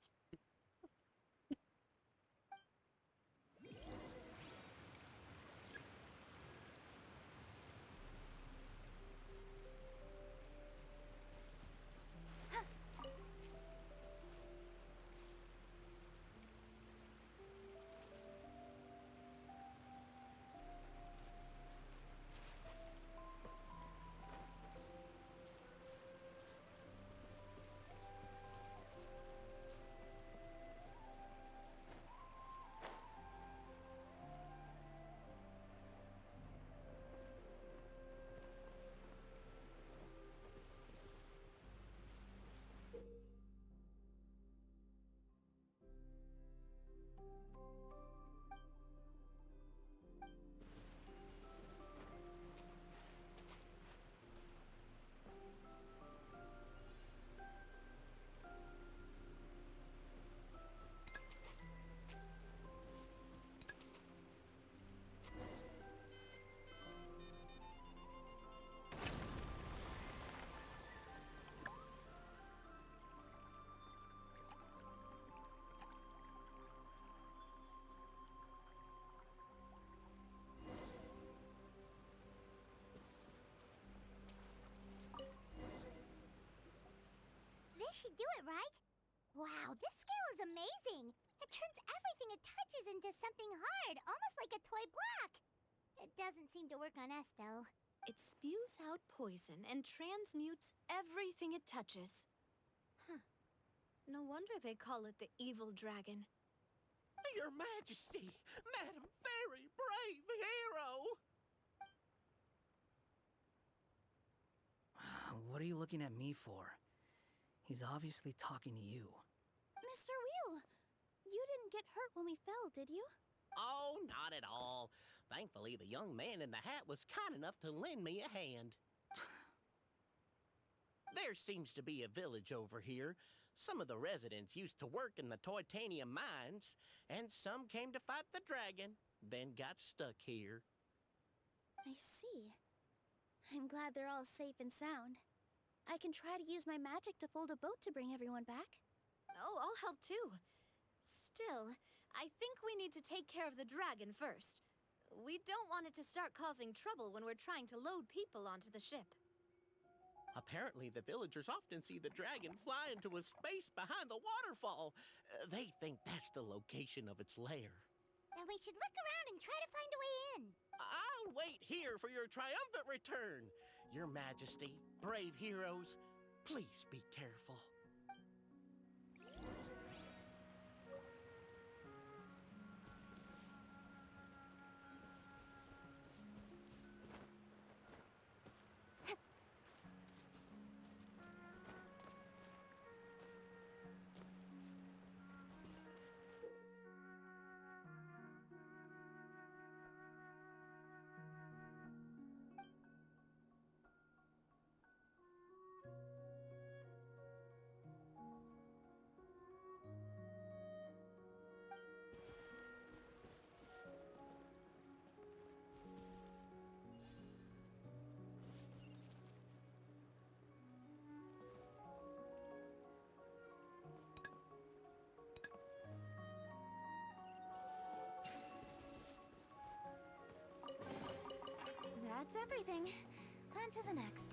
This should do it, right? Wow, this scale is amazing! It turns everything it touches into something hard, almost like a toy block! It doesn't seem to work on us, though. It spews out poison and transmutes everything it touches. Huh. No wonder they call it the evil dragon. Your Majesty, Madam Very Brave Hero! What are you looking at me for? He's obviously talking to you. Mr. Wheel, you didn't get hurt when we fell, did you? Oh, not at all. Thankfully, the young man in the hat was kind enough to lend me a hand. There seems to be a village over here. Some of the residents used to work in the titanium mines, and some came to fight the dragon, then got stuck here. I see. I'm glad they're all safe and sound. I can try to use my magic to fold a boat to bring everyone back. Oh, I'll help too. Still, I think we need to take care of the dragon first. We don't want it to start causing trouble when we're trying to load people onto the ship. Apparently, the villagers often see the dragon fly into a space behind the waterfall. They think that's the location of its lair. Then we should look around and try to find a way in. I'll wait here for your triumphant return. Your Majesty, brave heroes, please be careful. That's everything. On to the next.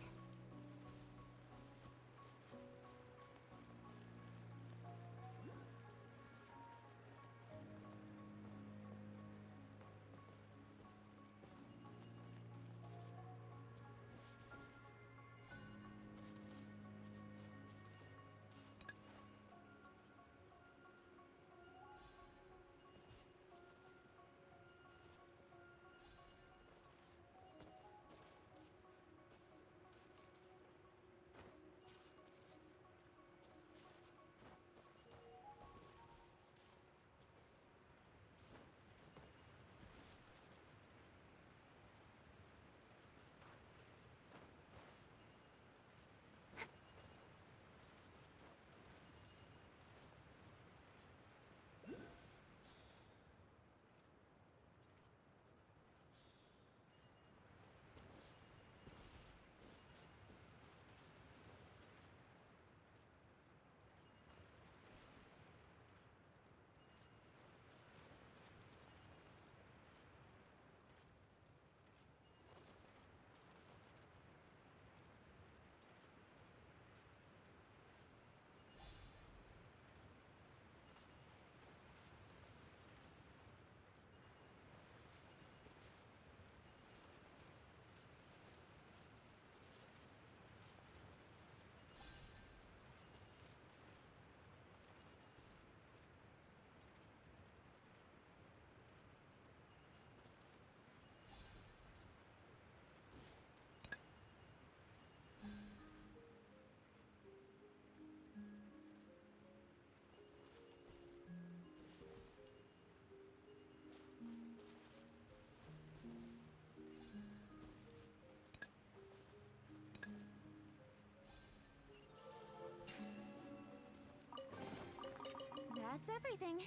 That's everything.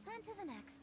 On to the next.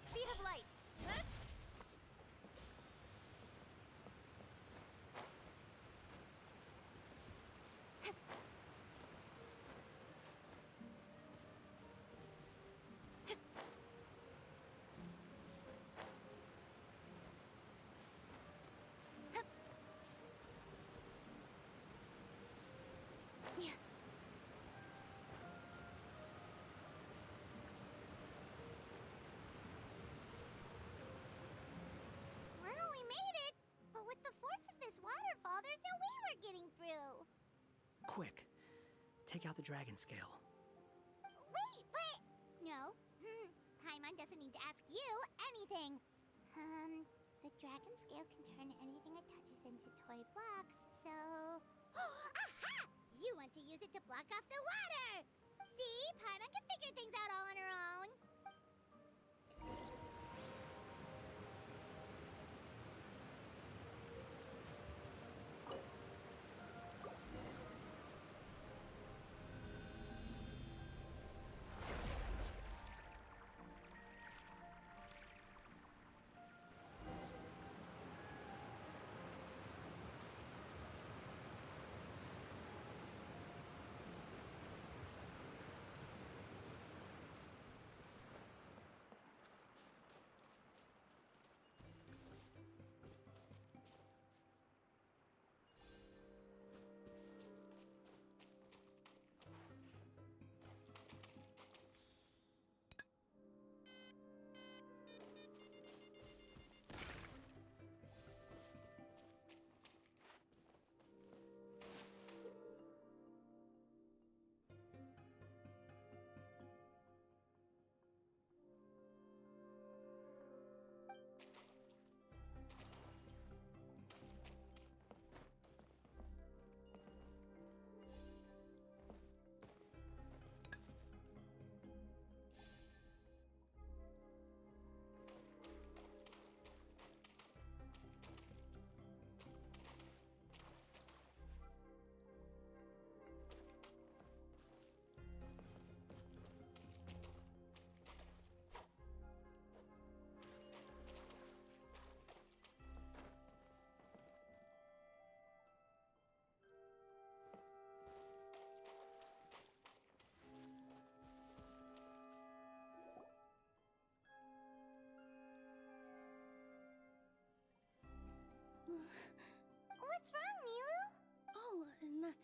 Speed of light. Well, we made it! But with the force of this waterfall, there's no way we're getting through! Quick, take out the dragon scale. Wait, but... No. Paimon doesn't need to ask you anything. The dragon scale can turn anything it touches into toy blocks, so... Aha! You want to use it to block off the water! See? Paimon can figure things out all on her own.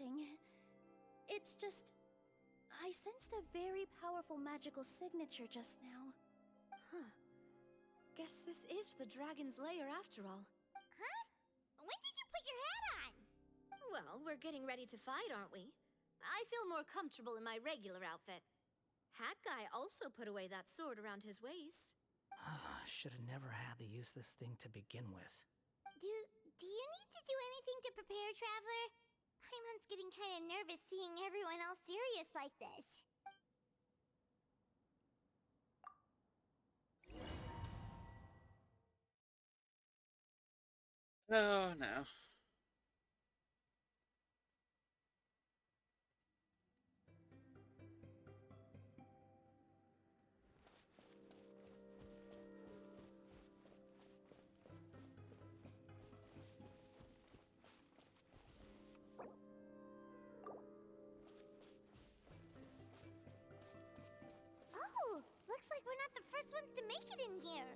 anything. It's just... I sensed a very powerful magical signature just now. Huh. Guess this is the dragon's lair after all. Huh? When did you put your hat on? Well, we're getting ready to fight, aren't we? I feel more comfortable in my regular outfit. Hat Guy also put away that sword around his waist. Should have never had to use this thing to begin with. Do you need to do anything to prepare, Traveler? Paimon's getting kind of nervous seeing everyone else serious like this. Oh no. Oh, looks like we're not the first ones to make it in here.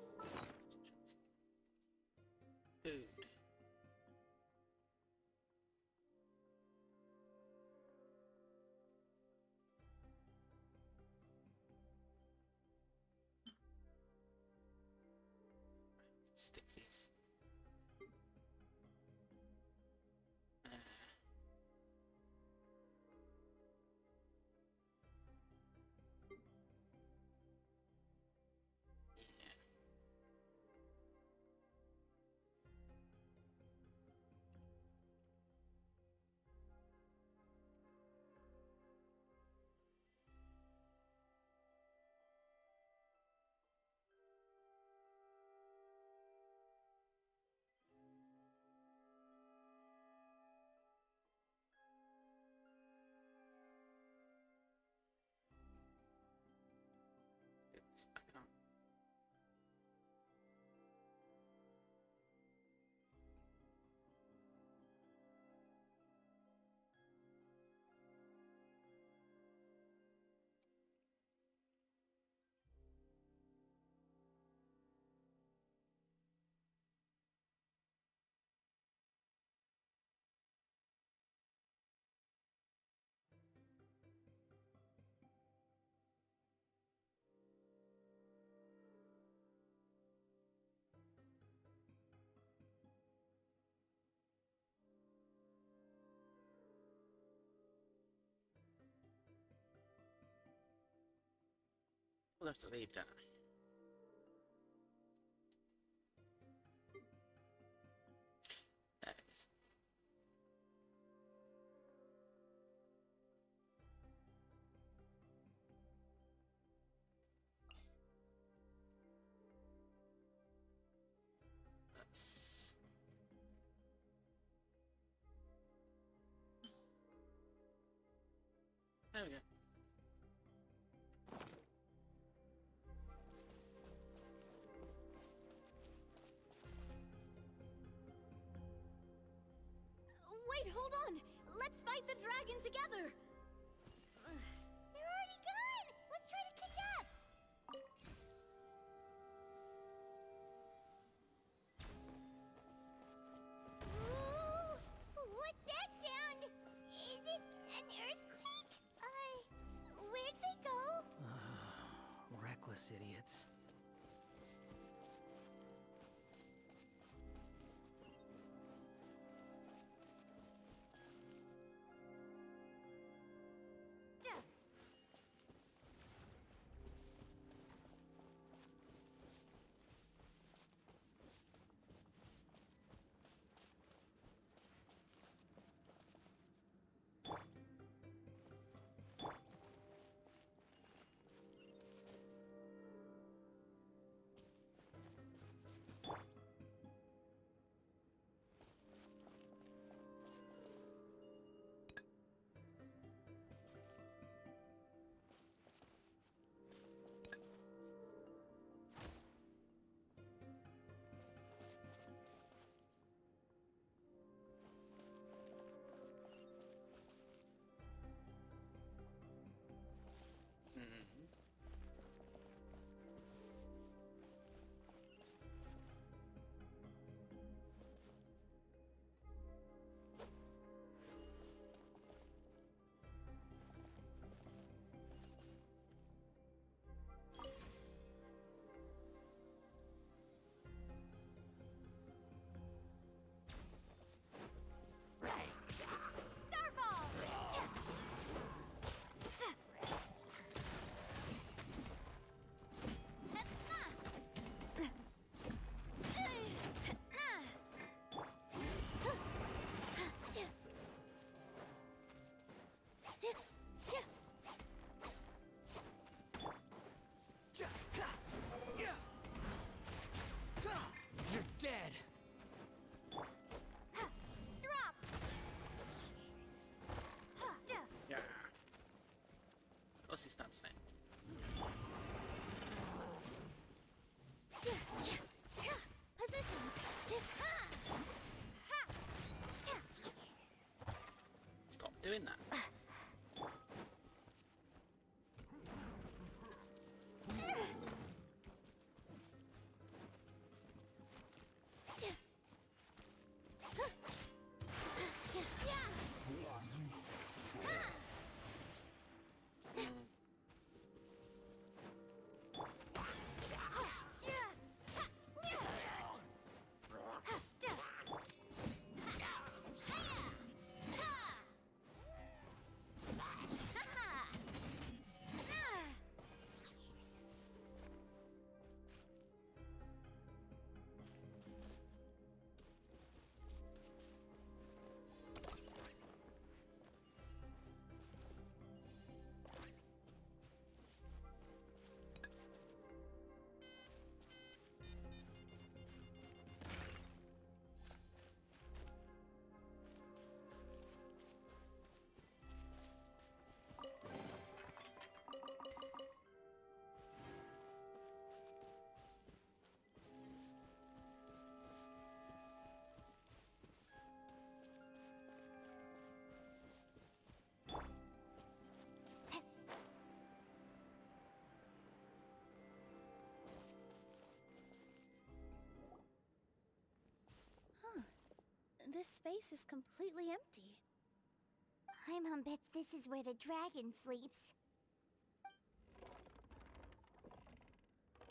Food. Stick these. I can't. We'll have to leave, don't I? There it is. That's... There we go. Wait, hold on! Let's fight the dragon together! They're already gone! Let's try to catch up! Ooh, what's that sound? Is it an earthquake? Where'd they go? Reckless idiots. nice now, doesn't it? Positions. Stop doing that. This space is completely empty. Paimon bets this is where the dragon sleeps.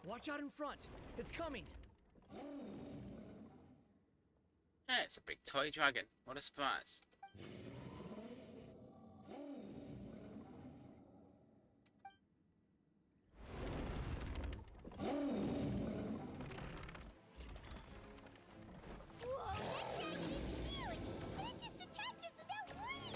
Watch out in front. It's coming. Yeah, it's a big toy dragon. What a surprise. Whoa, that dragon is huge! And it just attacked us without warning!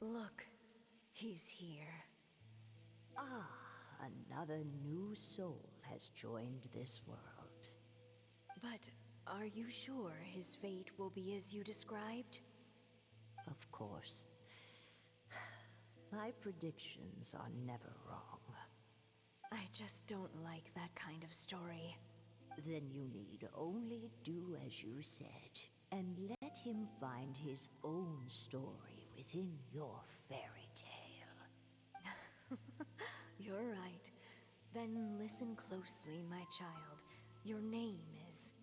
Look, he's here. Ah, another new soul has joined this world. But are you sure his fate will be as you described? Of course. My predictions are never wrong. I just don't like that kind of story. Then you need only do as you said, and let him find his own story within your fairy tale. You're right. Then listen closely, my child. Your name is...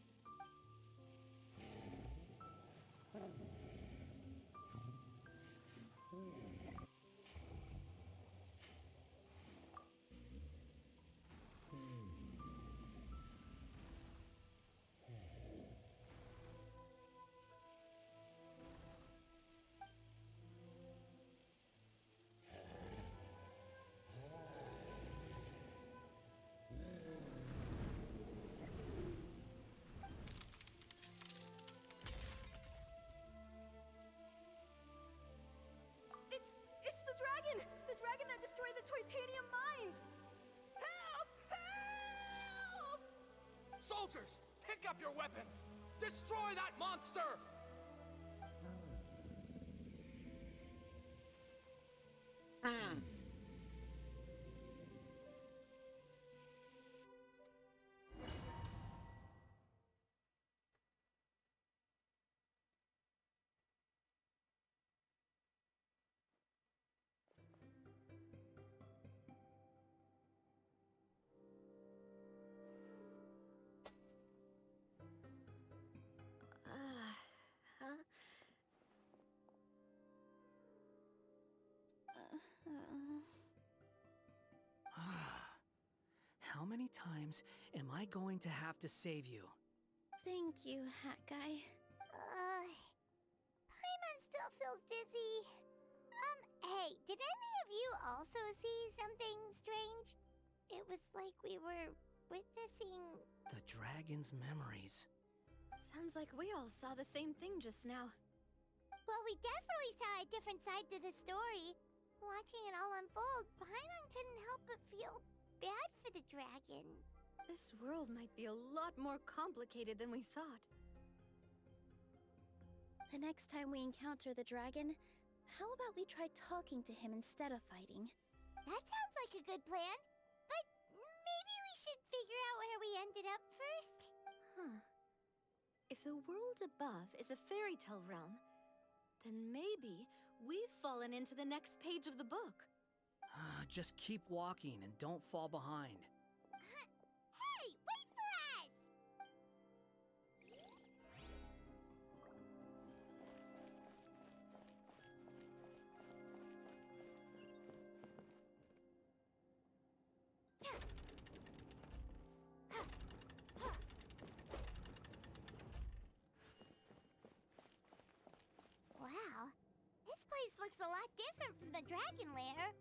It's the dragon! The dragon that destroyed the Titanium mines! Help! Help! Soldiers, pick up your weapons! Destroy that monster! how many times am I going to have to save you? Thank you, Hat Guy. Paimon still feels dizzy. Hey, did any of you also see something strange? It was like we were witnessing... The dragon's memories. Sounds like we all saw the same thing just now. Well, we definitely saw a different side to the story. Watching it all unfold, Paimon couldn't help but feel bad for the dragon. This world might be a lot more complicated than we thought. The next time we encounter the dragon, how about we try talking to him instead of fighting? That sounds like a good plan. But maybe we should figure out where we ended up first. Huh. If the world above is a fairy tale realm, then maybe we've fallen into the next page of the book. Just keep walking and don't fall behind. Hey, wait for us! Wow, this place looks a lot different from the dragon lair.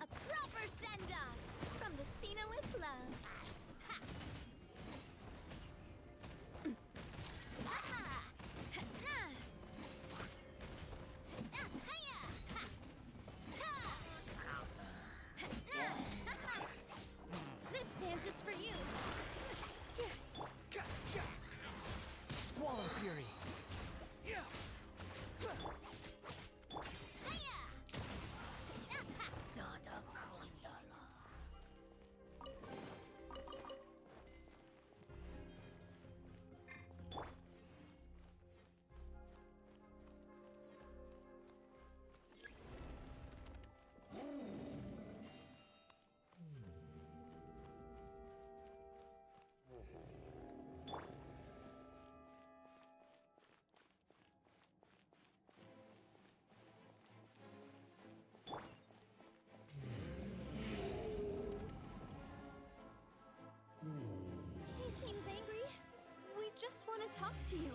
A proper send-off from the Spina with love. This dance is for you. Squall Fury! He seems angry. We just want to talk to you.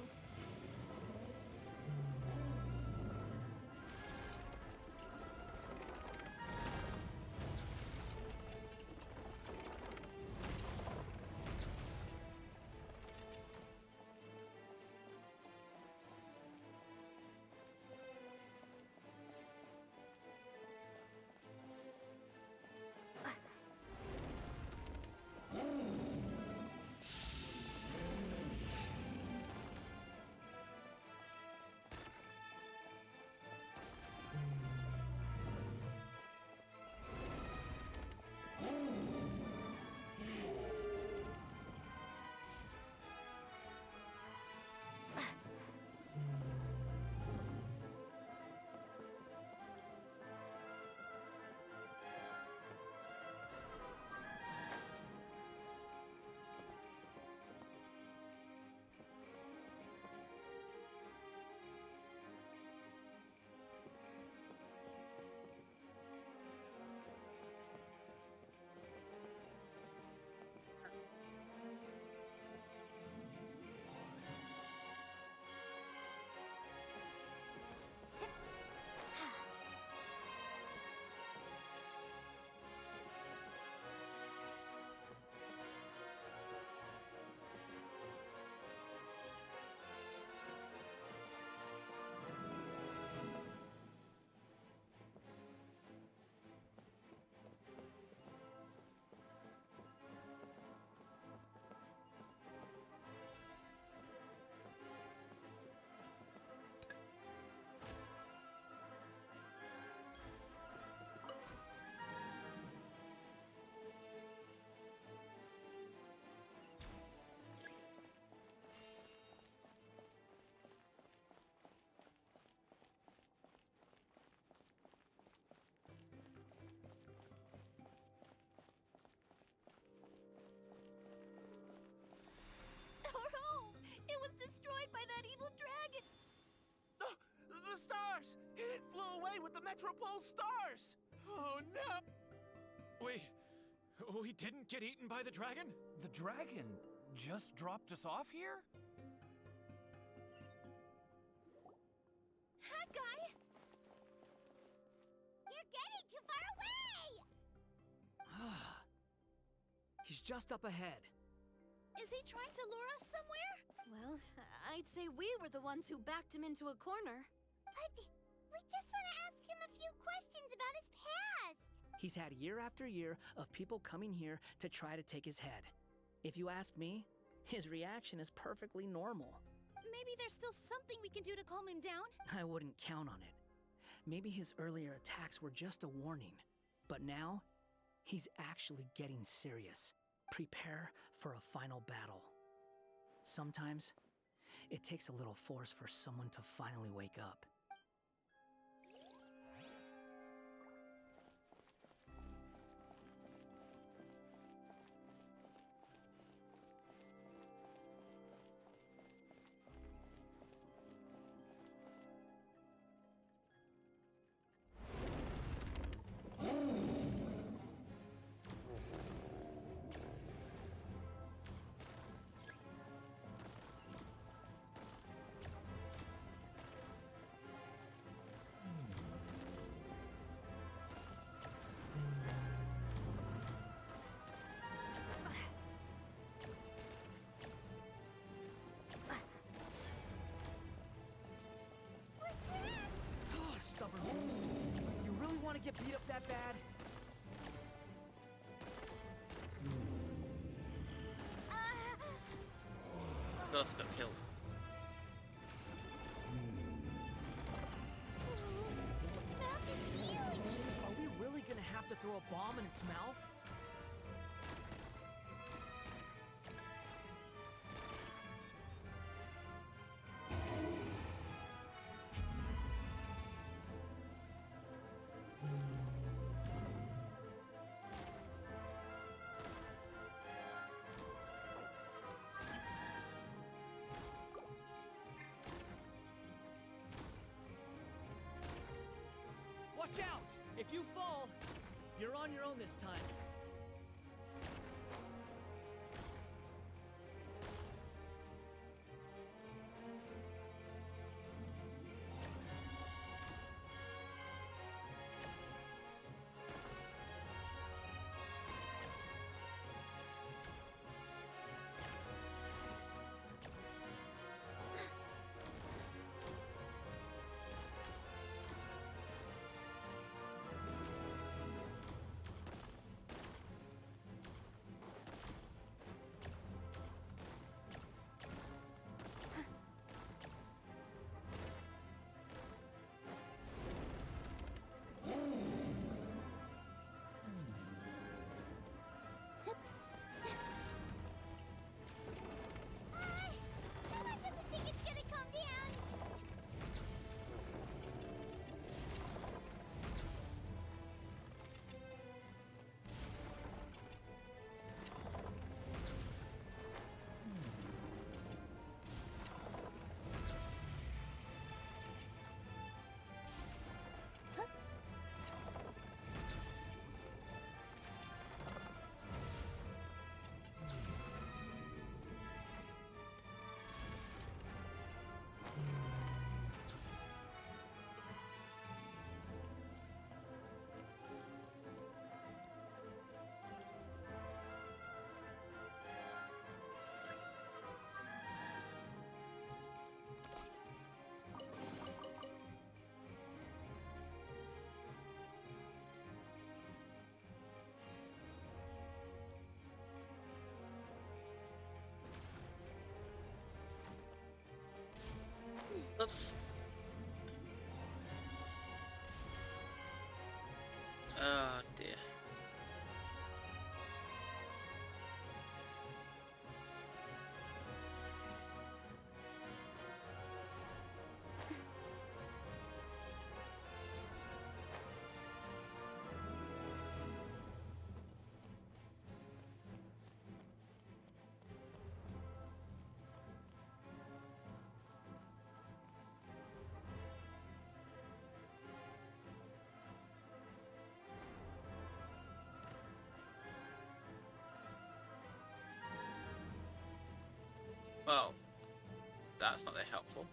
Metropole stars! Oh no! We didn't get eaten by the dragon? The dragon just dropped us off here? Hat guy! You're getting too far away! He's just up ahead. Is he trying to lure us somewhere? Well, I'd say we were the ones who backed him into a corner. But we just want to ask him a few questions about his past. He's had year after year of people coming here to try to take his head. If you ask me, his reaction is perfectly normal. Maybe there's still something we can do to calm him down? I wouldn't count on it. Maybe his earlier attacks were just a warning. But now, he's actually getting serious. Prepare for a final battle. Sometimes, it takes a little force for someone to finally wake up. Stubborn beast. You really want to get beat up that bad? Of course, I got killed. Its mouth is huge! Are we really gonna have to throw a bomb in its mouth? Watch out! If you fall, you're on your own this time. Someone doesn't think it's gonna calm down! Oops. Oh dear. Well, that's not that helpful.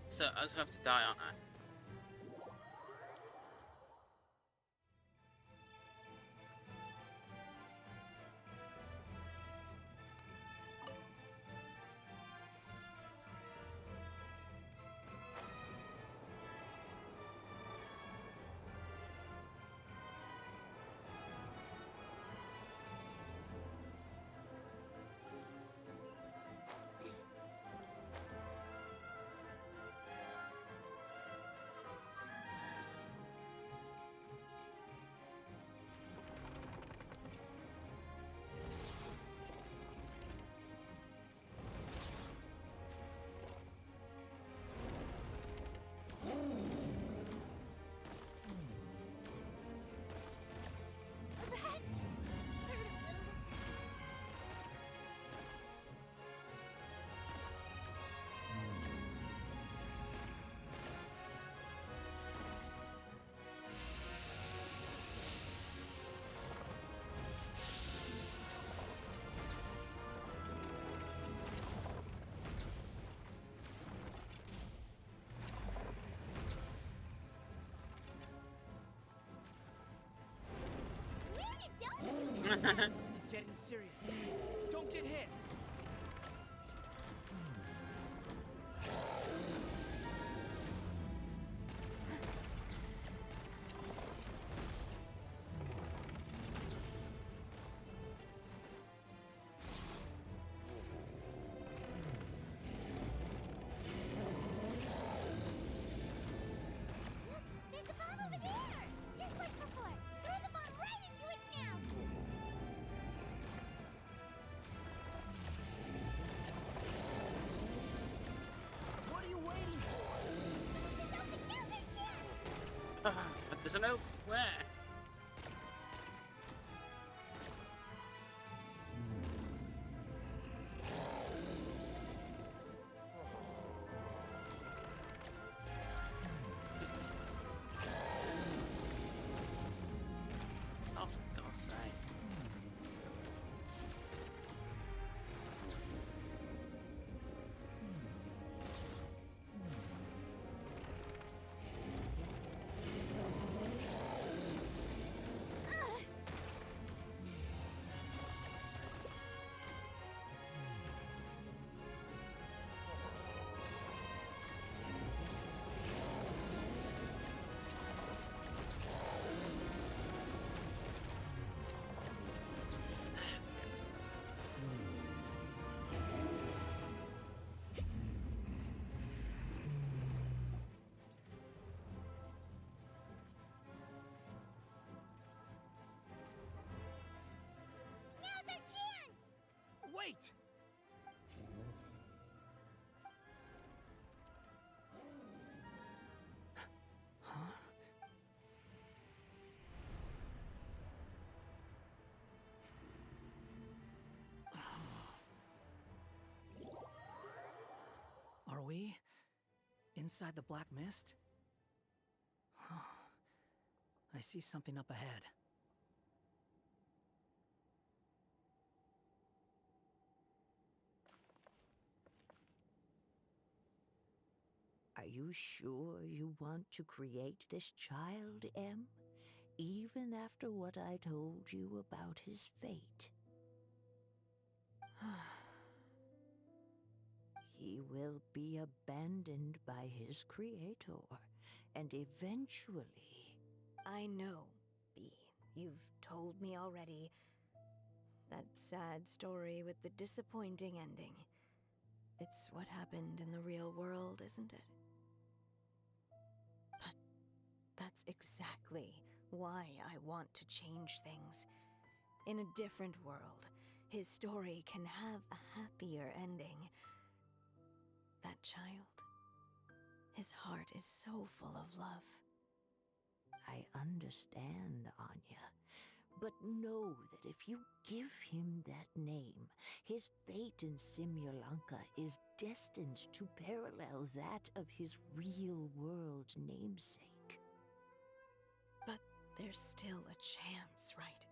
So I just have to die, aren't I? He's getting serious. Don't get hit. There's a bomb over there! Just like before! Throw the bomb right into its mouth! What are you waiting for? But there's no where. Oh, for God's sake. Now's our chance! Wait! Huh? Are we inside the black mist? I see something up ahead. Are you sure you want to create this child, Em? Even after what I told you about his fate? He will be abandoned by his creator, and eventually... I know, Bee. You've told me already. That sad story with the disappointing ending. It's what happened in the real world, isn't it? But that's exactly why I want to change things. In a different world, his story can have a happier ending. That child, his heart is so full of love. I understand, Anya. But know that if you give him that name, his fate in Simulanka is destined to parallel that of his real-world namesake. But there's still a chance, right?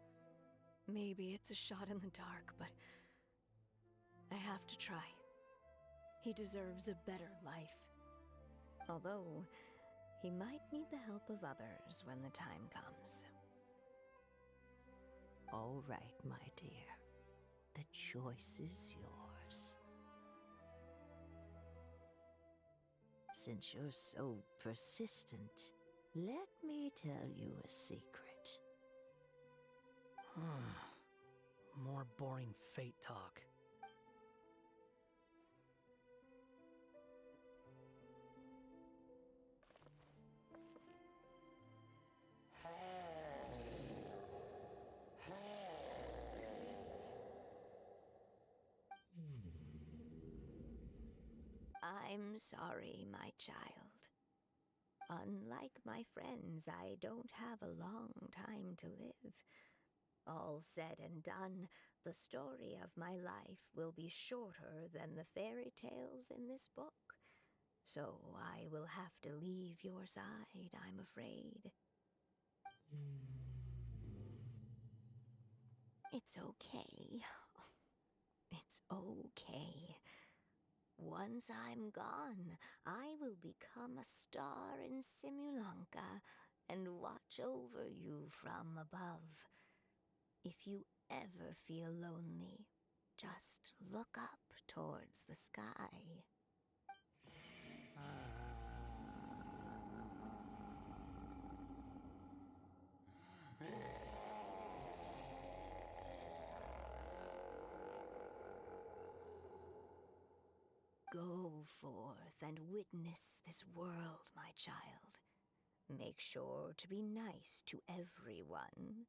Maybe it's a shot in the dark, but I have to try. He deserves a better life. Although, he might need the help of others when the time comes. All right, my dear. The choice is yours. Since you're so persistent, let me tell you a secret. More boring fate talk. I'm sorry, my child. Unlike my friends, I don't have a long time to live. All said and done, the story of my life will be shorter than the fairy tales in this book. So I will have to leave your side, I'm afraid. It's okay. It's okay. Once I'm gone, I will become a star in Simulanka and watch over you from above. If you ever feel lonely, just look up towards the sky. Go forth and witness this world, my child. Make sure to be nice to everyone.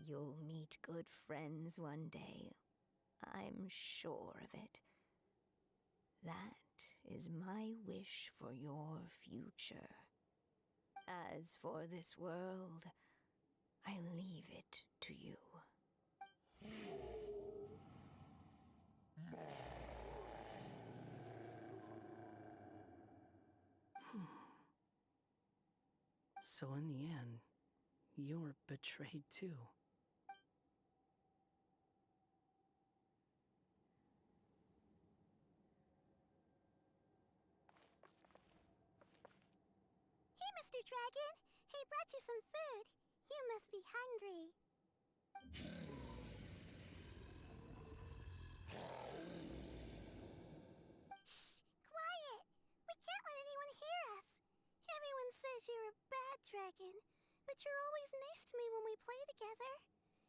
You'll meet good friends one day. I'm sure of it. That is my wish for your future. As for this world, I leave it to you. So in the end, you were betrayed too. Hey, Mr. Dragon! I brought you some food. You must be hungry. Shh! Quiet! We can't let anyone hear us. Everyone says you're a bad dragon, but you're always nice to me when we play together.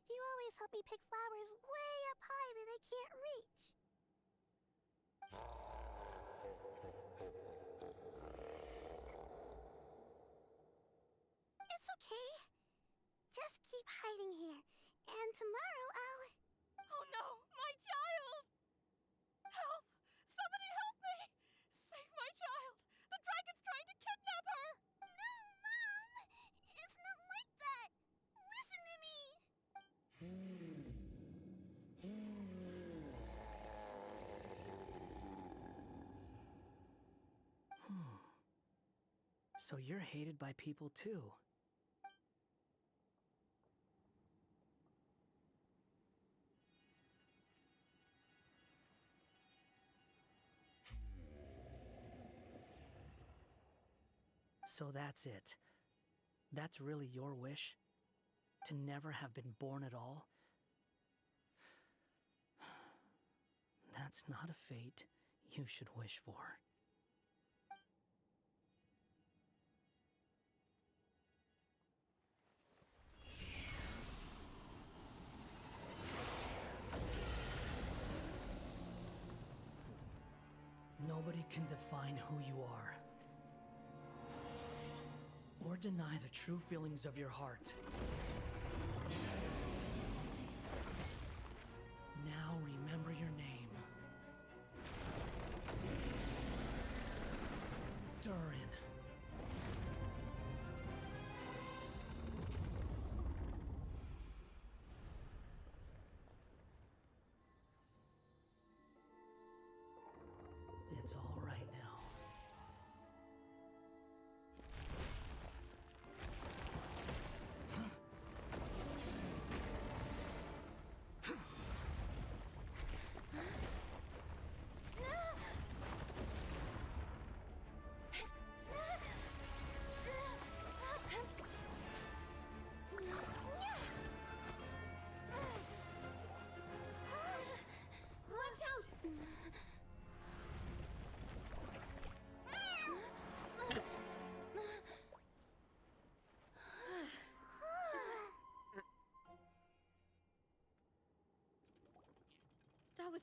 You always help me pick flowers way up high that I can't reach. It's okay. Just keep hiding here, and tomorrow I'll... Oh no, my child! Help! Somebody help me! Save my child! The dragon's trying to kidnap her! No, Mom! It's not like that! Listen to me! So you're hated by people too. So that's it. That's really your wish? To never have been born at all? That's not a fate you should wish for. Nobody can define who you are, or deny the true feelings of your heart. Now remember your name. Durin.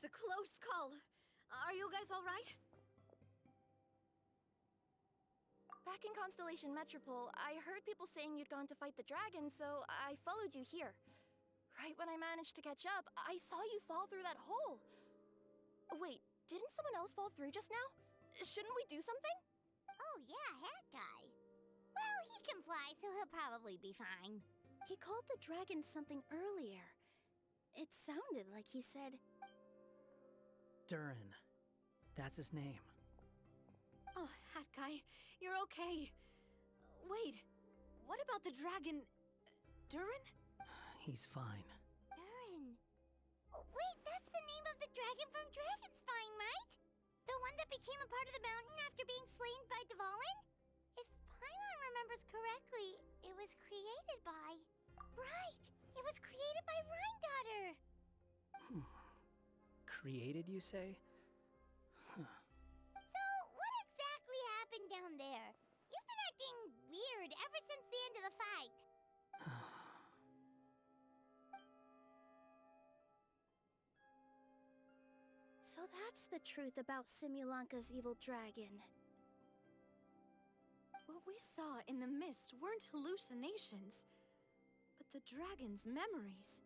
was a close call. Are you guys all right? Back in Constellation Metropole, I heard people saying you'd gone to fight the dragon, so I followed you here. Right when I managed to catch up, I saw you fall through that hole. Wait, didn't someone else fall through just now? Shouldn't we do something? Oh yeah, Hat Guy. Well, he can fly, so he'll probably be fine. He called the dragon something earlier. It sounded like he said... Durin. That's his name. Oh, Hat Guy, you're okay. Wait, what about the dragon... Durin? He's fine. Durin. Oh, wait, that's the name of the dragon from Dragonspine, right? The one that became a part of the mountain after being slain by Dvalin? If Paimon remembers correctly, it was created by... Right! It was created by Rhine-Daughter! Created, you say? Huh. So, what exactly happened down there? You've been acting weird ever since the end of the fight. So that's the truth about Simulanka's evil dragon. What we saw in the mist weren't hallucinations, but the dragon's memories.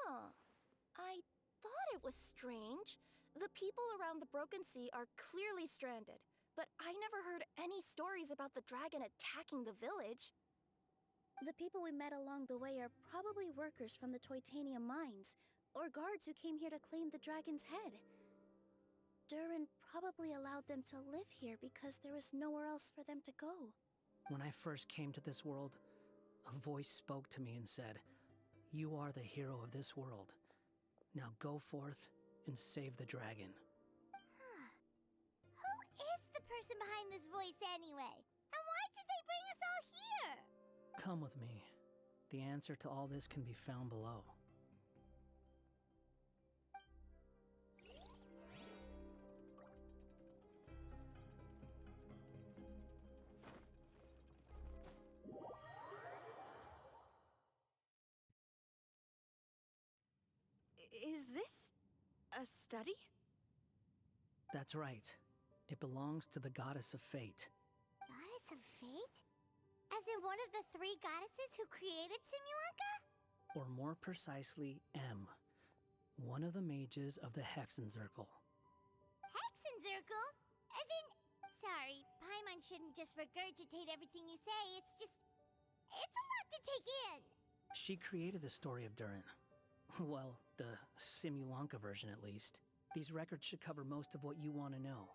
Huh. I thought it was strange. The people around the Broken Sea are clearly stranded, but I never heard any stories about the dragon attacking the village. The people we met along the way are probably workers from the Toitanium mines, or guards who came here to claim the dragon's head. Durin probably allowed them to live here because there was nowhere else for them to go. When I first came to this world, a voice spoke to me and said, "You are the hero of this world. Now go forth and save the dragon." Who is the person behind this voice anyway? And why did they bring us all here? Come with me. The answer to all this can be found below. Is this a study? That's right. It belongs to the Goddess of Fate. Goddess of Fate? As in one of the three goddesses who created Simulanka? Or more precisely, M. One of the mages of the Hexenzirkel. Hexenzirkel? As in... Sorry, Paimon shouldn't just regurgitate everything you say, it's just... It's a lot to take in! She created the story of Durin. Well, the Simulanka version at least. These records should cover most of what you want to know,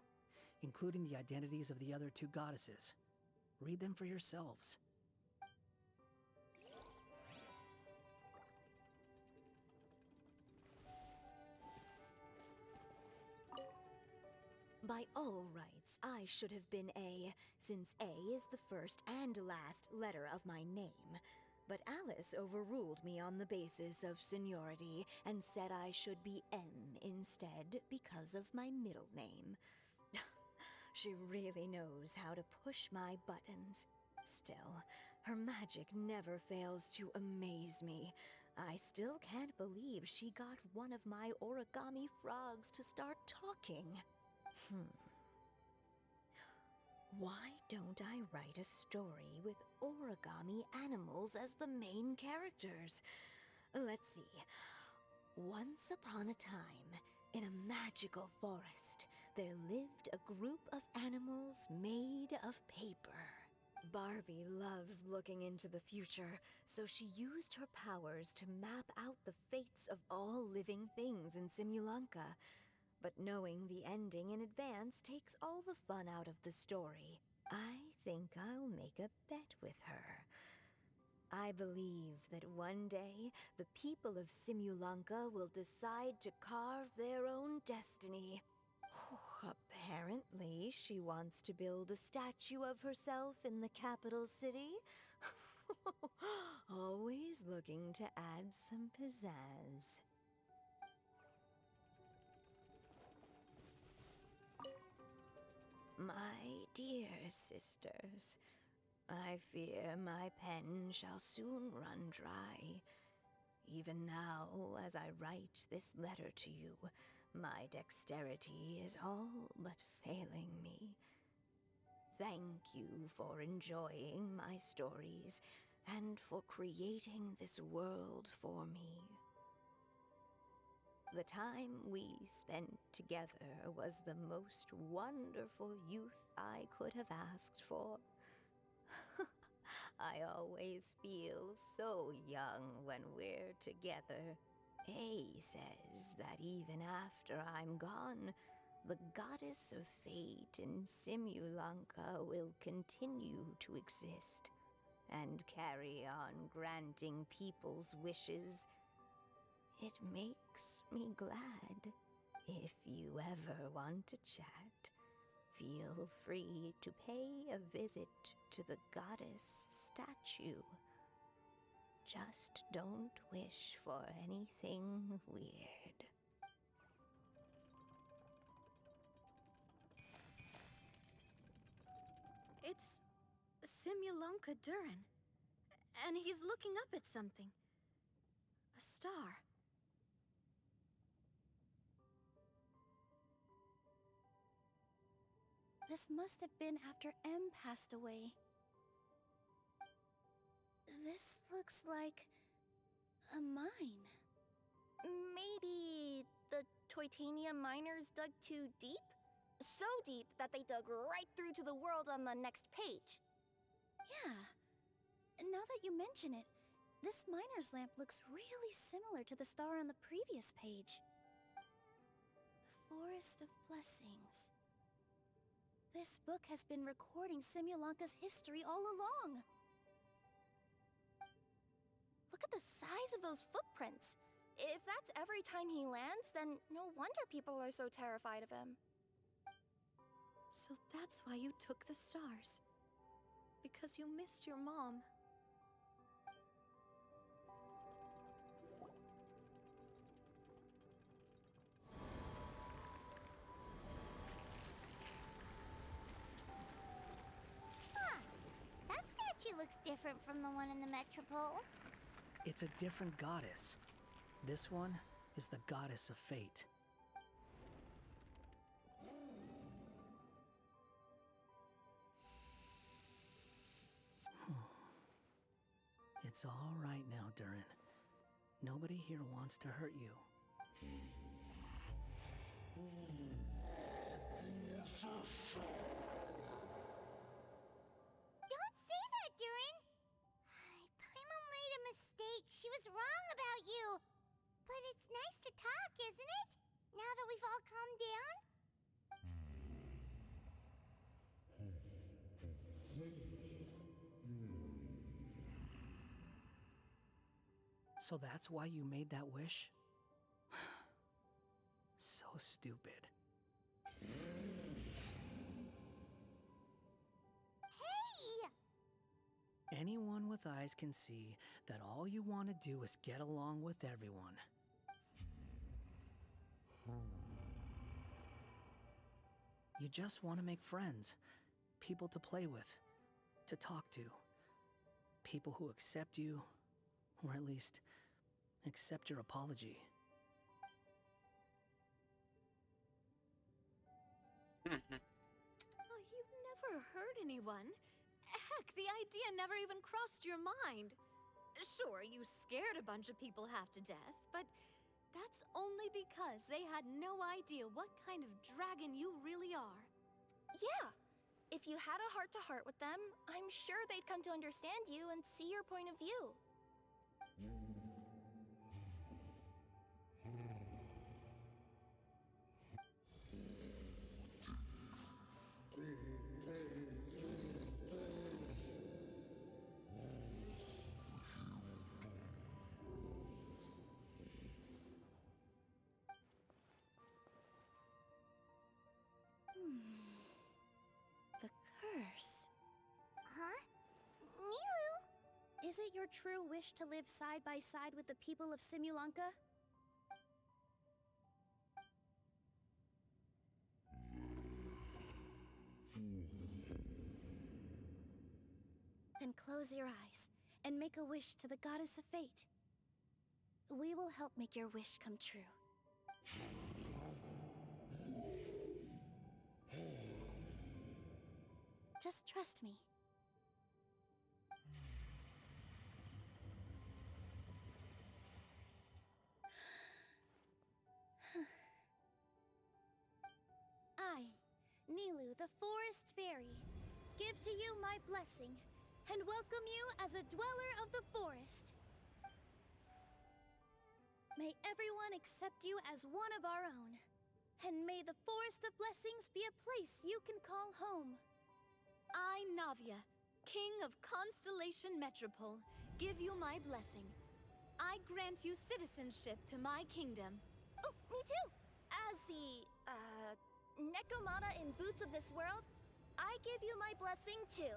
including the identities of the other two goddesses. Read them for yourselves. By all rights, I should have been A, since A is the first and last letter of my name. But Alice overruled me on the basis of seniority and said I should be M instead because of my middle name. She really knows how to push my buttons. Still, her magic never fails to amaze me. I still can't believe she got one of my origami frogs to start talking. Why don't I write a story with origami animals as the main characters? Let's see. Once upon a time, in a magical forest, there lived a group of animals made of paper. Barbie loves looking into the future, so she used her powers to map out the fates of all living things in Simulanka. But knowing the ending in advance takes all the fun out of the story. I think I'll make a bet with her. I believe that one day, the people of Simulanka will decide to carve their own destiny. Apparently, she wants to build a statue of herself in the capital city. Always looking to add some pizzazz. My dear sisters, I fear my pen shall soon run dry. Even now, as I write this letter to you, my dexterity is all but failing me. Thank you for enjoying my stories and for creating this world for me. The time we spent together was the most wonderful youth I could have asked for. I always feel so young when we're together. A says that even after I'm gone, the goddess of fate in Simulanka will continue to exist and carry on granting people's wishes. It makes me glad. If you ever want to chat, feel free to pay a visit to the goddess statue. Just don't wish for anything weird. It's Simulanka Durin. And he's looking up at something. A star. This must have been after M passed away. This looks like a mine. Maybe the Toitania miners dug too deep? So deep that they dug right through to the world on the next page. Yeah. And now that you mention it, this miner's lamp looks really similar to the star on the previous page. The Forest of Blessings. This book has been recording Simulanka's history all along. Look at the size of those footprints. If that's every time he lands, then no wonder people are so terrified of him. So that's why you took the stars. Because you missed your mom. Huh. That statue looks different from the one in the Metropole. It's a different goddess. This one is the goddess of fate. It's all right now, Durin. Nobody here wants to hurt you. Don't say that, Durin! Paimon made a mistake. She was wrong about you. But it's nice to talk, isn't it? Now that we've all calmed down? So that's why you made that wish? So stupid. Hey! Anyone with eyes can see that all you want to do is get along with everyone. You just want to make friends, people to play with, to talk to, people who accept you, or at least accept your apology. Oh, you've never hurt anyone. Heck, the idea never even crossed your mind. Sure, you scared a bunch of people half to death, but that's only because they had no idea what kind of dragon you really are. Yeah. If you had a heart-to-heart with them, I'm sure they'd come to understand you and see your point of view. The curse. Huh? Milu? Is it your true wish to live side by side with the people of Simulanka? close your eyes and make a wish to the goddess of fate. We will help make your wish come true. Just trust me. I, Nilu, the Forest Fairy, give to you my blessing and welcome you as a dweller of the forest. May everyone accept you as one of our own, and may the Forest of Blessings be a place you can call home. I, Navia, King of Constellation Metropole, give you my blessing. I grant you citizenship to my kingdom. Oh, me too! As the, Nekomata in Boots of this world, I give you my blessing too.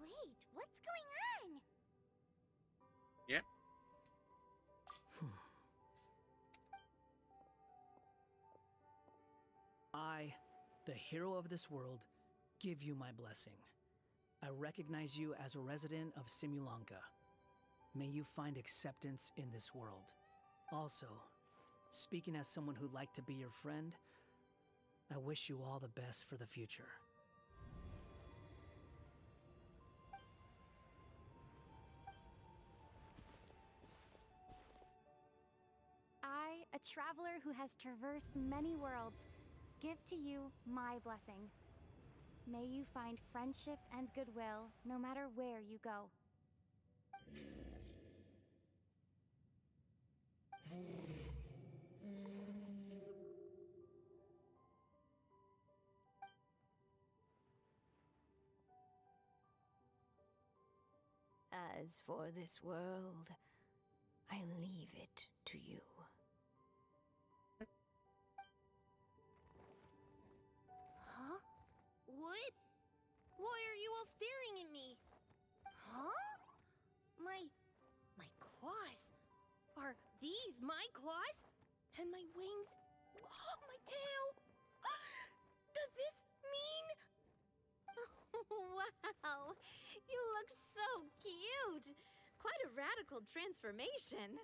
Wait, what's going on? Yep. I, the hero of this world, give you my blessing. I recognize you as a resident of Simulanka. May you find acceptance in this world. Also, speaking as someone who'd like to be your friend, I wish you all the best for the future. I, a traveler who has traversed many worlds, give to you my blessing. May you find friendship and goodwill no matter where you go. As for this world, I leave it to you. Huh? What? Why are you all staring at me? Huh? My claws. Are these my claws? And my wings? My tail? Does this mean... Wow, you look so cute. Quite a radical transformation.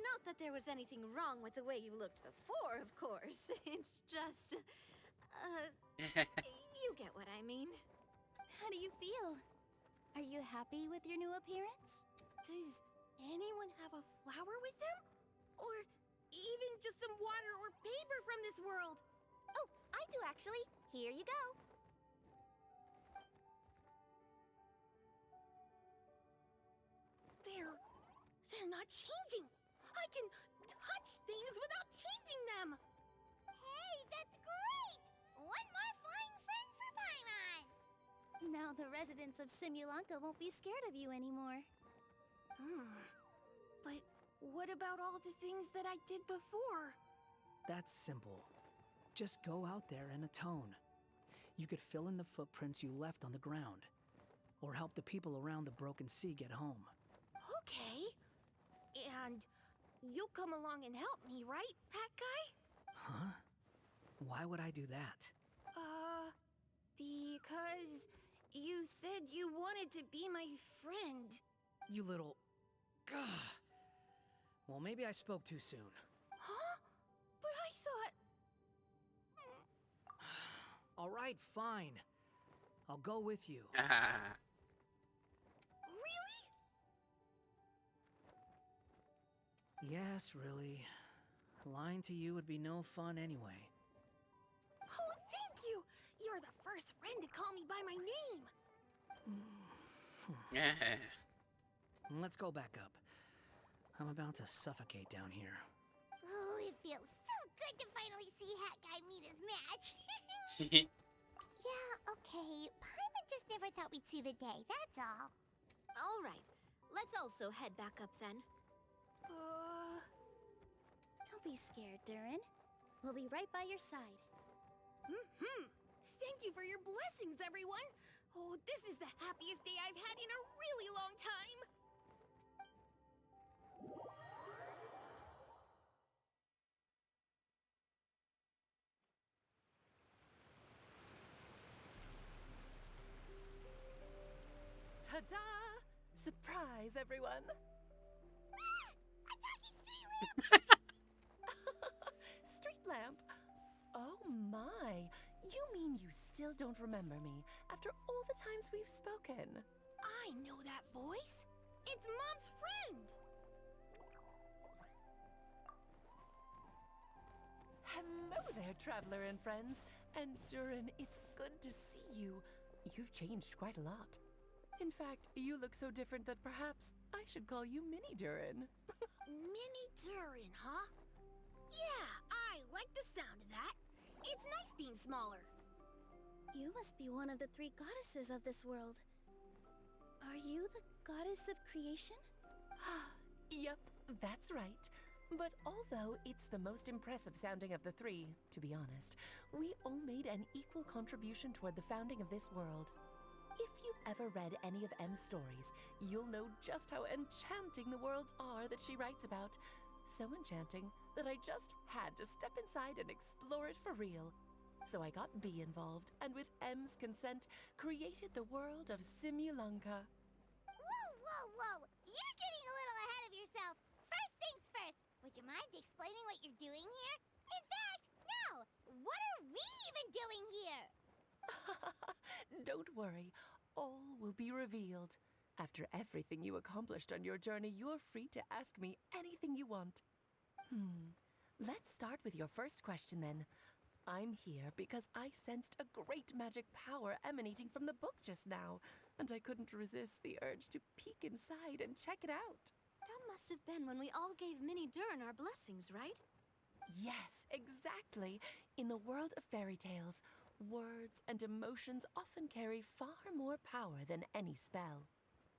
Not that there was anything wrong with the way you looked before, of course. It's just... you get what I mean. How do you feel? Are you happy with your new appearance? Does anyone have a flower with them? Or even just some water or paper from this world? Oh, I do actually. Here you go. They're not changing. I can touch things without changing them. Hey, that's great! One more flying friend for Paimon! Now the residents of Simulanka won't be scared of you anymore. But what about all the things that I did before? That's simple. Just go out there and atone. You could fill in the footprints you left on the ground, or help the people around the Broken Sea get home. Okay. And you'll come along and help me, right, Hat Guy? Huh? Why would I do that? Because you said you wanted to be my friend. You little... Gah. Well, maybe I spoke too soon. Huh? But I thought... All right, fine. I'll go with you. Yes, really. Lying to you would be no fun anyway. Oh, thank you! You're the first friend to call me by my name! Let's go back up. I'm about to suffocate down here. Oh, it feels so good to finally see Hat Guy meet his match. Yeah, okay. Paimon just never thought we'd see the day, that's all. All right, let's also head back up then. Don't be scared, Durin. We'll be right by your side. Thank you for your blessings, everyone! Oh, this is the happiest day I've had in a really long time! Ta-da! Surprise, everyone! A talking street lamp! Street lamp? Oh my! You mean you still don't remember me after all the times we've spoken? I know that voice. It's Mom's friend. Hello there, traveler and friends. And Durin, it's good to see you. You've changed quite a lot. In fact, you look so different that perhaps I should call you Mini Durin. Mini Durin, huh? Yeah, I like the sound of that. It's nice being smaller. You must be one of the three goddesses of this world. Are you the goddess of creation? Yep, that's right. But although it's the most impressive sounding of the three, to be honest, we all made an equal contribution toward the founding of this world. If you've ever read any of M's stories, you'll know just how enchanting the worlds are that she writes about. So enchanting that I just had to step inside and explore it for real. So I got B involved, and with M's consent, created the world of Simulunka. Whoa, whoa, whoa! You're getting a little ahead of yourself. First things first, would you mind explaining what you're doing here? In fact, no! What are we even doing here? Don't worry, all will be revealed. After everything you accomplished on your journey, you're free to ask me anything you want. Let's start with your first question then. I'm here because I sensed a great magic power emanating from the book just now, and I couldn't resist the urge to peek inside and check it out. That must have been when we all gave Mini Durin our blessings, right? Yes, exactly. In the world of fairy tales, words and emotions often carry far more power than any spell.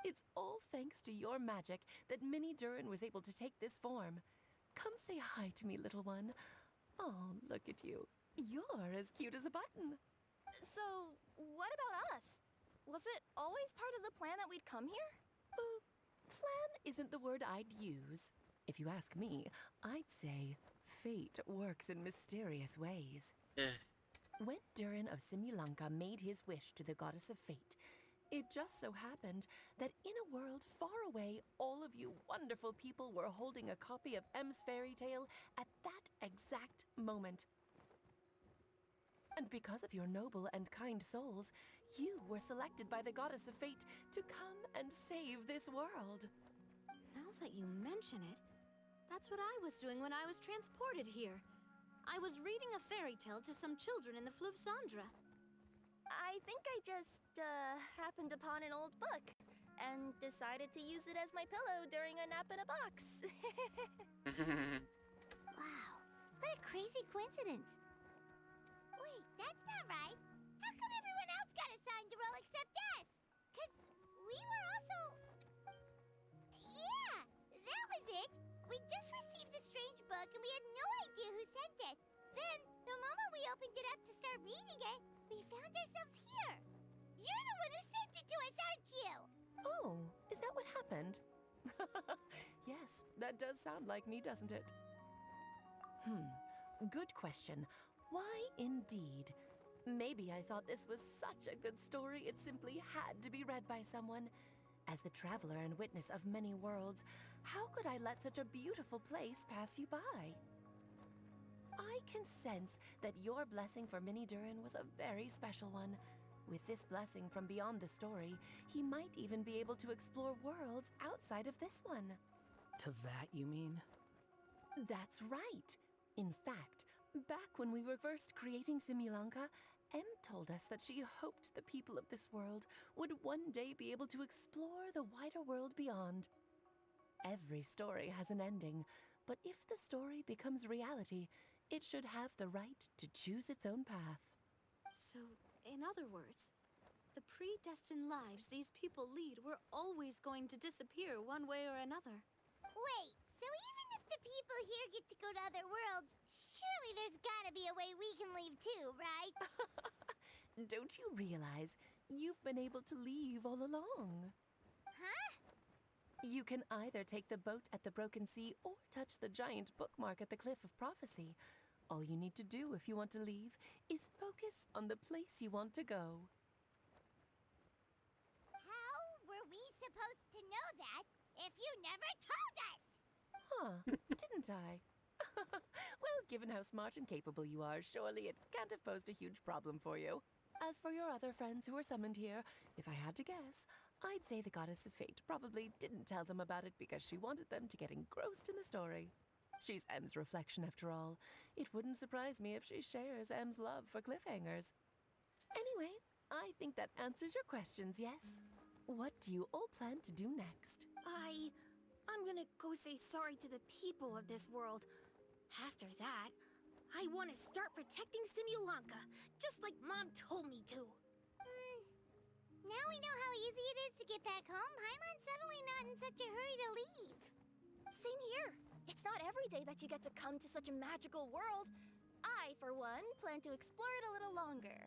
It's all thanks to your magic that Mini Durin was able to take this form. Come say hi to me, little one. Oh, look at you. You're as cute as a button. So, what about us? Was it always part of the plan that we'd come here? Plan isn't the word I'd use. If you ask me, I'd say fate works in mysterious ways. When Durin of Simulunka made his wish to the goddess of fate, it just so happened that in a world far away, all of you wonderful people were holding a copy of M's fairy tale at that exact moment. And because of your noble and kind souls, you were selected by the goddess of fate to come and save this world. Now that you mention it, that's what I was doing when I was transported here. I was reading a fairy tale to some children in the Fleuve Cendra. I think I just, happened upon an old book and decided to use it as my pillow during a nap in a box. Wow, what a crazy coincidence. Wait, that's not right. How come everyone else got assigned to roll except us? 'Cause we were also... Yeah, that was it. We just received a strange book and we had no idea who sent it. Then, the moment we opened it up to start reading it, we found ourselves here. You're the one who sent it to us, aren't you? Oh, is that what happened? Yes, that does sound like me, doesn't it? Good question. Why indeed? Maybe I thought this was such a good story it simply had to be read by someone. As the traveler and witness of many worlds, how could I let such a beautiful place pass you by? I can sense that your blessing for Mini Durin was a very special one. With this blessing from beyond the story, he might even be able to explore worlds outside of this one. Teyvat, you mean? That's right. In fact, back when we were first creating Simulunka, Em told us that she hoped the people of this world would one day be able to explore the wider world beyond. Every story has an ending, but if the story becomes reality, it should have the right to choose its own path. So, in other words, the predestined lives these people lead were always going to disappear one way or another. Wait, so even if the people here get to go to other worlds, surely there's gotta be a way we can leave too, right? Don't you realize you've been able to leave all along? Huh? You can either take the boat at the Broken Sea or touch the giant bookmark at the Cliff of Prophecy. All you need to do if you want to leave is focus on the place you want to go. How were we supposed to know that if you never told us? Huh, didn't I? Well, given how smart and capable you are, surely it can't have posed a huge problem for you. As for your other friends who were summoned here, if I had to guess, I'd say the Goddess of Fate probably didn't tell them about it because she wanted them to get engrossed in the story. She's M's reflection, after all. It wouldn't surprise me if she shares M's love for cliffhangers. Anyway, I think that answers your questions, yes? What do you all plan to do next? I'm gonna go say sorry to the people of this world. After that, I want to start protecting Simulanka, just like Mom told me to. Now we know how easy it is to get back home. Paimon's suddenly not in such a hurry to leave. Same here. It's not every day that you get to come to such a magical world. I, for one, plan to explore it a little longer.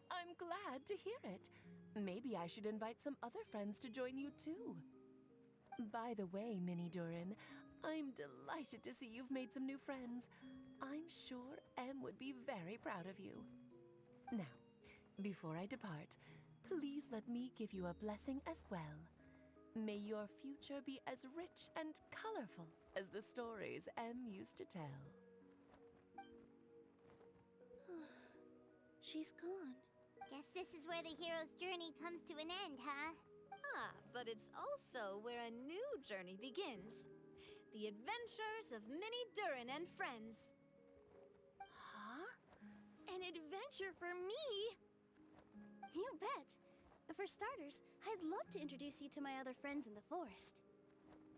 I'm glad to hear it. Maybe I should invite some other friends to join you too. By the way, Minnie Durin, I'm delighted to see you've made some new friends. I'm sure Em would be very proud of you. Now, before I depart, please let me give you a blessing as well. May your future be as rich and colorful as the stories Em used to tell. She's gone. Guess this is where the hero's journey comes to an end, huh? Ah, but it's also where a new journey begins. The adventures of Minnie Durin and friends. Huh? An adventure for me? You bet. For starters, I'd love to introduce you to my other friends in the forest.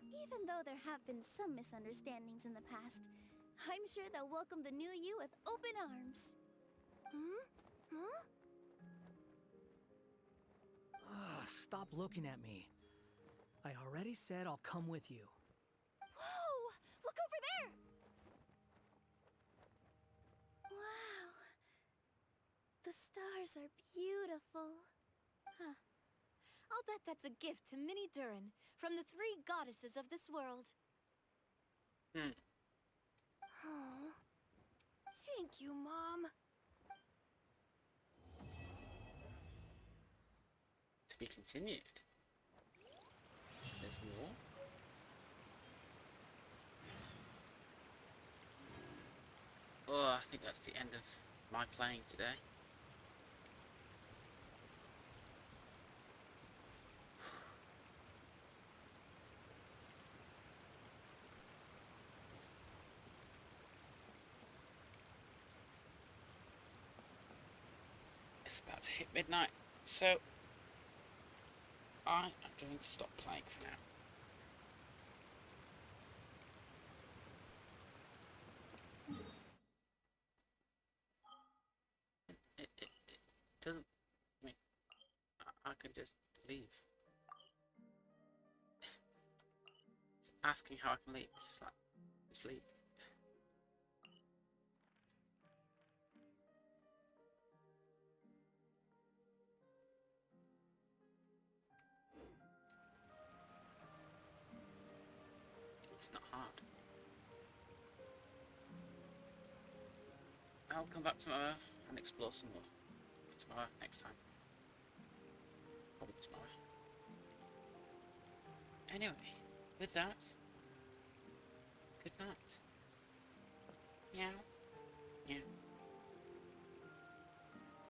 Even though there have been some misunderstandings in the past, I'm sure they'll welcome the new you with open arms. Hmm? Huh? Stop looking at me. I already said I'll come with you. Whoa! Look over there! Wow. The stars are beautiful. Huh. I'll bet that's a gift to Minnie Durin from the 3 goddesses of this world. Oh. Thank you, Mom. To be continued. There's more. Oh, I think that's the end of my playing today. It's about to hit midnight, so I am going to stop playing for now. It doesn't. I mean, I can just leave. It's asking how I can leave. It's just like, just leave. It's not hard. I'll come back tomorrow and explore some more. Tomorrow, next time. Probably tomorrow. Anyway, with that, good night. Meow.